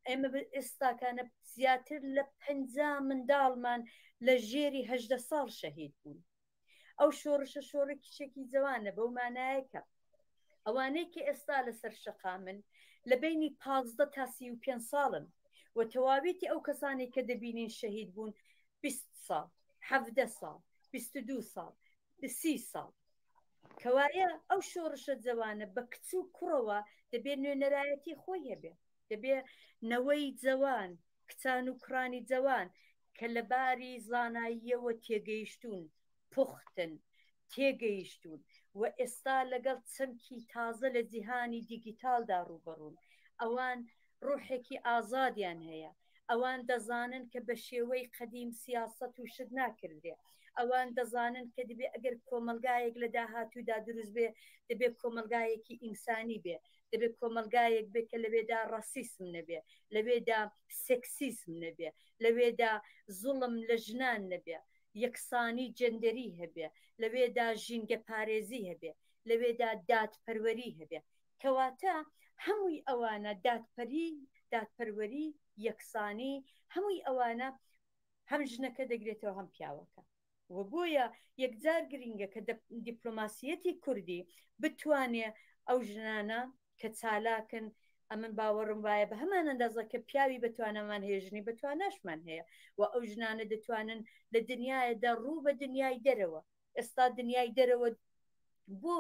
ئێمە ئێستاکانە زیاتر لە 50 منداڵمان لە ژێری 18 ساڵ شەهید بوون ئەو شۆڕشە شۆڕێکیشێکی جوانە بەو مانایەکە ئەوانەی کە ئێستا لەسەر شەقامن لە بینی 15 تا 35 ساڵن و تەواوێتی ئەو کەسانی کە دەبینین شەهید بوون 20 ساڵ 17 ساڵ 22 ساڵ 30 ساڵ کەوایە ئەو شۆڕشە جوانە بە کچ و کوڕەوە دەبێت نوێنەرایەتی خۆی هەبێ دەبێت نەوەی جوان کچان و کوڕانی جوان کە لە باری زاناییەوە تێگەیشتون پوختن تێگەیشتون و ئێستا لەگەڵ چەمکی تازە لە جیهانی دیجیتالدا ڕوبەڕوون ئەوان ڕوحێکی ئازادیان هەیە ئەوان دەزانن کە بە شێوەی قەدیم سیاست و شت ناکردێ ئەوان دەزانن کە دەبێت ئەگەر کۆمەلگایەک لە داهاتوودا دروست بێ دەبێت کۆمەلگایەکی ئینسانی بێ دەبێت کۆمەلگایەک بێت کە لەوێدا ڕاسیسم نەبێ لەوێدا سێکسیسم نەبێ لەوێدا زوڵم لە ژنان نەبێ یەکسانی جەندەری هەبێ لەوێدا ژینگە پارێزی هەبێ لەوێدا دادپەروەری هەبێ کەواتە هەمووی ئەوانە دادپەروەری یەکسانی هەمووی ئەوانە هەم ژنەکە دەگرێتەوە هەم پیاوەکە و بۆیە یەکجار گرنگە کە دیپلۆماسیەتی کوردی بتوانێ ئەو ژنانە کە چالاکن ئەمن باوەڕم وایە بە هەمان ئەندازە کە پیاوی بتوانەمان هێژنی بتوانەشمان هەیە و ئەو ژنانە دەتوانن لە دنیاەدا ڕوو بە دنیای دەرەوە ئێستا دنیای دەرەوە بۆ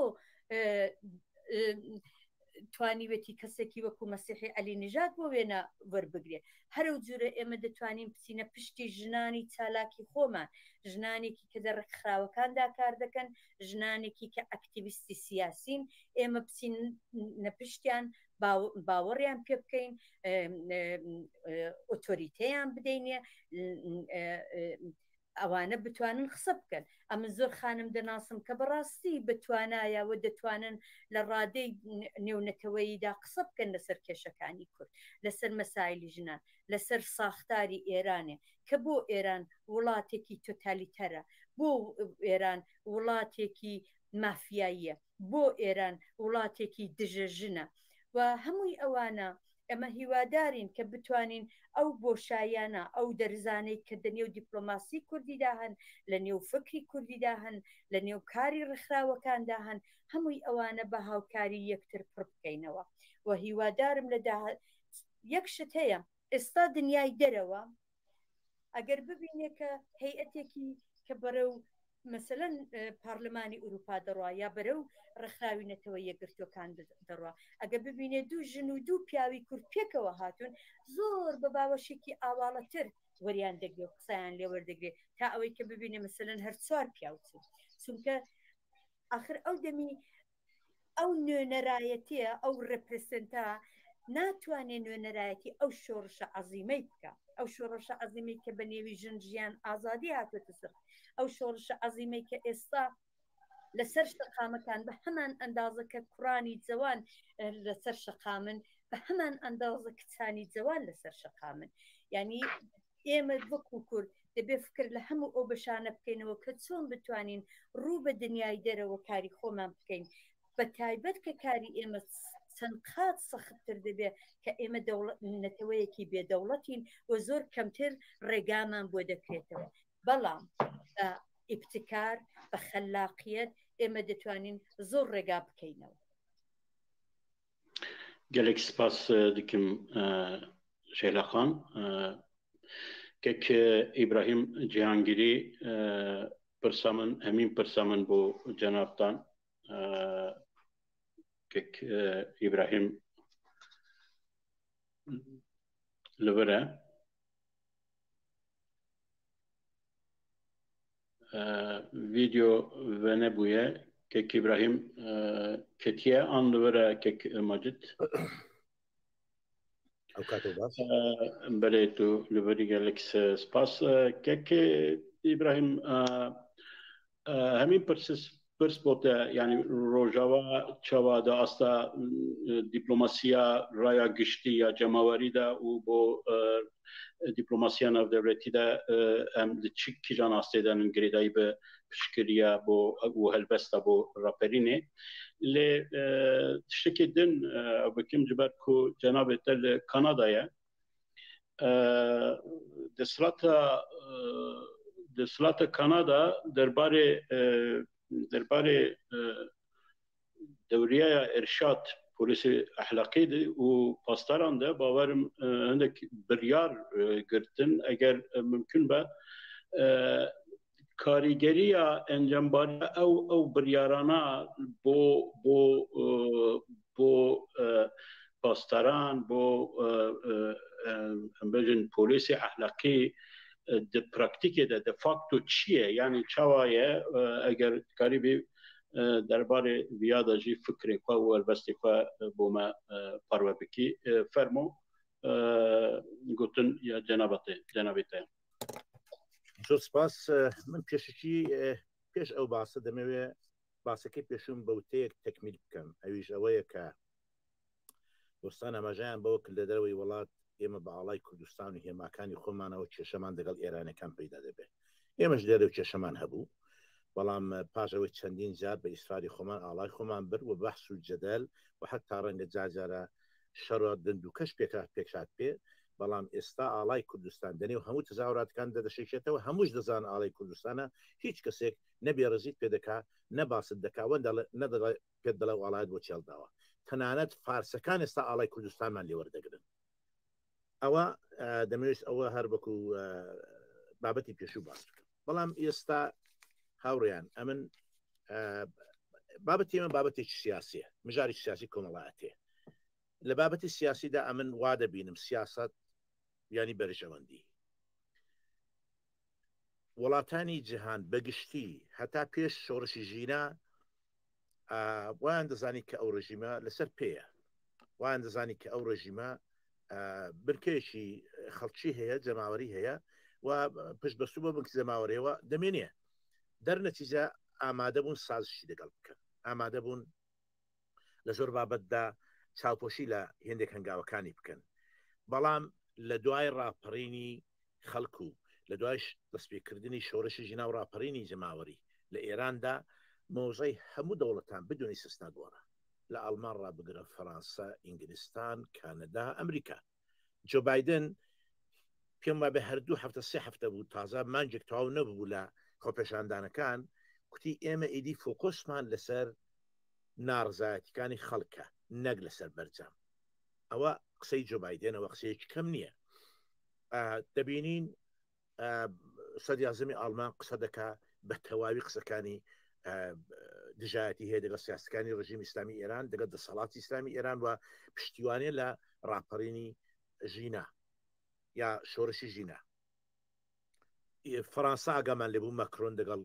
توانیوێتی کەسێکی وەکو مەسیحی عەلی نژاد بۆ وێنە وەربگرێ هەرو جورە ئێمە دەتوانین بچینە پشتی ژنانی چالاکی خۆمان ژنانێکی کە لە ڕێکخراوەکاندا کار دەکەن ژنانێکی کە ئەکتیڤیستی سیاسین ئێمە بچین نەپشتیان باوەڕیان پێ بکەین ئۆتۆریتەیان بدەینێ ئەوانە بتوانن قسە بکەن ئەمە زۆر خانم دەناسم کە بەڕاستی بتوانایەوە دەتوانن لە ڕادەی نێونەتەوەییدا قسە بکەن لەسەر کێشەکانی کورد لەسەر مەسایلی ژنان لەسەر ساختاری ئێرانێ کە بۆ ئێران وڵاتێکی تۆتالیتەرە بۆ ئێران وڵاتێکی مافیاییە بۆ ئێران وڵاتێکی دژەژنە و هەمووی ئەوانە ئەمە هیوادارین کە بتوانین ئەو بۆشایانە ئەو دەرزانەی کە دەنێو دیپلۆماسی کوردیدا هەن لە نێو فکری کوردیدا هەن لە نێو کاری ڕێکخراوەکاندا هەن هەمووی ئەوانە بە هاوکاری یەکتر پڕ بکەینەوە و هیوادارم لە یەک شت هەیە ئێستا دنیای دەرەوە ئەگەر ببینێ کە هەیئەتێکی کە بەرەو مثلەن پارلەمانی ئوروپا دەڕوا یا بەرەو ڕێکخراوینەتەوە یەکگرتوەکان دەڕوا ئەگە ببینێ دوو ژن و دوو پیاوی کورد پێکەوە هاتوون زۆر بە باوەشێکی ئاواڵەتر وەریان دەگرێت قسەیان لێ وەردەگرێت تا ئەوەی کە ببینێ مثلەن هەر چوار پیاوچن چونکە آخر ئەو دەمی ئەو نوێنەرایەتیە ئەو ڕێپرسنتا ناتوانێت نوێنەرایەتی ئەو شۆڕشە عەزیمەی بکە ئەو شۆڕشە عەزیمەی کە بە نێوی ژن ژیان ئازادی هاتووەتە سەر ئەو شۆڕشە عەزیمەی کە ئێستا لەسەر شەقامەکان بە هەمان ئەندازە کە کوڕانی جوان لەسەر شەقامن بە هەمان ئەندازە کچانی جوان لەسەر شەقامن یعنی ئێمە وەکو کورد دەبێ فکر لە هەموو ئەو بەشانە بکەینەوە کە چۆن بتوانین ڕوو بە دنیای دەرەوە کاری خۆمان بکەین بە تایبەت کە کاری ئێمە چەند قات سەختتر دەبێت کە ئێمە نەتەوەیەکی بێدەوڵەتین و زۆر کەمتر ڕێگامان بۆ دەکرێتەوە بەڵام بە ئیبتکار بە خەلاقیەت ئێمە دەتوانین زۆر ڕێگا بکەینەوە. gelek spas dikim Şeyla Xan kek İbrahim Cihangirî pirsamın hemîn pirsamın bu cenabtan kek İbrahim li vir e video venebûye kek İbrahim ketiye an li vir e kek Macid belê tu li virî gelek spas kek İbrahim hemîn pirs bote yani rojava çawa da asta diplomasiya raya giştî ya cemawerî de û bo diplomasiya navdewletî de em di çi kîjan astê denin girêdayî bi piştgiriya bo û helbesta bo raperînê lê tiştekî din bikim ji ber ku cenabê te li Kanadayê di silata Kanada derbarê dewriyeya irşad polîsê ehlaqî û pastaran de bawerim hindek biryar girtin eger mümkün be karîgeriya encambariya ew biryarana bo pastaran bo bejin polîsê ehlaqî de praktîkê de facto çi ye yani çawa ye eger karî bê derbarê viya de jî fikrê xwe û helbestê xwe bo me parve bikî fermo gotin ya cenabê te. زۆر سپاس من پێشکی پێش ئەو باسە دەمەوێ باسەکەی پێشم بەوتەیەک تەکمیل بکەم ئەویش ئەوەیە کە دۆستان ئەماژیان بەوە کرد لە دەرەوەی وڵات ئێمە بە ئاڵای کوردستان و هێماکانی خۆمانەوە کێشەمان دەگەڵ ئێرانەکان پەیدا دەبێت ئێمەش لێرە و کێشەمان هەبوو بەڵام پاشەوەی چەندین جار بە ئیسفاری خۆمان ئاڵای خۆمان بر و بەحث و جەدەل و حتا ڕەنگە جاجارە شەڕە دند و کەش پێکات پێ بەڵام ئێستا ئاڵای کوردستان دەنێ و هەموو تەزاوراتەکان دەدەشێتەوە هەمووش دەزان ئاڵای کوردستانە هیچ کەسێک نەبێڕزیت پێ دەکا نەباست دەکاوە نەدەڵێ پێت دەڵێ وڵات بۆ چێڵداوە تەنانەت فارسەکان ئێستا ئاڵای کوردستانمان لێوەردەگرن ئەوە دەمەوێت ئەوە هەر بەکو بابەتی پێشوو باس بکەم بەڵام ئێستا هاوڕێیان ئەمن بابەتی من بابەتێکی سیاسیە مژاری سیاسی کۆمەڵایەتێ لە بابەتی سیاسیدا ئەمن وا دەبینم سیاست ینی بەرژەوەندی وڵاتانی جیهان بەگشتی هەتا پێش شۆڕشی ژینا وایان دەزانی کە ئەو ڕژیمە لەسەر پێیە وایان دەزانی کە ئەو ڕژیمە برکێشی خەڵکی هەیە جەماوەری هەیە و پشت بەسوو بە بنک جەماوەریەوە دەمێنێ دەرنەتیجە ئامادە بوون سازشی لەگەڵ بکەن ئامادە بوون لە زۆر بابەتدا چاوپۆشی لە هێندێک هەنگاوەکانی بکەن بەڵام لە دوای ڕاپەڕینی خەڵکو لە دوای دەستپێکردنی شۆڕشی ژینا و ڕاپەڕینی جەماوەری لە ئێراندا مۆزەی هەموو دەوڵەتان بدونی سستنا گۆڕە لە ئەڵمان ڕابگرە فەرانسا ئینگلیستان کانەدا ئەمریکا جۆ بایدن پێم وابێ هەردوو هەفتە سێ هەفتە بوو تازە مانجێک تەواو نەبوو لە خۆپێشاندانەکان کوتی ئێمە ئیدی فۆکۆسمان لەسەر ناڕزایەتیەکانی خەڵکە نەک لەسەر بەرجام ئەوە قسەی جۆ بایدێنەوە قسەیەکی کەم نییە دەبینین سەدیازمی ئاڵمان قسە دەکا بەتەواوی قسەکانی دژایەتی هەیە لەگەڵ سیاسەکانی ڕژیمی ئیسلامی ئێران لەگەڵ دەسەڵاتی ئیسلامی ئێران و پشتیوانێ لە ڕاپەڕینی ژینە یا شۆڕشی ژینە. فەرەنسا ئاگامان لێبوو مەکرۆن لەگەڵ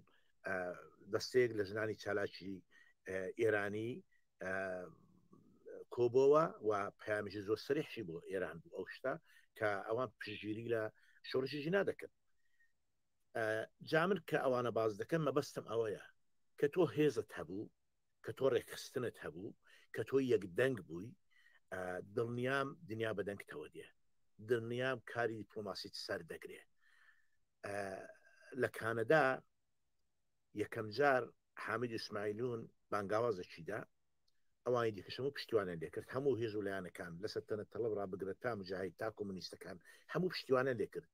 دەستەیەک لە ژنانی چالاکی ئێرانی کۆبەوە و پامێژی زۆر سەریحشی بۆ ئێران بوو ئەو شتا کە ئەوان پشگیری لە شۆڕشی ژینا دەکەن. جا من کە ئەوانە باز دەکەن مەبەستم ئەوەیە کە تۆ هێزت هەبوو کە تۆ ڕێکخستنت هەبوو کە تۆ یەک دەنگ بووی دڵنیام دنیا بە دەنگتەوە دێ دڵنیام کاری دیپلۆماسیت سەر دەگرێ. لە کانەدا یەکەم جار حامید ئیسماعیلون بانگاوازەکیدا ئەوانی دیکەشەمە پشتیوانە لێکرد هەموو هێز و لایەنەکان لەسەر تەنە تەڵەب ڕابگرێت تا مجاهید تا کۆمونیستەکان هەموو پشتیوانە لێکرد.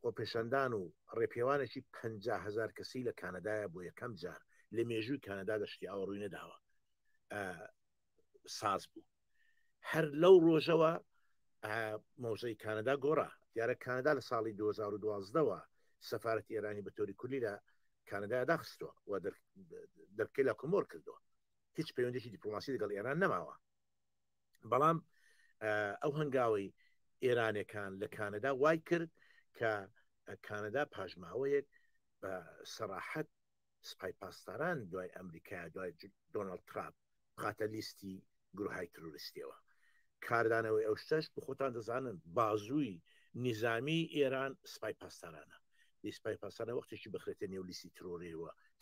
خۆپێشاندان و ڕێپێوانێکی 50,000 کەسی لە کانەدایە بۆ یەکەم جار لە مێژووی کانەدا دەشتی ئەوە ڕووی نەداوە ساز بوو. هەر لەو ڕۆژەوە مۆزەی کانەدا گۆڕا دیارە کانەدا لە ساڵی 2012ەوە سەفارەتی ئێرانی بە تۆری کولی لە کانەدا داخستەوە و دەرکەی لە کۆمۆر کردووە هیچ پەیوەندێکی دیپلۆماسی لەگەڵ ئێران نەماوە. بەڵام ئەو هەنگاوی ئێرانەکان لە کانەدا وای کرد کە کانەدا پاژماوەیەک بە سەراحەت سپای پاسداران دوای ئەمریکا دوای دۆناڵد ترامپ خاتە لیستی گروههای تروریستیەوە. کاردانەوەی ئەو شتەش بە خۆتان دەزانن بازووی نیزامی ئێران سپای پاسدارانە. سپای پاسدارانە وەختێکی بخرێتە نێو لیستی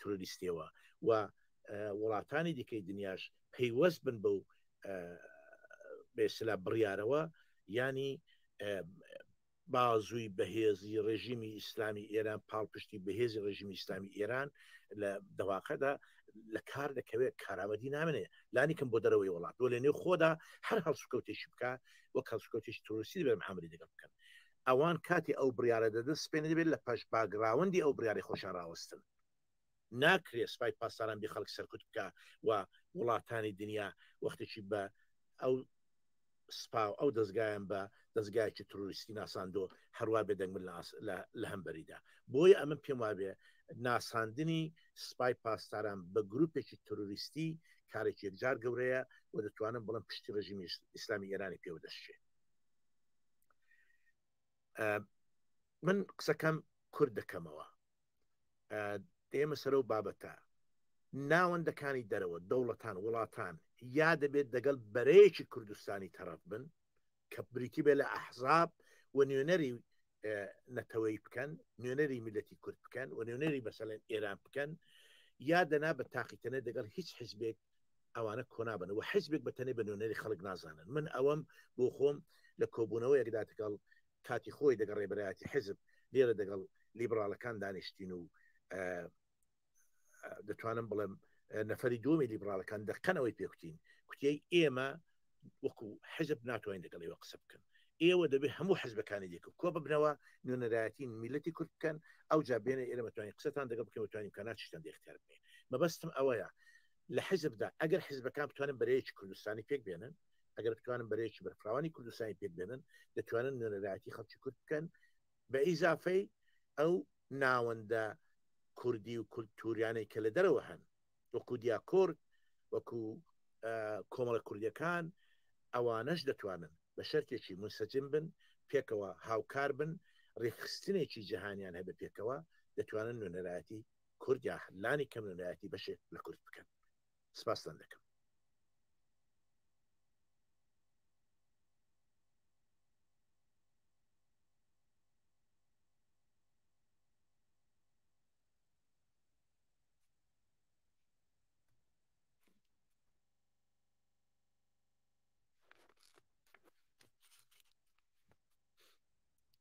تروریستیەوە و وڵاتانی دیکەی دنیاش پەیوەست بن بەو بێسلا بڕیارەوە ینی بازووی بەهێزی ڕێژیمی ئیسلامی ئێران پاڵپشتی بەهێزی ڕێژیمی ئیسلامی ئێران لە دەواقەدا لە کار دەکەوێت کارامەدی نامێنێ لانیکەم بۆ دەرەوەی وڵات وە لە نێو خۆدا هەر هەڵسوکەوتێکی بکە وەک هەڵسوکەوتێکی تروریستی بێ محەمەدی دەگەڵ بکەن. ئەوان کاتی ئەو بڕیارە دەدەست پێ دەبێت لە پاش باگراوەندی ئەو بڕیاری خۆشان ڕاوەستن. ناکرێت سپای پاسداران بێ خەڵک سەرکوت بکە و وڵاتانی دنیا وەختێکی بە ئەو سپاو ئەو دەستگایان بە دەستگایکی تروریستی ناساندۆ هەروە بێدەنگ لە هەمبەریدا. بۆیە ئەمە پێم وابێ ناساندنی سپای پاسداران بە گروپێکی تروریستی کارێکی یەکجار گەورەیە و دەتوانم بڵم پشتی ڕژیمی ئیسلامی ئێرانی پێوە دەشتێ. من قسەکەم کورد دەکەمەوە ئێمە سەرە و بابەتە ناوەندەکانی دەرەوە دەوڵەتان وڵاتان یا دەبێت دەگەڵ بەرەیەکی کوردستانی تەرەف بن کە بریتی بێ لە ئەحزاب و نوێنەری نەتەوەی بکەن نوێنەری میلەتی کورد بکەن و نوێنەری بەسەڵێن ئێران بکەن یا دەنا بە تاقیتەنە دەگەڵ هیچ حزبێک ئەوانە کۆنابن و حزبێک بەتەنێ بە نوێنەری خەڵک نازانن. من ئەوەم بۆ خۆم لە کۆبوونەوە یەکدا دەگەڵ کاتی خۆی دەگەڵ ڕێبەرایەتی حزب لێرە دەگەڵ لیبراڵەکان دانیشتین و دەتوانم بڵێم نەفەری دومی لیبراڵەکان دەقەنەوەی پێکوتین کوتیەی ئێمە وەکو حزب ناتوانین لەگەڵ ئێوە قسە بکەن ئێوە دەبێت هەموو حزبەکانی دیکە کۆ ببنەوە نوێنەرایەتی میلەتی کورد بکەن ئەو جا بێنە ئێرە توانین قسەتان دەگەڵ بکەین توانین کە ناچیشتان دەختیار بکەین. مەبەستم ئەوەیە لە حزبدا ئەگەر حزبەکان بتوانن بەرەیەکی کوردستانی پێک بێنن ئەگەر بتوانن بەرەیەکی بەرفراوانی کوردستانی پێک بێنن دەتوانن نوێنەرایەتی خەڵکی کورد بکەن بە ئیزافەی ئەو ناوەندە کوردی و کولتوریانەی کە لە دەرەوە هەن وەکو دیاکۆرد وەکو کۆمەڵە کوردیەکان ئەوانەش دەتوانن بە شەرتێکی منسەجم بن پێکەوە هاوکار بن ڕێکخستنێکی جیهانیان هەبە پێکەوە دەتوانن نوێنەرایەتی کورد یا لانی کەم نوێنەرایەتی بەشێک لە کورد بکەن. سپاستان دەکەم.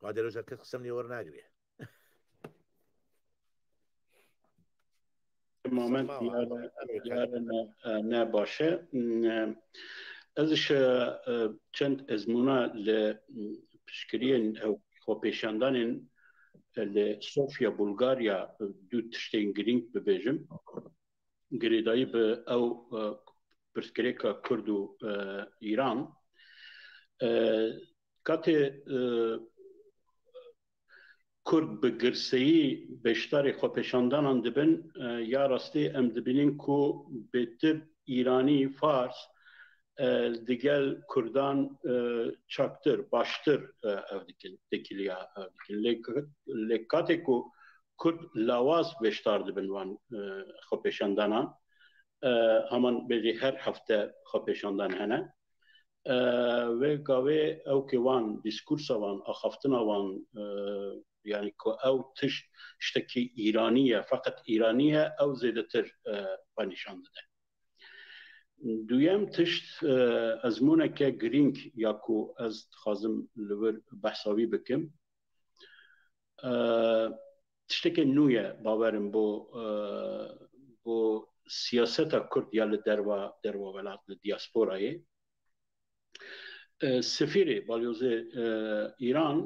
وادەرۆژەکە قسەم لێ وەرناگرێ moment ne başı. Ezş çend ezmuna le pişkiriyên xwepeşandanên li Sofya Bulgarya du tiştên girîng bibêjim. Girêdayî bi ew pirsgirêka Kurd û İran katê کرد به گرسایی بیشتر خۆپێشاندانان دبن یا راستی ام دبینین کو بهتر ایرانی فارس دیگل کردان چاکتر باشتر اف دیکن دکیلیا اف دیکن لکاتی کو کرد لاواز بیشتر دبن وان خۆپێشاندانان همان بری هر هفته خۆپێشاندان هنه و گاوه او که وان دیسکورسا وان اخافتنا وان يعني كو او تشت شتكي ايرانيه فقط ايرانيه او زيادتر بانشان ده دويم تشت ازمونه که گرینگ یاکو از خازم لور بحثاوی بکم تشتكي نويه باورم بو سیاست کرد یا دروا ولات دیاسپورای سفیر بالیوز ایران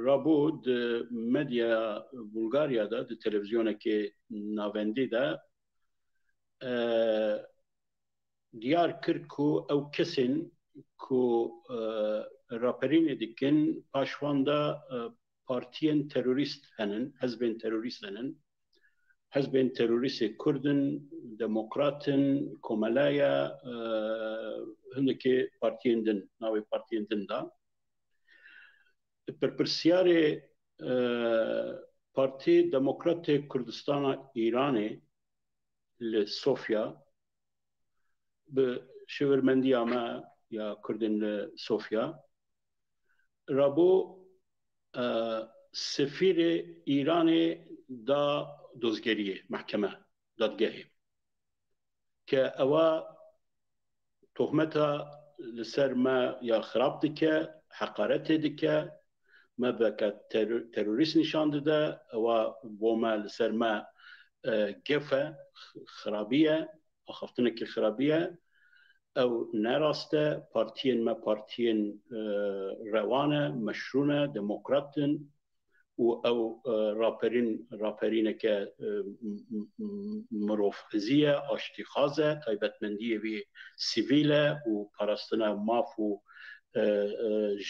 رابود مدیا بولگاریا دا د تلویزیون که ناوندی دا دیار کرد کو او کسین کو راپرین دیکن پاشوان دا پارتین تروریست هنن حزبین تروریست هنن حزبین تروریست کردن دموکراتن کوملایا هندکی پارتین دن ناوی پارتین دن دا پرپرسیار پارتی دموکرات کردستان ایرانی لسوفیا به شورمندی آما یا کردن لسوفیا رابو سفیر ایرانی دا دوزگریه محکمه دادگاهی که اوا تهمتا لسر ما یا خراب دکه حقارت دکه ما بکه تروریست نشان داده و بوما لسر ما گفه خرابیه اخفتنه که خرابیه او نراسته پارتین ما پارتین روانه مشرونه دموکراتن و او راپرین که مروفزیه آشتیخازه تایبتمندیه وی سیویله و پرستنه ماف و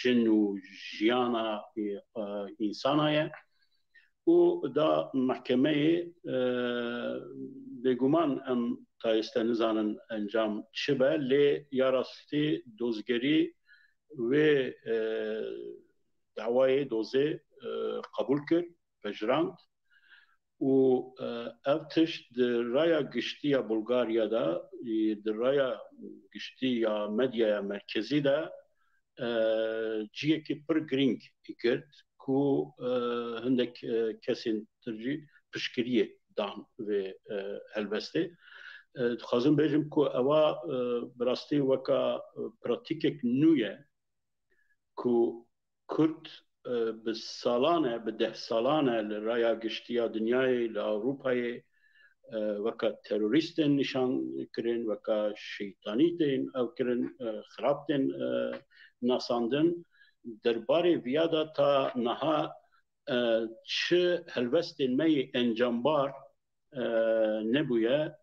جن و جیانا انسانایه و دا محکمه بگومان ام تایسته نزانن انجام چبه لی یا راستی دوزگری و دعوای دوزه قبول کرد بجراند و افتش در رای گشتی بلغاریا دا در رای گشتی یا مدیا مرکزی دا جیه که پر گرینگ کرد کو هندک کسین ترجی پشکریه دان و هلبسته خازم بیجم کو اوا براستی وکا پراتیکک نویه کو کرد به سالانه به 10 سالانه لرایا گشتیا دنیای لاوروپای وکا تروریستن نشان کرن وکا شیطانیتن او کرن خرابتن ناساندن درباره ویادا تا نها چه هلوستن می انجامبار نبویه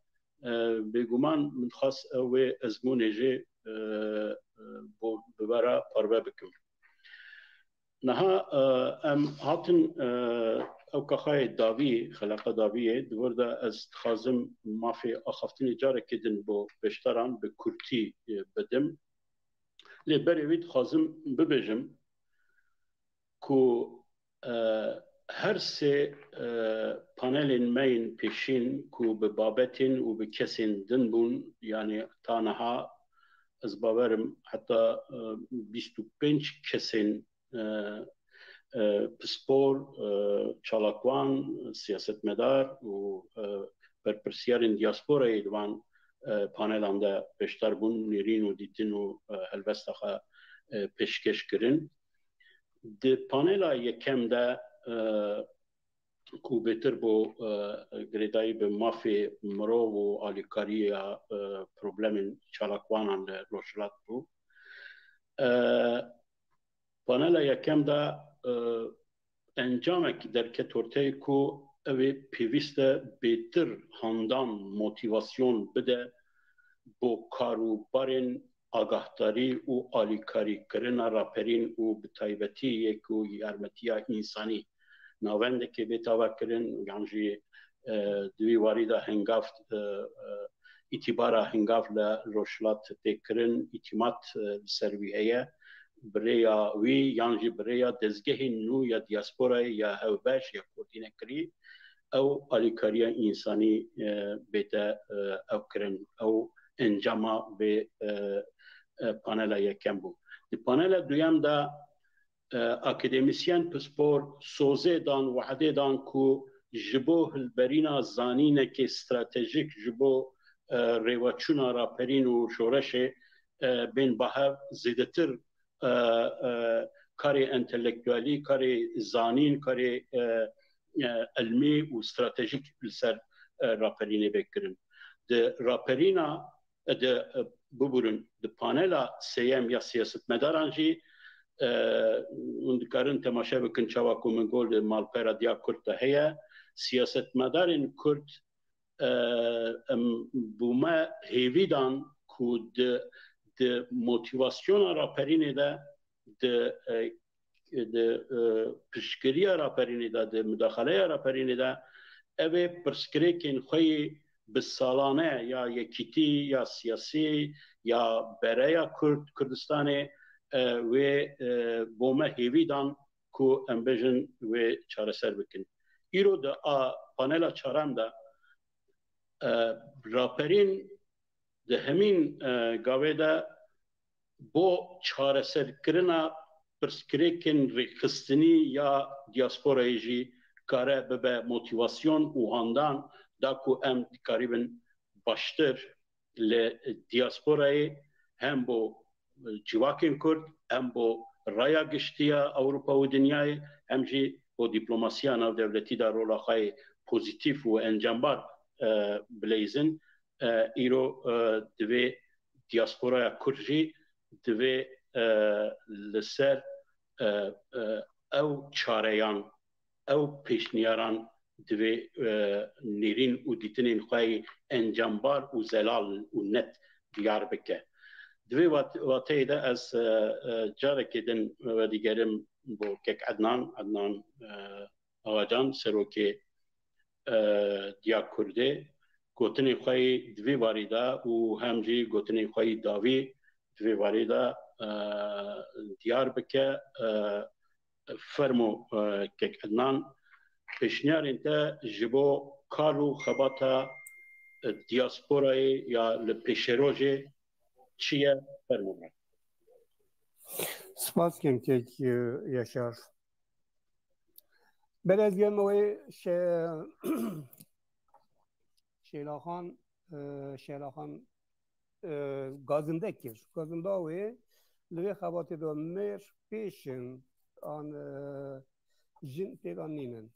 بگومان من خواست او ازمونه جه ببرا پربه بکم نها ام هاتن او كخاي داوي خلقه داويه دوردا از خازم ما في اخفتني جاره كدن بو بشتران بكرتي بدم لبريويد خازم ببجم كو هر سه پانلين مين پیشين كو ببابتين و بكسين دنبون يعني تانها از باورم حتى 25 كسين پسپور چالاکوان سیاستمدار و پرپرسیارین دیاسپورای دوان پانلان ده بیشتر بون نیرین و دیتین و هلوستخا پیشکش کرن ده پانلا یکم ده کو بهتر بو گریدایی به مافی مرو و آلیکاری پروبلمین چالاکوانان روشلات بو پانلا یکم دا انجامک در کتورته کو اوی پیوسته بهتر هندان موتیواسیون بده بو کاروبارین آگاهداری و آلیکاری کرن راپرین و بتایبتی یک و یارمتیا انسانی ناوند که بتاوا کرن یعنی دوی واریدا هنگافت اعتبارا هنگاف لروشلات تکرن اعتماد سرویه بریا وی یعنی بریا دزگه نو یا دیاسپورا یا هوباش یا کوردینه کری او الیکاریا انسانی بتا او کرن او انجاما به پانل یکم بود. دی پانل دویم دا اکادمیسیان پسپور سوزه دان وحده دان کو جبو هلبرینا زانینه که استراتژیک جبو ریواچونا راپرین و شورش بین باه زیدتر کاری انتلیکتوالی، کاری زانین، کاری علمی و استراتژیک لسر راپرینه بکرن. ده راپرینا ده ببرن ده پانلا سیم یا سیاست مدارانجی اندکارن تماشا بکن چاوا کومنگول مالپیرا دیا کرد هیا سیاست مدارن کرد بوما هیویدان که ده موتیواسیون راپرینه ده پشکری راپرینه ده مداخله راپرینه ده اوه پرسکریکن خوی بسالانه یا یکیتی یا سیاسی یا برای کردستانه و بومه هیویدان که امبیژن و چاره سر بکن. ایرو ده پانل چارم ده راپرین ده همین گاوه ده بو چاره سر کرنا پرسکریکن ریخستنی یا دیاسپورایی جی کاره به موتیواسیون و هاندان دا کو ام تقریبا باشتر ل دیاسپورای هم بو جواکین کرد هم بو رایا گشتیا اروپا و دنیای هم جی بو دیپلوماسیا ناو دولتی دا رولاخای پوزیتیف و انجامبار بلیزن ایرو دوی دیاسپورای کرجی دوی لسر او چاریان او پیشنیاران دوی نیرین و دیتنین خواهی انجامبار و زلال و نت دیار بکه. دوی واته ده از جاره کدن و دیگرم با کک عدنان آجان سروکی دیا کرده گوتنین خواهی دوی واریده و همجی گوتنین خواهی داوی دوی واریده دیار بکه فرمو کک عدنان پیشنیار انتا جبو کارو خباتا دیاسپورای یا لپیشروژه چیه فرمونه؟ سپاس کن که یاشار بعد از گرموی شیلاخان گازنده کش گازنده وی لوی خباتی دو مر پیشن آن جن تیران نینن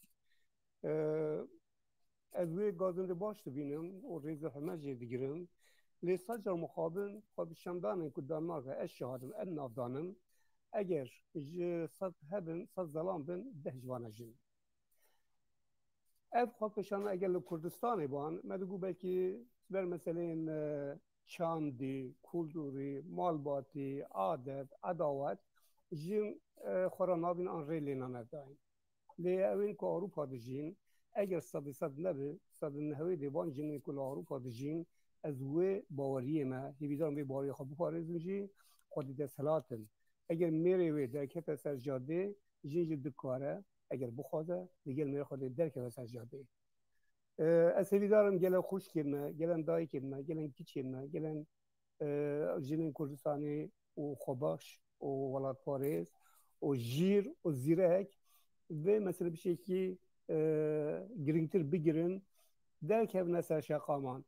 از وی گازنده باش بینم و ریز همه جه دیگرم لیساج مخابن خب شمدانن که دانمارک اش شهادم ان نافدانم اگر صد هبن صد زلام بن ده جوانه جن ev xapişan eger li Kurdistanê ban me digo belkî ber meseleyên çandî, kulturî, malbatî, adet, edawet jin xwe navîn an rê lênan evdayîn. Lê evên ku Ewropa dijîn eger sedî sed nebe sedî nehwê dê ban jinên ku li Ewropa dijîn ez wê baweriyê me hêvîdaran vê baweriyê xwe biparêzin jî xwedî desthilatin. Eger mêrê wê derkete ser cadê jin jî dikare eger bixwaze digel mêrê xwe derkeve ser cadê. Ez hêvîdarim gelek xwişkên me, gelên dayîkên me, gelên kîçên me, gelên jinên Kurdistanê û xwebaş û welatparêz û jîr û zîrek vê mesele bi şekî girîngtir bigirin derkevne ser şeqaman.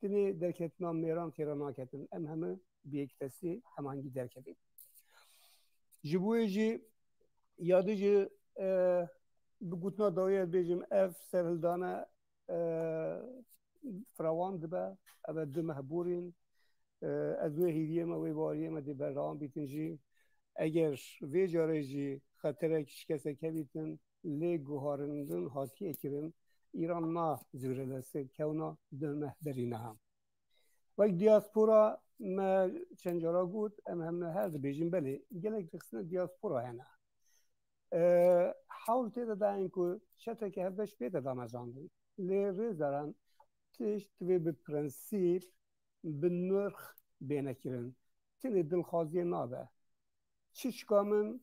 Tinê derketina mêran têra naketin. Em hemû bi yekdestî hemangî derkevin. Ji bo wê jî yadî jî bi gotina dawiyê ez bêjim ev serhildana firawan dibe ev e du mehborîn ez wê hêviyê me wê baweriyê me dê berdewam bîtin jî eger vê carê jî xeterek şikestek hebîtin lê guharindin hatiye kirin îran na zêre destê kewna du mehberî neha. Wek diaspora me çend cara got em hemû her dibêjin belê gelek rixistina diaspora hene. حاول تیده دا اینکو شتا که هفش پیده دا مزاندی لی ریز دارن تیش توی به پرنسیپ به نرخ بینه کرن تینی دلخوازی نابه چیش کامن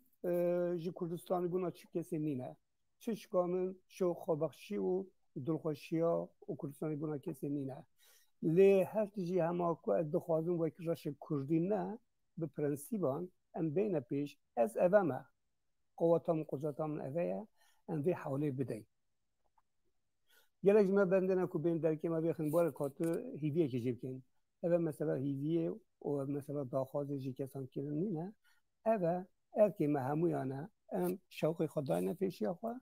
جی کردستانی بونا چی کسی نینه چیش کامن شو خوابخشی و دلخوشی ها و کردستانی بونا کسی نینه لی هر تیجی همه که دخوازم و یک رش کردی نه به پرنسیبان ام بین پیش از اوامه قواتام و قدرتام اوه ام وی حوله بدهی گلک ما بندن که بین درکی ما بیخن بار کاتو هیویه که جیب کن اوه مثلا هیویه و مثلا داخواز جی کسان کرن نینه اوه ارکی ما همویانه ام شوقی خدای نپیشی آخواه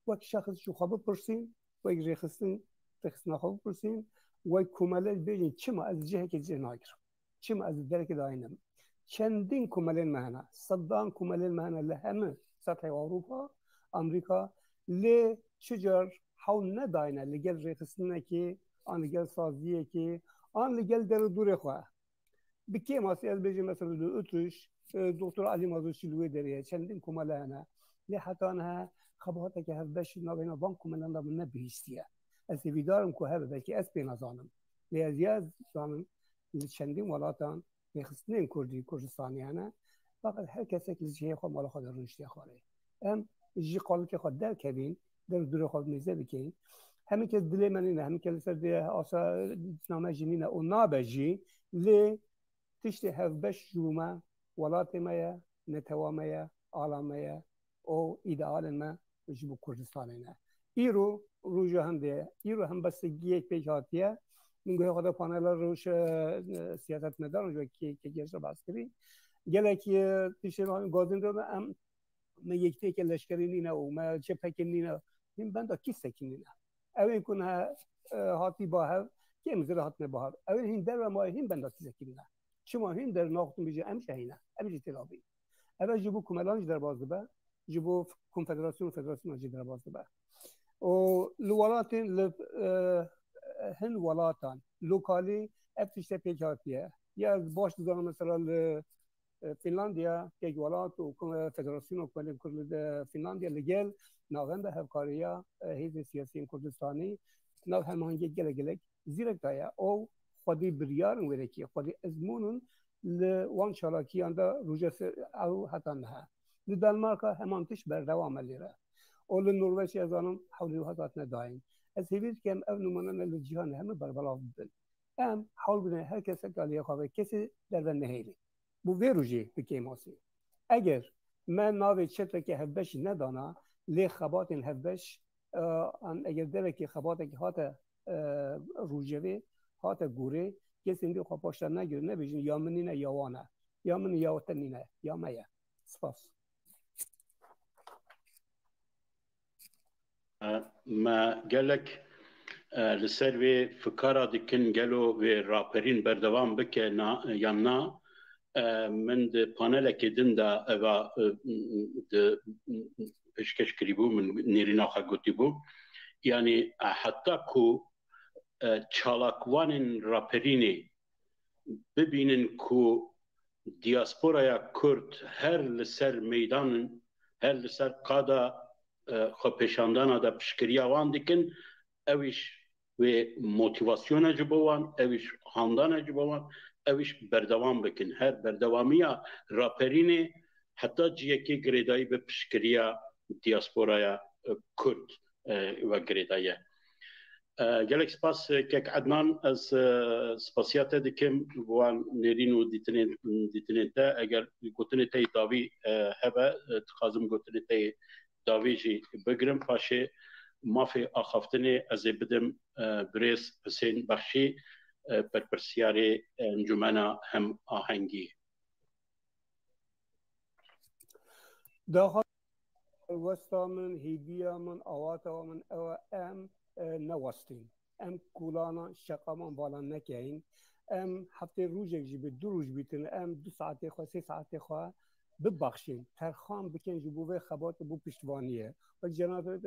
و یک شخص شو خواب پرسیم و یک ریخستن خواب پرسیم و یک کماله بیجین چما از جهه که جه ناگرم چما از درک داینم چندین کمالین مهنه صدان کمالین مهنه لهمه سطح اروپا امریکا لی چجور حول نداینه لگل ریخستنه که آن لگل سازیه که آن لگل در دور خواه بکی ماسی از بیجین مثلا دو اتش دکتر علی مازوشی لوی دریه چندین کماله هنه لی حتی آنها خباته که هفت نابینا وان کمالان دا من نبهیستیه از ویدارم که هبه بلکه از بین ازانم لی از یاد زانم چندین ولاتان ریخستنین کردستانی هنه فقط هر کسی که جهه خواه مالا خود رونشتی خواره هم جی قالب که خود در کبین در دور خود میزه بکن همین که دلی من اینه همین که لسر ده آسا نامه جنینه و نابه جی لی تشتی هفبش جومه ولات مایه نتوا مایه آلام مایه او ایدئال ما جبو کردستان اینه ایرو روژه هم ده ایرو هم بستگی یک پیش هاتیه من خدا پانل روش سیاست مدار رو که گرش رو باز کردی گله که پیش ما گازن رو هم من یک تیک لشکری نینه و من چه پک نینه این بنده کی سکی نینه اول کنه هاتی با هم که مزر هات نباهر اول هین در ما هین بنده کی سکی نینه شما هین در ناختون بیجه امشه هینه امشه تلابی اول جبو کمالانج در باز به جبو کنفدراسیون فدراسیون در باز به و لوالاتین هن ولاتان لوکالی افتشته پیکاتیه یا از باش دارم مثلا فنلاندیا که ولات و فدراسیون کل فنلاندیا لگل ناوند همکاریا حزب سیاسی کردستانی ناو هماهنگی گلگلک زیرک دایا او خودی بریار ورکی خودی ازمونن لوان شالاکی اندا روجس او حتی نه لدنمارک همانتش بر دوام لیره او لنروژ از آنم حولی حضرت نداین از هیچ کم او نمونه لجیان همه بربلاف بدن ام حول بدن هر کسی کالی خوابه کسی در ون نهیلی بو ویروژی بکی ماسی اگر من ناوی چطور که هفبش ندانا لی خبات این هفبش اگر داره که خبات که هات روژوی هات گوره کسی اندی خواه پاشتر نگیر نبیجین یا منینه یا وانه یا من یا وطنینه یا مایه سپاس ما قالك لسروي فكرة دكن قالوا برابرين بردوام بك يانا من د پانل کې دنده او د پیشکش کریبو من نیرینا خگوتیبو یعنی حتی کو چالاکوان راپرینی ببینن کو دیاسپورا کرد هر لسر میدان هر لسر قادا خو پیشاندانا دا پشکریا وان دیکن اویش و موتیواسیون جبوان اویش خاندان جبوان اویش بردوام بکن هر بردوامیا راپرینه حتی جیه که گریدایی به پشکریا دیاسپورا کرد و گریدایی گلک سپاس که عدنان از سپاسیات دکم وان نرینو دیتنین تا اگر گوتنی تای داوی هبه تخازم گوتنی تای داوی جی بگرم پاشه مافی آخافتنی از بدم بریس حسین بخشی پر پرسیاری انجمنا هم آهنگی داخل وستامن هیدیامن آواتامن او ام نوستین ام کولانا شقامان بالا نکین ام هفته روزی جیب دو روز بیتن ام 2 ساعت خوا 3 ساعت خوا ببخشین ترخام بکن جبوه خبات بو پشتوانیه و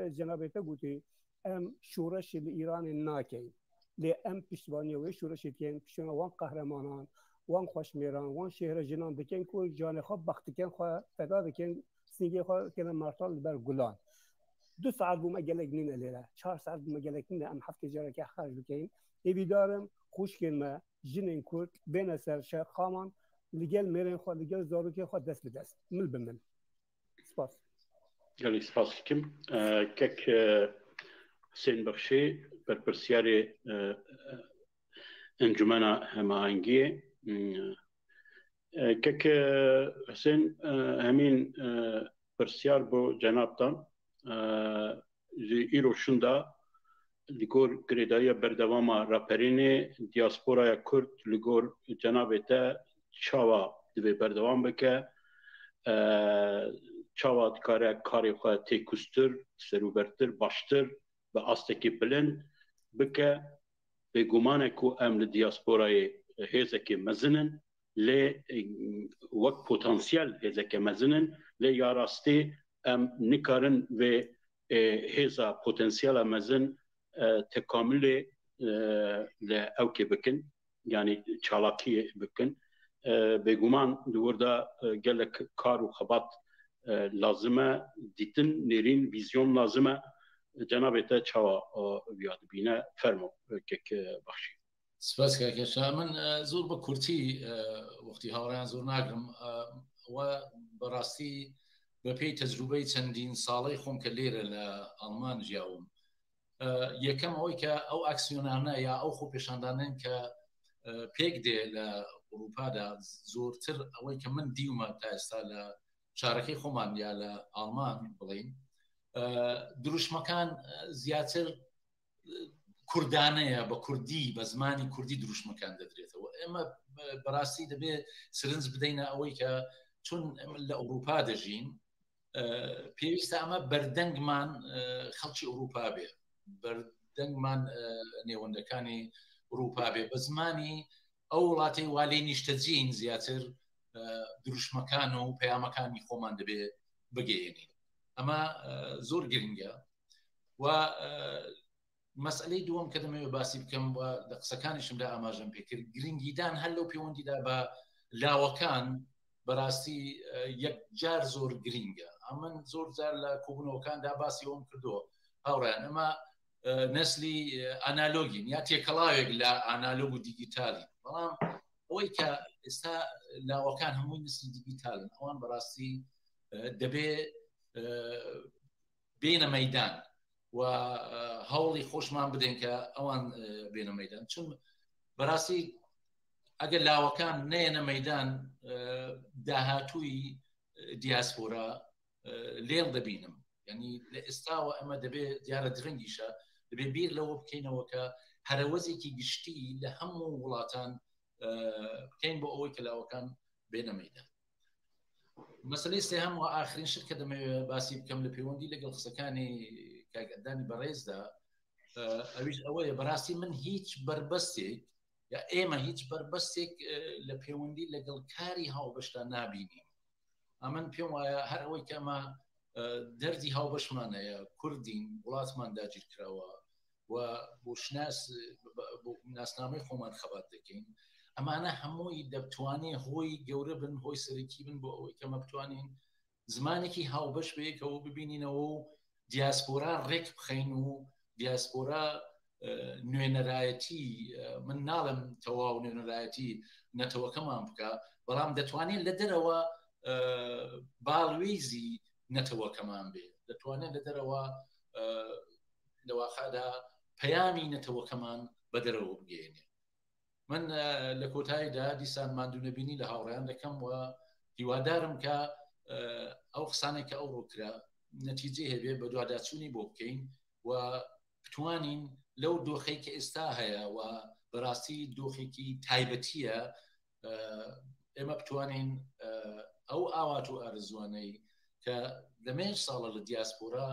جنابت گوتی ام شورش ایران ناکین لی ام پشتوانیه و شورش کن پشتوان وان قهرمانان وان خوشمیران وان شهر جنان بکن کل جان خواب بخت کن خواه فدا بکن سنگی خو کنه مارشال بر گلان 2 ساعت بوم گلک نین لیلا 4 ساعت بوم گلک نین ام هفته جاره که خارج بکیم ایدارم خوش کنم جنین کرد بین سر شیخ خامان لگل میرن خود لگل زارو که خود دست به دست مل بمن سپاس گلی سپاس کم کک حسین بخشی بر پرسیاری انجمن هماهنگی کک حسین همین پرسیار بو جنابتان ایرو شوندا لگور گریدای بردوام راپرینی دیاسپورا کرد لگور جنابتا چاوا دوی بردوام بکه چاوا کاری خواه تیکستر سروبرتر باشتر به آستکی بلند بکه به گمانه که امل دیاسپورای هیزکی مزنن لی وقت پوتانسیل هیزکی مزنن لی یاراستی ام نکارن و هیزا پوتانسیل مزن تکامل لأوكي بكن يعني چالاكي بكن بگومان دوردا گلک کار و خبات لازمه دیتن نرین ویزیون لازمه جناب تا چاوا بیاد بینه فرمو که بخشی سپاس که من زور با کورتی وقتی هاوران زور ناگرم و براستی به پی تجربه چندین سالی خوم که لیره لآلمان جاوم یکم اوی که او اکسیونانه یا او خو پیشاندانن که پێک دێ لە ئەوروپادا زۆرتر ئەوەی کە من دیومە تا ئێستا لە شارەکەی خۆمان یا لە ئاڵمان بڵین دروشمەکان زیاتر کوردانەیە بە کوردی بە زمانی کوردی دروشمەکان دەدرێتەوە ئێمە بەڕاستی دەبێ سرنج بدەینە ئەوەی کە چون لە ئەوروپا دەژین پێویستە ئەمە بەردەنگمان خەڵکی ئەوروپا بێ بەردەنگمان نێوەندەکانی ئەوروپا بێ بە زمانی ئەو وڵاتی والێ نیشتەجین زیاتر دروشمەکان و پەیامەکانی خۆمان دەبێ بگەێنین ئەمە زۆر گرنگە و مەسئلەی دووەم کە دەمەوێت باسی بکەم و لە قسەکانیشمدا ئاماژەم پێکرد گرنگیدان هەر لەو پەیوەندیدا بە لاوەکان بەڕاستی یەکجار زۆر گرنگە ئەمن زۆر جار لە کۆبوونەوەکاندا باسی ئەوم کردووە هاوڕێیان ئەمە نسلی ئانالۆگین یا تێکەڵاوێک لە ئانالۆگ و دیجیتالی بەڵام ئەوەی کە ئێستا لاوەکان هەمووی نسلی دیجیتالن ئەوان بەڕاستی دەبێ بێنە مەیدان و هەوڵی خۆشمان بدەین کە ئەوان بێنە مەیدان چون بەڕاستی ئەگەر لاوەکان نێنە مەیدان داهاتووی دیاسپۆرا لێڵ دەبینم یعنی لە ئێستاوە ئەمە دەبێ دیارە درەنگیشە دەبێ بیر لەوە بکەینەوە کە هەرەوەزێکی گشتی لە هەموو وڵاتان بکەین بۆ ئەوەی کە لاوەکان بێنە مەیدان مەسەلەی سێهەم و ئاخرین شت کە دەمەوێت باسی بکەم لە پەیوەندی لەگەڵ قسەکانی کاکەدانی بەڕێزدا ئەویش ئەوەیە بەڕاستی من هیچ بربەستێک یا ئێمە هیچ بربەستێک لە پەیوەندی لەگەڵ کاری هاوبەشدا نابینیم ئەمن پێم وایە هەر ئەوەی کە ئەمە دەردی هاوبەشمان هەیە کوردین وڵاتمان داگیر کراوە و بۆ ناسنامەی خۆمان خەبات دەکەین ئەمانە هەمووی دەبتوانێ هۆی گەورە بن هۆی سەرەکی بن بۆ ئەوەی کەمە بتوانین زمانێکی هاوبەش بەیەکەوە ببینینەوە و دیاسپۆرا ڕێک بخەین و دیاسپۆرا نوێنەرایەتی من ناڵم تەواو نوێنەرایەتی نەتەوەکەمان بکە بەڵام دەتوانین لە دەرەوە باڵوێزی نەتەوەکەمان بێ دەتوانێت لە دەرەوە لەواخادا پەیامی نەتەوەکەمان بە دەرەوە بگەێنێ من لە کۆتاییدا دیسان ماندوونەبینی لە هاوڕێیان دەکەم و هیوادارم کە ئەو قسانێک کە ئەو ڕۆکرا نەتیجە هەبێ بە دوواداچوونی بۆ بکەین و بتوانین لەو دۆخەی کە ئێستا هەیە و بەڕاستی دۆخێکی تایبەتیە ئێمە بتوانین ئەو ئاوات و ئارزوانەی کە لەمێش ساڵە لە دیاسپۆرا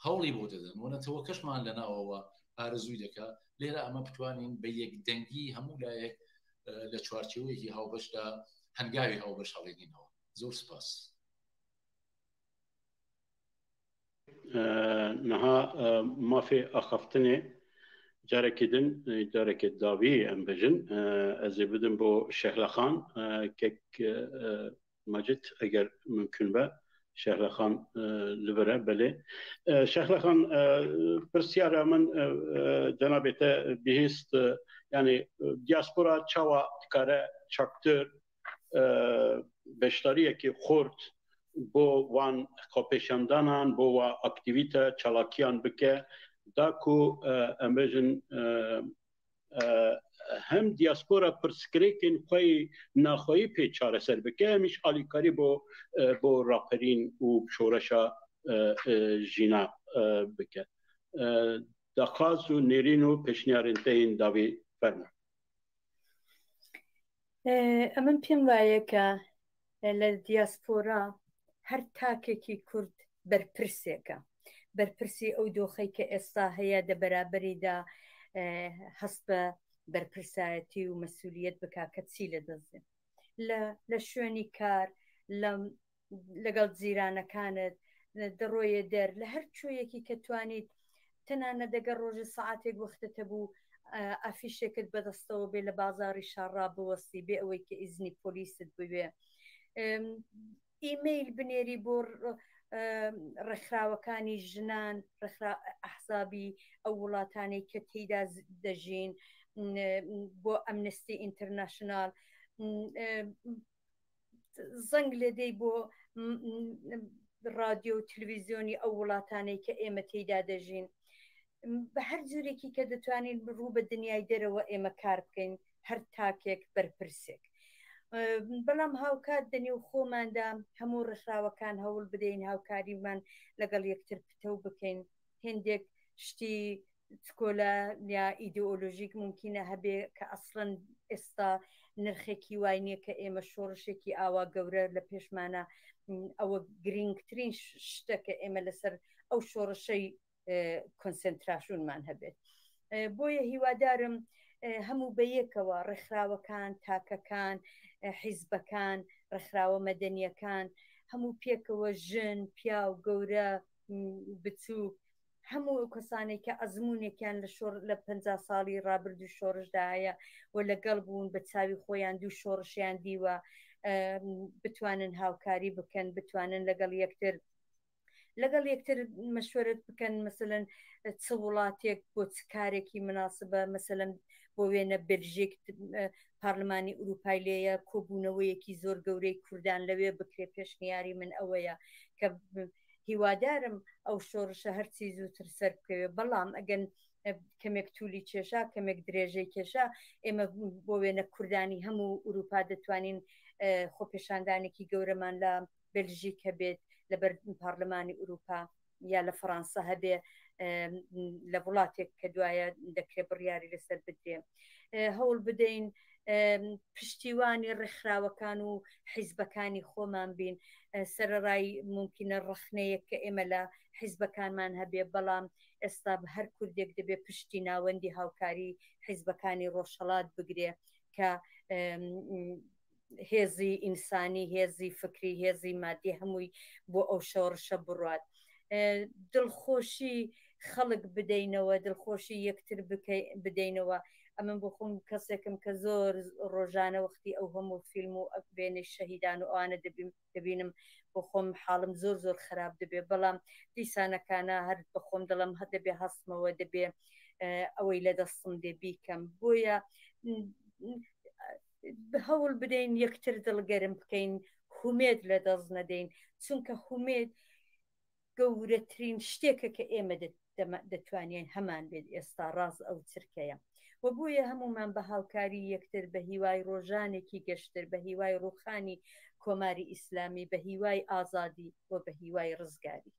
هەوڵی بۆ دەدەن و نەتەوەکەشمان لەناوەوە ئارزووی دەکا لێرە ئەمە بتوانین بە یەکدەنگی هەموو لایەک لە چوارچێوەیەکی هاوبەشدا هەنگاوی هاوبەش هەڵێنینەوە زۆر سپاس نها مافی ئاخەفتنێ جارێکی دن جارێکی داوی ئەم بژن ئەزێ بدن بۆ شەهلەخان کەک مەجد ئەگەر ممکن بە شهر خان لبره بله شهر خان پرسیار من جنابته بهست يعني دیاسپورا چاوا کاره چاکتر بشتاریه که خورد بو وان خاپشاندانان بو وا اکتیویته چالاکیان بکه داکو امجن هم دیاسپورا پرسکریکن خوی نخواهی پیچاره سر بکه همیش آلیکاری بو راپرین و شورشا جینا بکه دخواست و نیرین و پشنیارین تین داوی فرما ئەمن پێم وایە کە لە دیاسپۆرا هەر تاکێکی کورد بەرپرسی ئەو دۆخەی کە ئێستا هەیە دە بەرابەریدا هەست بە بەرپرسایەتی و مەسئولیت بکا کە چی لە دەستێن لە شوێنی کار لەگەڵ جیرانەکانت دەڕۆیە دەر لە هەر کوێیەکی کە توانیت تەنانە دەگەر ڕۆژە سەعاتێک وەختە بوو ئافیشێکت بەدەستەوە بێ لە بازاری شارڕا بوەستی بێ ئەوەی کە ئیزنی پۆلیست بوێ ئیمەیل بنێری بۆ ڕێکخراوەکانی ژنان ئەحزابی ئەو وڵاتانەی کە تێیدا دەژین بۆ ئەمنستی ئینتەرناشنال زەنگ لێدەی بۆ رادیۆ و تلڤیزیۆنی ئەو وڵاتانەی کە ئێمە تێیدا دەژین بە هەر جورێکی کە دەتوانین ڕوو بە دنیای دەرەوە ئێمە کار بکەین هەر تاکێک بەرپرسێک بەڵام هاوکات دەنێو خۆماندا هەموو ڕێکخراوەکان هەوڵ بدەین هاوکاریمان لەگەڵ یەکتر پتەو بکەین هێندێک شتی سکۆلا یا ئیدئۆلۆژیک ممکنە هەبێ کە ئەسڵەن ئێستا نرخێکی وای نییە کە ئێمە شۆڕشێکی ئاوا گەورە لە پێشمانە ئەوە گرنگترین شتەکە ئێمە لەسەر ئەو شۆڕشەی کۆنسنتراشونمان هەبێت بۆیە هیوادارم هەموو بەیەکەوە ڕێکخراوەکان تاکەکان حیزبەکان ڕێکخراوە مەدەنیەکان هەموو پێکەوە ژن پیا و گەورە بچووک هەموو کەسانێک کە ئەزمونێکیان لە 50 ساڵی ڕابردوو شۆڕشدا هەیە و لەگەڵ بوون بە چاوی خۆیان دوو شۆڕشیان دیوە بتوانن هاوکاری بکەن بتوانن لەگەڵ یەکتر مەشوەرت بکەن مەسەلەن چ وڵاتێک بۆ چ کارێکی مناسبە مەسەلەن بۆ وێنە بلژیک پارلمانی ئوروپای لێیە کۆبوونەوەیەکی زۆر گەورەی کوردان لەوێ بکرێ پێشنیاری من ئەوەیە کە هیوادارم ئەو شۆڕشە هەرچی زووتر سەر بکەوێ بەڵام ئەگەن کەمێک توولی کێشا کەمێک درێژەی کێشا ئێمە بۆ وێنە کوردانی هەموو ئوروپا دەتوانین خۆپێشاندانێکی گەورەمان لە بلژیک هەبێت لەبەر پارلمانی ئوروپا یا لە فەڕەنسا هەبێ لە وڵاتێک کە دوایە دەکرێت بڕیاری لەسەر بدرێ هەوڵ بدەین پشتیوانی ڕێکخراوەکان و حیزبەکانی خۆمان بین سەرەڕای ممکنە ڕخنەیەک کە ئێمە لە حیزبەکانمان هەبێ بەڵام ئێستا هەر کوردێک دەبێت پشتی ناوەندی هاوکاری حیزبەکانی ڕۆژهەڵات بگرێ کە هێزی ئینسانی هێزی فکری هێزی مادی هەمووی بۆ ئەو شۆڕشە بڕات دڵخۆشی خەڵک بدەینەوە دڵخۆشی یەکتر بدەینەوە ئەمن بۆ خۆم کەسێکم کە زۆر ڕۆژانە وەختی ئەو هەموو فیلم و ئەبێنێ شەهیدان و ئەوانە دەبینم بۆ خۆم حاڵم زۆر خراپ دەبێ بەڵام دیسانەکانە هەر بە خۆم دڵم دەبێ هەستمەوە دەبێ ئەوەی لە دەستم دێ بیکەم بۆیە هەوڵ بدەین یەکتر دڵگەرم بکەین هومێد لە دەست نەدەین چونکە هومێد گەورەترین شتێکە کە ئێمە دەتوانین هەمان بێت ئێستا ڕاز ئەو چرکەیە و بۆیە هەمومان بە هاوکاری یەکتر بە هیوای ڕۆژانێکی گەشتر بە هیوای ڕووخانی کۆماری ئیسلامی بە هیوای ئازادی و بە هیوای ڕزگاری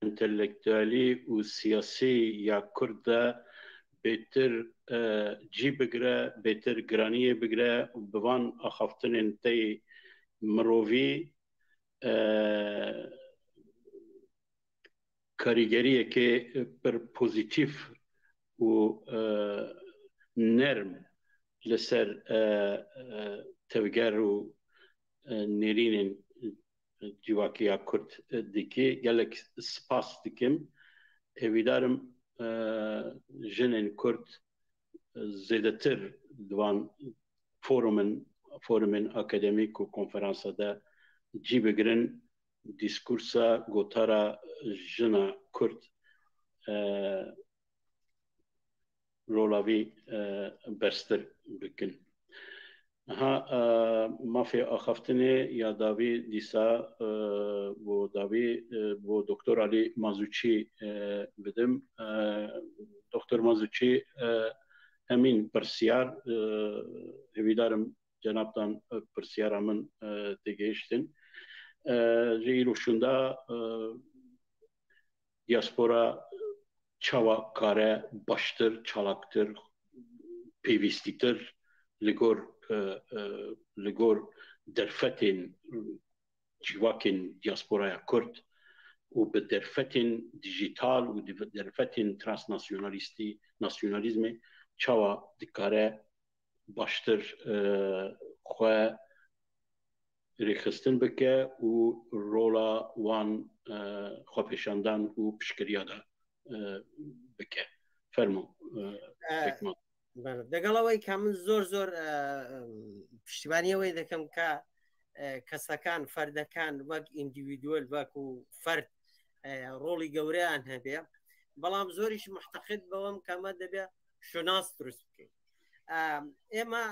انتلکتوالی و سیاسی یا کرد بهتر جی بگره بهتر گرانی بگره و بوان آخفتن تی مروی کاریگریه که پر پوزیتیف و نرم لسر توگر و نرین جواکی کرد دیکی گلک سپاس دیکم هێویدارم ژنên Kurd زێدەتر دوان فۆرمên akademîk û konferansa de cî bigirin dîskûrsa gotara jina Kurd rola wî berstir bikin. Mafê axaftinê ya davî dîsa bo Doktor Alî Mazûçî bidim. Doktor Mazûçî hemîn pirsiyar hêvîdarim cenabtan pirsiyara min têgihiştin. Ji îrojşûnda diaspora çawa kare baştir, çalaktir, pêwîstîtir li gor derfetên civakên diasporaya Kurd û bi derfetên dijîtal û derfetên transnasyonalîzmê çawa dikare baştir xwe rêxistin bike û rola wan xwepêşandan û piştgiriya da bike. Fermo. دەگەڵەوەی کە من زۆر پشتیوانیەوەی دەکەم کە کەسەکان فەردەکان وەک ئیندیڤیدوەل وەکو فەرد ڕۆڵی گەورەیان هەبێ، بەڵام زۆریش محتەقید بەوەم کەمە دەبێ شوناس دروست بکەین. ئێمە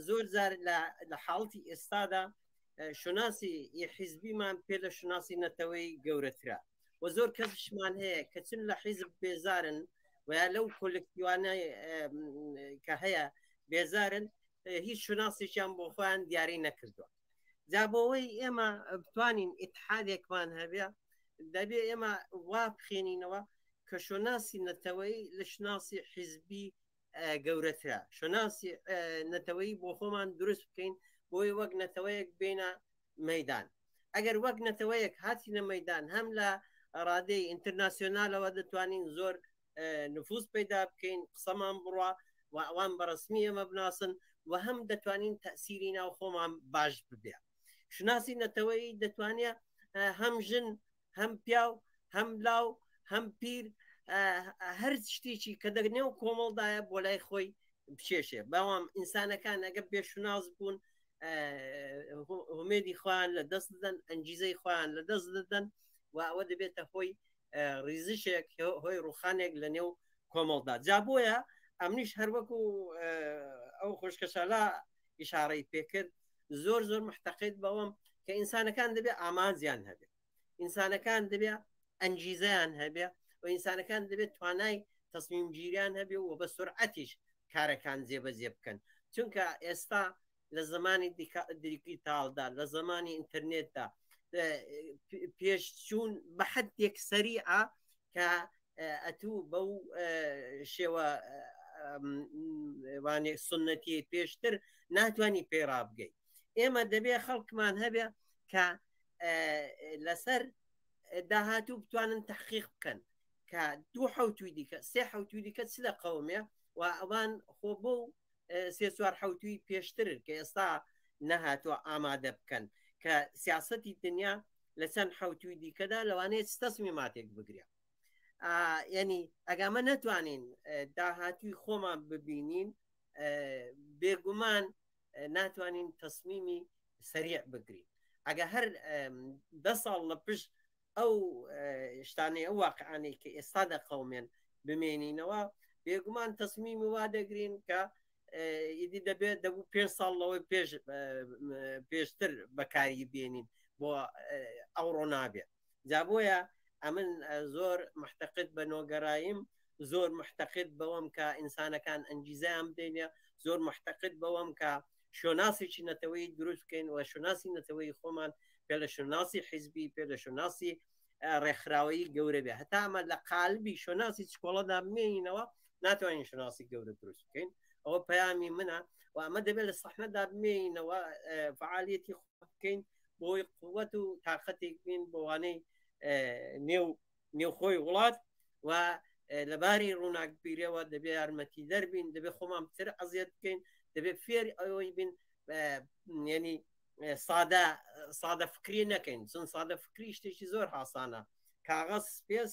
زۆر جار لە حاڵەتی ئێستادا شوناسی حیزبیمان پێ لە شوناسی نەتەوەی گەورەترا و زۆر کەسشمان هەیە کە چون لە حیزب بێزارن ویا لەو کۆلکتیوانە کە هەیە بێزارن هیچ شوناسیشیان بۆ خۆیان دیاری نەکردووە. جا بۆەوەی ئێمە بتوانین ئیتحادێکمان هەبێ دەبێ ئێمە وا بخێنینەوە کە شوناسی نەتەوەی لە شناسی حیزبی گەورەترا، شوناسی نەتەوەی بۆ خۆمان دروست بکەین بۆی وەک نەتەوەیەک بینە مەدان. ئەگەر وەک نەتەوەیەک هاتیە مەدان هەم لە ڕادەی ئینتەرناسیۆنالەوە دەتوانین زۆر نفوس پیدا بکەین، قسەمان بڕوا و ئەوان بەڕسمی ئەمە بناسن و هەم دەتوانین تەسیری ناو خۆمان باش ببێ. شناسی نەتەوەی دەتوانێت هەم ژن هەم پیاو هەم لاو هەم پیر هەر شتێکی کە دەگنێ و کۆمەڵدایە بۆ لای خۆی بچێشێ. بەوام ئینسانەکان ئەگە بێشناس بوون هومێدی خۆیان لە دەست دەدەن، ئەنجیزەی خۆیان لە دەست دەدەن و ئەوە دەبێتە خۆی ریزشێک هۆی ڕوخانێک لە نێو کۆمەڵدا. جا بۆیە ئەمنیش هەروەکو ئەو خۆشکەشەلا ئیشارەی پێکرد زۆر محتەقید بەوەم کە ئینسانەکان دەبێ ئامانجیان هەبێ، ئینسانەکان دەبێ ئەنجیزەیان هەبێ و ئینسانەکان دەبێت توانای تەسمیم گیریان هەبێ و بە سورعەتیش کارەکان جێبەجێ بکەن. چونکە ئێستا لە زمانی دیجیتالدا لە زمانی ئینتەرنێتدا پێشچوون بە حدێک سەریعە کە ئەتوو بەو شێوە سنەتی پێشتر ناتوانانی پێڕا بگەیت. ئێمە دەبێ خەڵکمان هەبێ کە لەسەر داهاتوو بتوانن تحقیق بکەن کە دوو حوتوی دیکە سێ حوتوی دیکە چ لە قەومێ و ئەوان خۆ بۆ سێ چوار حوتوی پێشتر کە ئێستا نەهاتوە ئامادە بکەن کە سیاسەتی دنیا لە چەند حوتوی دیکەدا لەوانەیە تەسمیماتێک بگرێ. یعنی ئەگەمە نەتوانین داهاتوی خۆمان ببینین بێگومان ناتوانین تەسمیمی سەریع بگرین. ئەگە هەر 10 ساڵ لە پشت ئەو شتانەی ئەو واقعانەی کە ئێستا دەقەومێن بمێنینەوە بێگومان تەسمیمی وا دەگرین کە ئیدی دەبێت دەبوو 5 ساڵ لەوەی پێشتر بەکاری بێنین بۆ ئەوڕۆ نابێت. جا بۆیە ئەمن زۆر محتەقید بە نۆگەڕاییم، زۆر محتەقید بەوەم کە ئینسانەکان ئەنجیزەیان بدەینێ، زۆر محتەقید بەوەم کە شۆناسێکی نەتەوەی دروست بکەین و شۆناسی نەتەوەی خۆمان پێ لە شۆناسی حیزبی پێ لە شۆناسی ڕێکخراوەیی گەورە بێ. هەتا ئەمە لە قالبی شۆناسی چکۆڵەدا بمێنینەوە ناتوانین شۆناسی گەورە دروست بکەین. ئەوە پەیامی منە و ئەمە دەبێت لە سەحنەدا بمێنینەوە فعالیەتی بکەین بۆی قووەت و تااقەتێک بین بۆوانەی نێوخۆی وڵات و لەباری ڕووناکبیرەوە دەبێت یارمەتی دەربین، دەبێت خۆمان بتر ئەزیێت بکەین، دەبێت فێر ئەوەی بین ینی سادە فکری نەکەین، چون سادە فکری شتێکی زۆر حاسانە کاغەز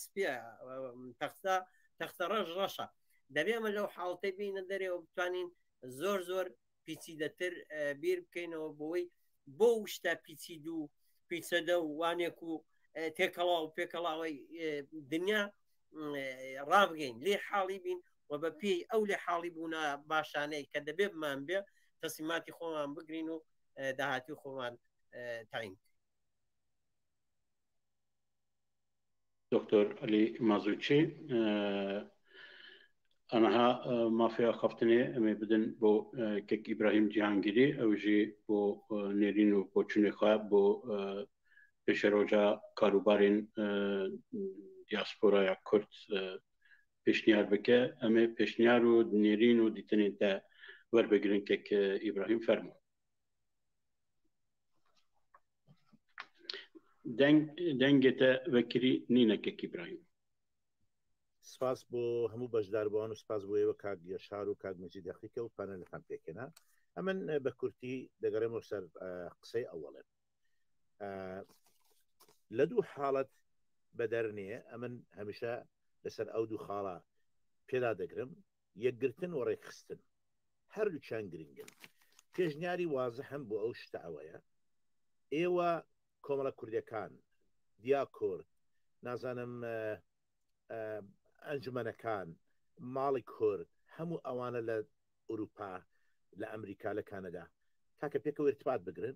سپێ تەختە ڕەش ڕەشە دەبێمە لەو حاڵتەی بینە دەرێەوە بتوانین زۆر پیچیدەتر بیر بکەینەوە بۆی بۆ شتە پیچید و پیچەدە و وانێک و تێکەڵا و پێکەڵاوی دنیا ڕابگەین لێ حاڵی بین و بە پێی ئەو لێ حاڵی بوونە باشانەی کە دەبێ بمان بێ تەسلیماتی خۆمان بگرین و داهاتی خۆمان تعین. دكتور علي مازوچي أنا مافيا خفتني أمي بدن بو كيك إبراهيم جهانگيري أو جي بو نيرينو بو چونيخا بو بشروجا كاروبارين دياسپورا يا كرد پیشنیار بکه أمي پیشنیارو نيرينو ديتني دا وربگرين كيك إبراهيم فرمو دنگتا وكري نينا كيك إبراهيم سپاس بۆ هەموو بەشداربووان و سپاس بۆ ئێوە کاک یەشار و کاک مەجید دەقیقە و پانەلەکان پێکەنا ئەمن بە کورتی دەگەڕێمەوە سەر قسەی ئەوەڵێ لە دوو حاڵەت بەدەرنێ ئەمن هەمیشە لەسەر ئەو دوو خاڵە پێدا دەگرم یەکگرتن و ڕێکخستن هەردووچیان گرنگن پێشنیاری وازە هەم بۆ ئەو شتە ئەوەیە ئێوە کۆمەڵە کوردەکان دیاکۆرد نازانم ئەنجومەنەکان ماڵی کورد هەموو ئەوانە لە ئوروپا لە ئەمریکا لە کانەدا تاکە پێکەوە ارتباط بگرن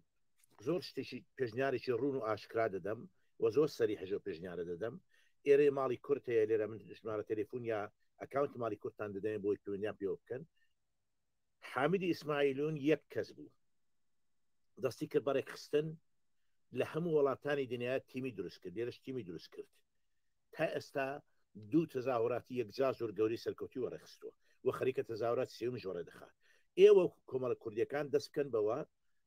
زۆر شتێکی پێشنیارێکی ڕوون و ئاشکرا دەدەم و زۆر سەری هەژە پێشنیارە دەدەم ئێرە ماڵی کورد هەیە لێرە من ژمارە تەلێفۆن یا ئەکاونت ماڵی کوردتان دەدەین بۆی پەیوەندیان پێوە بکەن حامدی ئیسماعیلون یەک کەس بوو دەستی کرد بە ڕێکخستن لە هەموو وڵاتانی دنیا تیمی دروست کرد لێرەش تیمی دروست کرد تا ئێستا دوو تەزاوراتی یەکجا زۆر گەوری سەرکەوتی وەڕێخستووە و خەریکە تەزاورات سێومی ژۆرە دەخات ئێوە کۆمەڵە کوردیەکان دەست بکەن بەوە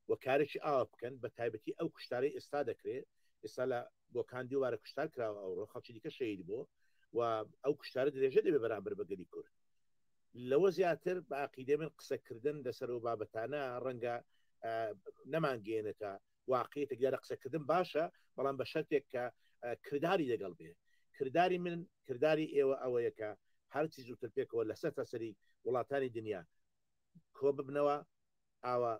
و کارێکی ئاوا بکەن بە تایبەتی ئەو کوشتارەی ئێستا دەکرێت ئێستا لە بۆکان دووبارە کوشتار کراوە ئەوڕۆ خەڵکی دیکە شەید بوو و ئەو کوشتارە درێژە دەبێ بەرامبەر بە گەلی کورد لەوە زیاتر بە عەقیدەی من قسەکردن لەسەر و بابەتانە ڕەنگە نەمانگەێنێتە واقعیەتێک دیارە قسەکردن باشە بەڵام بە شەرتێک کە کردداری لەگەڵ بێ کردداری من کردداری ئێوە ئەوەیە کە هەرچی زووتر پێکەوە لەسەر تەسەری وڵاتانی دنیا کۆ ببنەوە ئاوە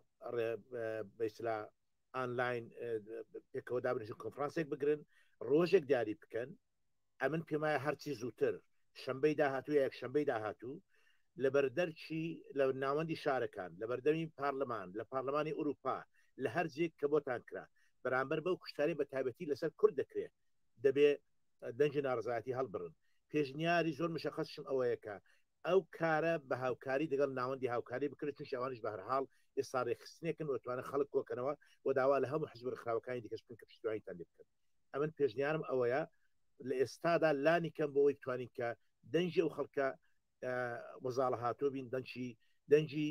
بەیسلا ئانلاین پێکەوە دابنیشن کۆنفرانسێک بگرن ڕۆژێک دیاری بکەن ئەمن پێمایە هەرچی زووتر شەمبەی داهاتوو یەک شەمبەی داهاتوو لە بەردەرچی لە ناوەندی شارەکان لە بەردەمی پارلەمان لە پارلەمانی ئوروپا لە هەر جێک کە بۆتان کرا بەرامبەر بەو کوشتاری بە تایبەتی لەسەر کورد دەکرێت دەبێ دەنجی ناڕزایەتی هەڵبڕن پێشنیاری زۆر مشەخصشم ئەوەیەکە ئەو کارە بە هاوکاری دەگەڵ ناوەندی هاوکاری بکرێت چون شەوانش بە هەرحاڵ ئێستا ڕێکخستنێکن وتوانە خەڵک کۆکەنەوە و داوا لە هەموو حزب ڕخراوەکانی دیکەش بکەن کە پشتیوانیتان لێ بکەن ئەمن پێشنیارم ئەوەیە لە ئێستادا لانی کەم بۆەوەی بتوانین کە دەنجی ئەو خەڵکە وەزاڵە هاتۆ بین دەنجی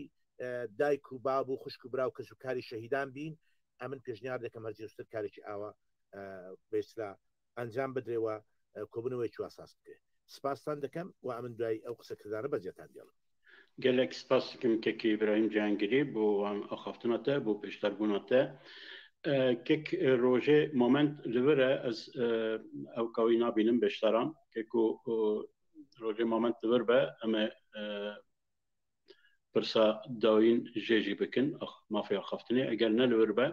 دایک و باب و خوشک و برا و کەس و کاری شەهیدان بین ئەمن پێشنیار دەکەم هەرجێستر کارێکی ئاوە بێسلا ئەنجام بدرێەوە کۆبنەوەی چواساس بکرێت سپاسان دەکەم و ئەمن دوای ئەو قسەکردانە بەجێتان دێڵم gelek spas dikim kekî İbrahim Cihangirî bû wan axaftina te bû pêşdarbûna te kek rojê moment li vir e ez ew kawî nabînim beşdaran kek û rojê moment li vir be em ê pirsa dawîn jê jî bikin mafya xaftinê eger ne li vir be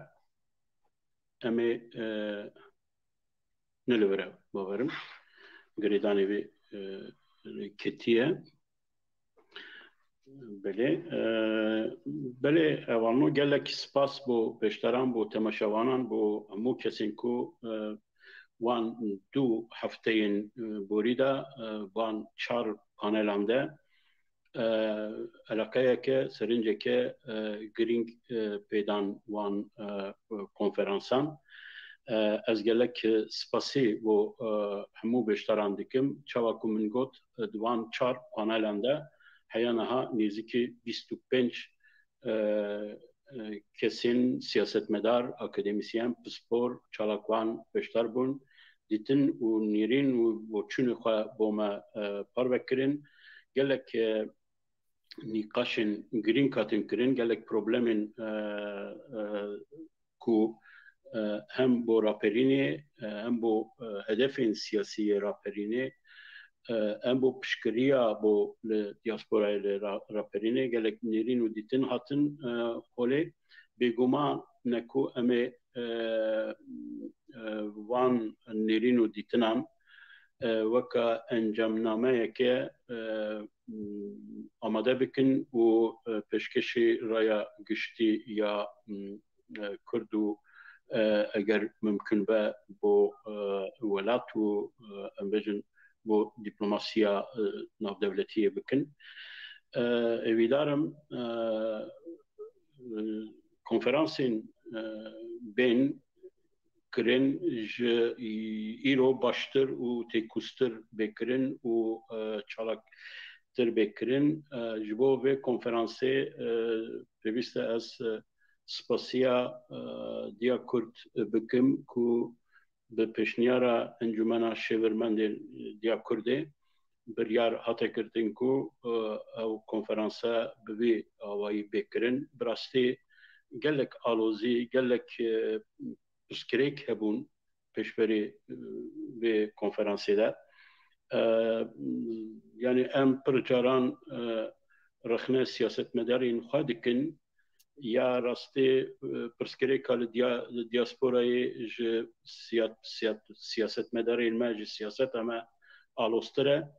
em ê ne li vir e bawerim girêdanê wê ketiye بله اوانو گلک سپاس بو پشتران بو تماشاوانان بو همو کسین کو وان دو هفتهین بوریدا وان 4 پانلانده علاقه که سرنجه که گرینگ پیدان وان کنفرانسان از گلک سپاسی بو همو پشتران دکم چاواکو من گوت دوان 4 پانلانده hayanaha niziki 25 kesin siyasetmedar, akademisyen, spor, çalakvan, peştarbun, ditin u nirin u boçunu xwe boma parvekirin, gelek nîqaşên girîn katin kirin, gelek problemên ku هم بو راپرینه هم بو هدف سیاسی راپرینه هم بو پشکریا بو دیاسپورای راپرینه گلک نیرین و دیتن هاتن خوله بگمان نکو امه وان نیرین و دیتنان وکا انجام نامه که آماده بکن و پشکشی رایا گشتی یا کردو اگر ممکن به با ولات و امبجن با دیپلماسیا نافدولتی بکن اویدارم کنفرانسین بین کرن ج ایرو باشتر و تکوستر بکرن و چالاک تر بکرن جبو به کنفرانسی پرویسته از سپاسیا دیا کرد بکم کو به پیشنیارا انجمنا شورمند دیا کرده بریار هاته کردن کو او کنفرانسا به آوایی بکرن براستی گلک آلوزی گلک پسکریک هبون پیشبری به کنفرانسی ده یعنی ام پرجاران رخنه سیاست مدارین خواهد کن یا راستی پرسکریک هال دیاسپورای سیاست مدارین ما جی سیاست اما آلوستره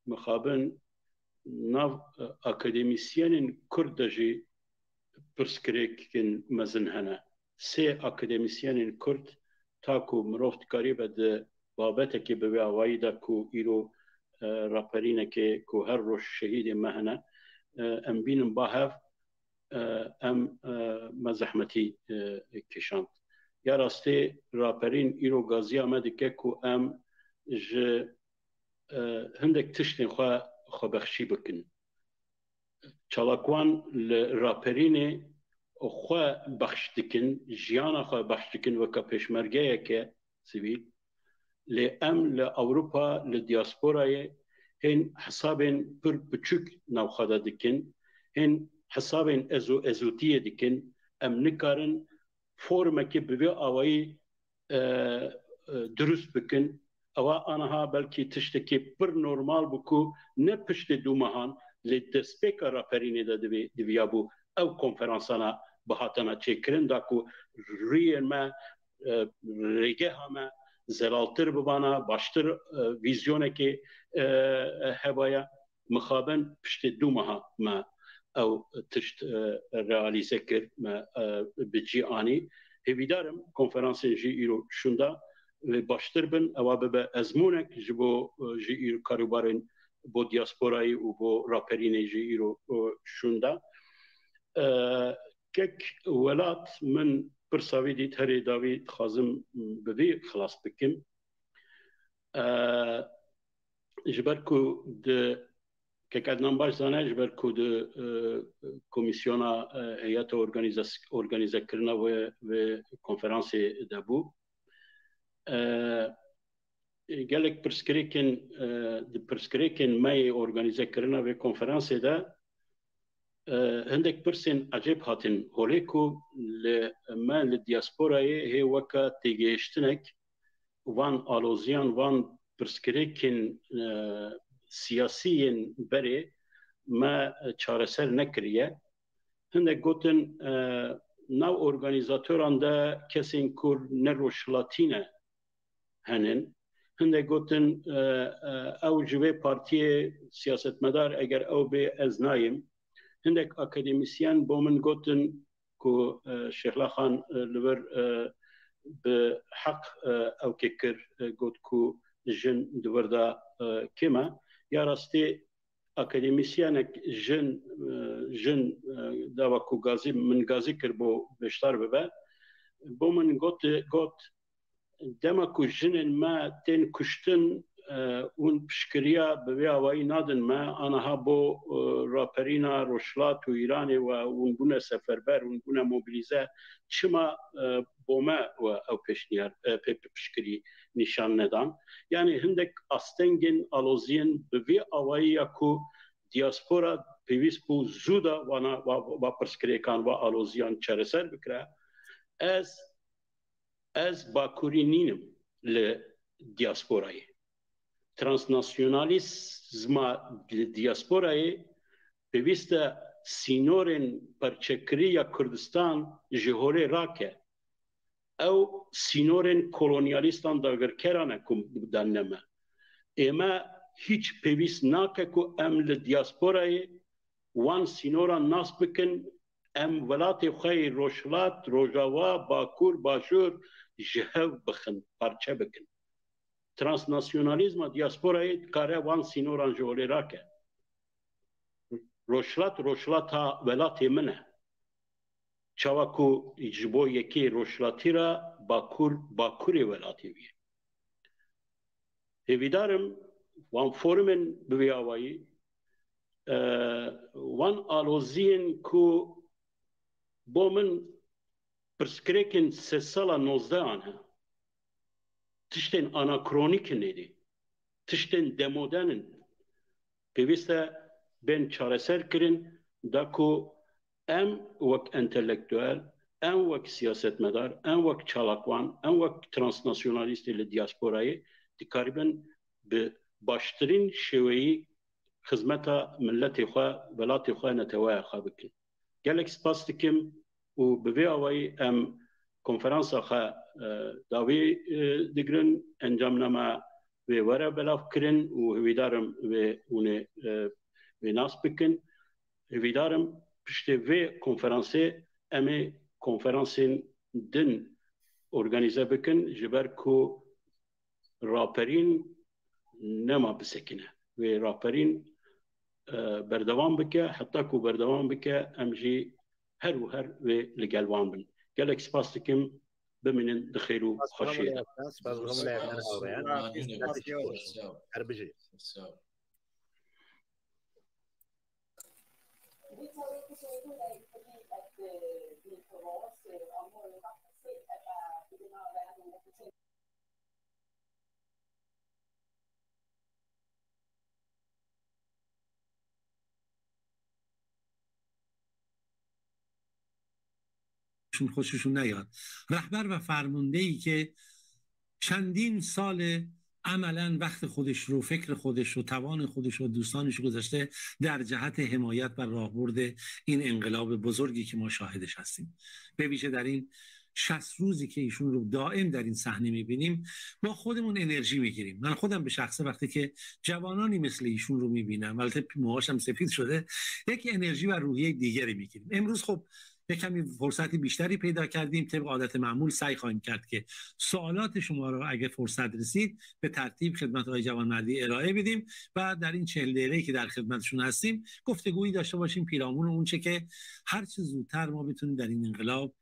مخابن ناو اکادمیسیان کرد جی پرسکریک کن مزن هنه سه اکادمیسیان کرد تاکو مروفت کاری بده بابته که به آوایی دا کو ایرو راپرینه که کو هر روش شهید مهنه ام بینم با هف ام مزحمتی کشاند یا راسته راپرین ایرو گازی آمده که کو ام هندک تشتین خواه بخشی بکن چالاکوان راپرینه خواه بخش دکن جیانا خواه بخش دکن وکا پیشمرگه که سیویل لی ام لأوروپا لدیاسپورای هن حسابین پر بچوک نوخاده دکن هن حسابین ازوتیه دکن ام نکارن فرمکی بوی آوائی درست بکن اوا آنها بلکی تشتکی پر نورمال بکو نه پشت دو مهان لدسپیکا راپرینه دا دویابو او کنفرانسانا بهاتنا چکرن داکو روی ما ریگه همه زلالتر ببانا باشتر ویزیونه که هوایا مخابن پشت دو ماه ما او تشت رئالیزه کرد ما بجی آنی هیویدارم کنفرانس جی ایرو شوندا باشتر بن او به ازمونک جبو جی ایرو کاروبارن بو دیاسپورای و بو راپرین جی ایرو شوندا کک ولات من برساوی دیت هری داوید خازم ببی خلاص بکم جبرکو د کک ادنان باش زانه جبرکو د کمیسیونا هیئت ارگانیزه کرنا و کنفرانس دبو گلک پرسکریکن مای ارگانیزه کرنا و کنفرانس ده هندك برسن عجيب هاتن هوليكو لما للدياسبورا هي وكا تيجيشتنك وان آلوزيان وان برسكريكين سياسيين بري ما چارسر نكريه هندك قوتن ناو اورغانيزاتوران دا كسين كور نروشلاتينه هنن هندك قوتن او جوه پارتي سياست مدار اگر او بي ازنايم هندك اكاديميسيان بومن قوتن كو شيخلا خان لبر بحق او كيكر قوت كو جن دوردا كما يا راستي اكاديميسيانك جن داوا كو غازي من غازي كربو بشتار ببا بومن قوت دما كو جن ما تن كشتن اون پشکریا به وی نادن ما آنها بو راپرینا روشلات و ایرانی و اون بونه سفربر اون بونه موبیلیزه چما بوما و او پشکری نشان ندان یعنی هندک استنگن آلوزین به وی آوائی اکو دیاسپورا پیویس بو زودا و پرسکری کان و آلوزیان چرسر بکره از باکوری نینم لدیاسپورای ترانسناسیونالیسم دیاسپورای بویسته سینورن پرچکری یا کردستان جهوری راکه او سینورن کولونیالیستان داگرکرانه کم بودن نمه اما هیچ پیویست ناکه که ام لدیاسپورای وان سینوران ناس بکن ام ولات خی روشلات روجاوا باکور باشور جهو بخن پرچه بکن ترانسناسیونالیزم دیاسپورای کاره وان سینوران جهوری راکه روشلات ها ولاتی منه چاوکو جبو یکی روشلاتی را باکوری ولاتی بیه هیویدارم وان فورمن بویاوایی وان آلوزین کو بو من پرسکریکن 3 سالا 19 آنها تشتین آناکرونیک نیدی تشتین دمودنن پیوسته بین چارەسەر کرن داکو ام وک انتلکتوال ام وک سیاستمدار ام وک چالاکوان ام وک ترانسناسیونالیستی لدیاسپورایی تقریبا به باشترین شویی خدمتا ملت خواه ولات خواه نتوای خواه بکن گلک سپاس دکم و به آوایی ام کنفرانس خواه داوی دگرن انجام نما و وره بلاف کرن و هویدارم و اونه و ناس بکن هویدارم پشت و کنفرانسه امی کنفرانسین دن ارگانیزه بکن جبر کو راپرین نما بسکنه و راپرین بردوام بکه حتی کو بردوام بکه امجی هر و لگلوان بن گلک سپاس دکم بمنن دخير وخشيه خوششون نیاد رهبر و فرمانده‌ای که چندین سال عملاً وقت خودش رو فکر خودش رو توان خودش رو دوستانش رو گذاشته در جهت حمایت و راهبرد این انقلاب بزرگی که ما شاهدش هستیم به ویژه در این 60 روزی که ایشون رو دائم در این صحنه می‌بینیم ما خودمون انرژی می‌گیریم من خودم به شخصه وقتی که جوانانی مثل ایشون رو می‌بینم البته موهاشم سفید شده یک انرژی و روحیه دیگری می‌گیریم امروز خب یک کمی فرصتی بیشتری پیدا کردیم طبق عادت معمول سعی خواهیم کرد که سوالات شما رو اگه فرصت رسید به ترتیب خدمت آقای جوانمردی ارائه بدیم و در این 40 دقیقه‌ای که در خدمتشون هستیم گفتگویی داشته باشیم پیرامون اون چه که هر چه زودتر ما بتونیم در این انقلاب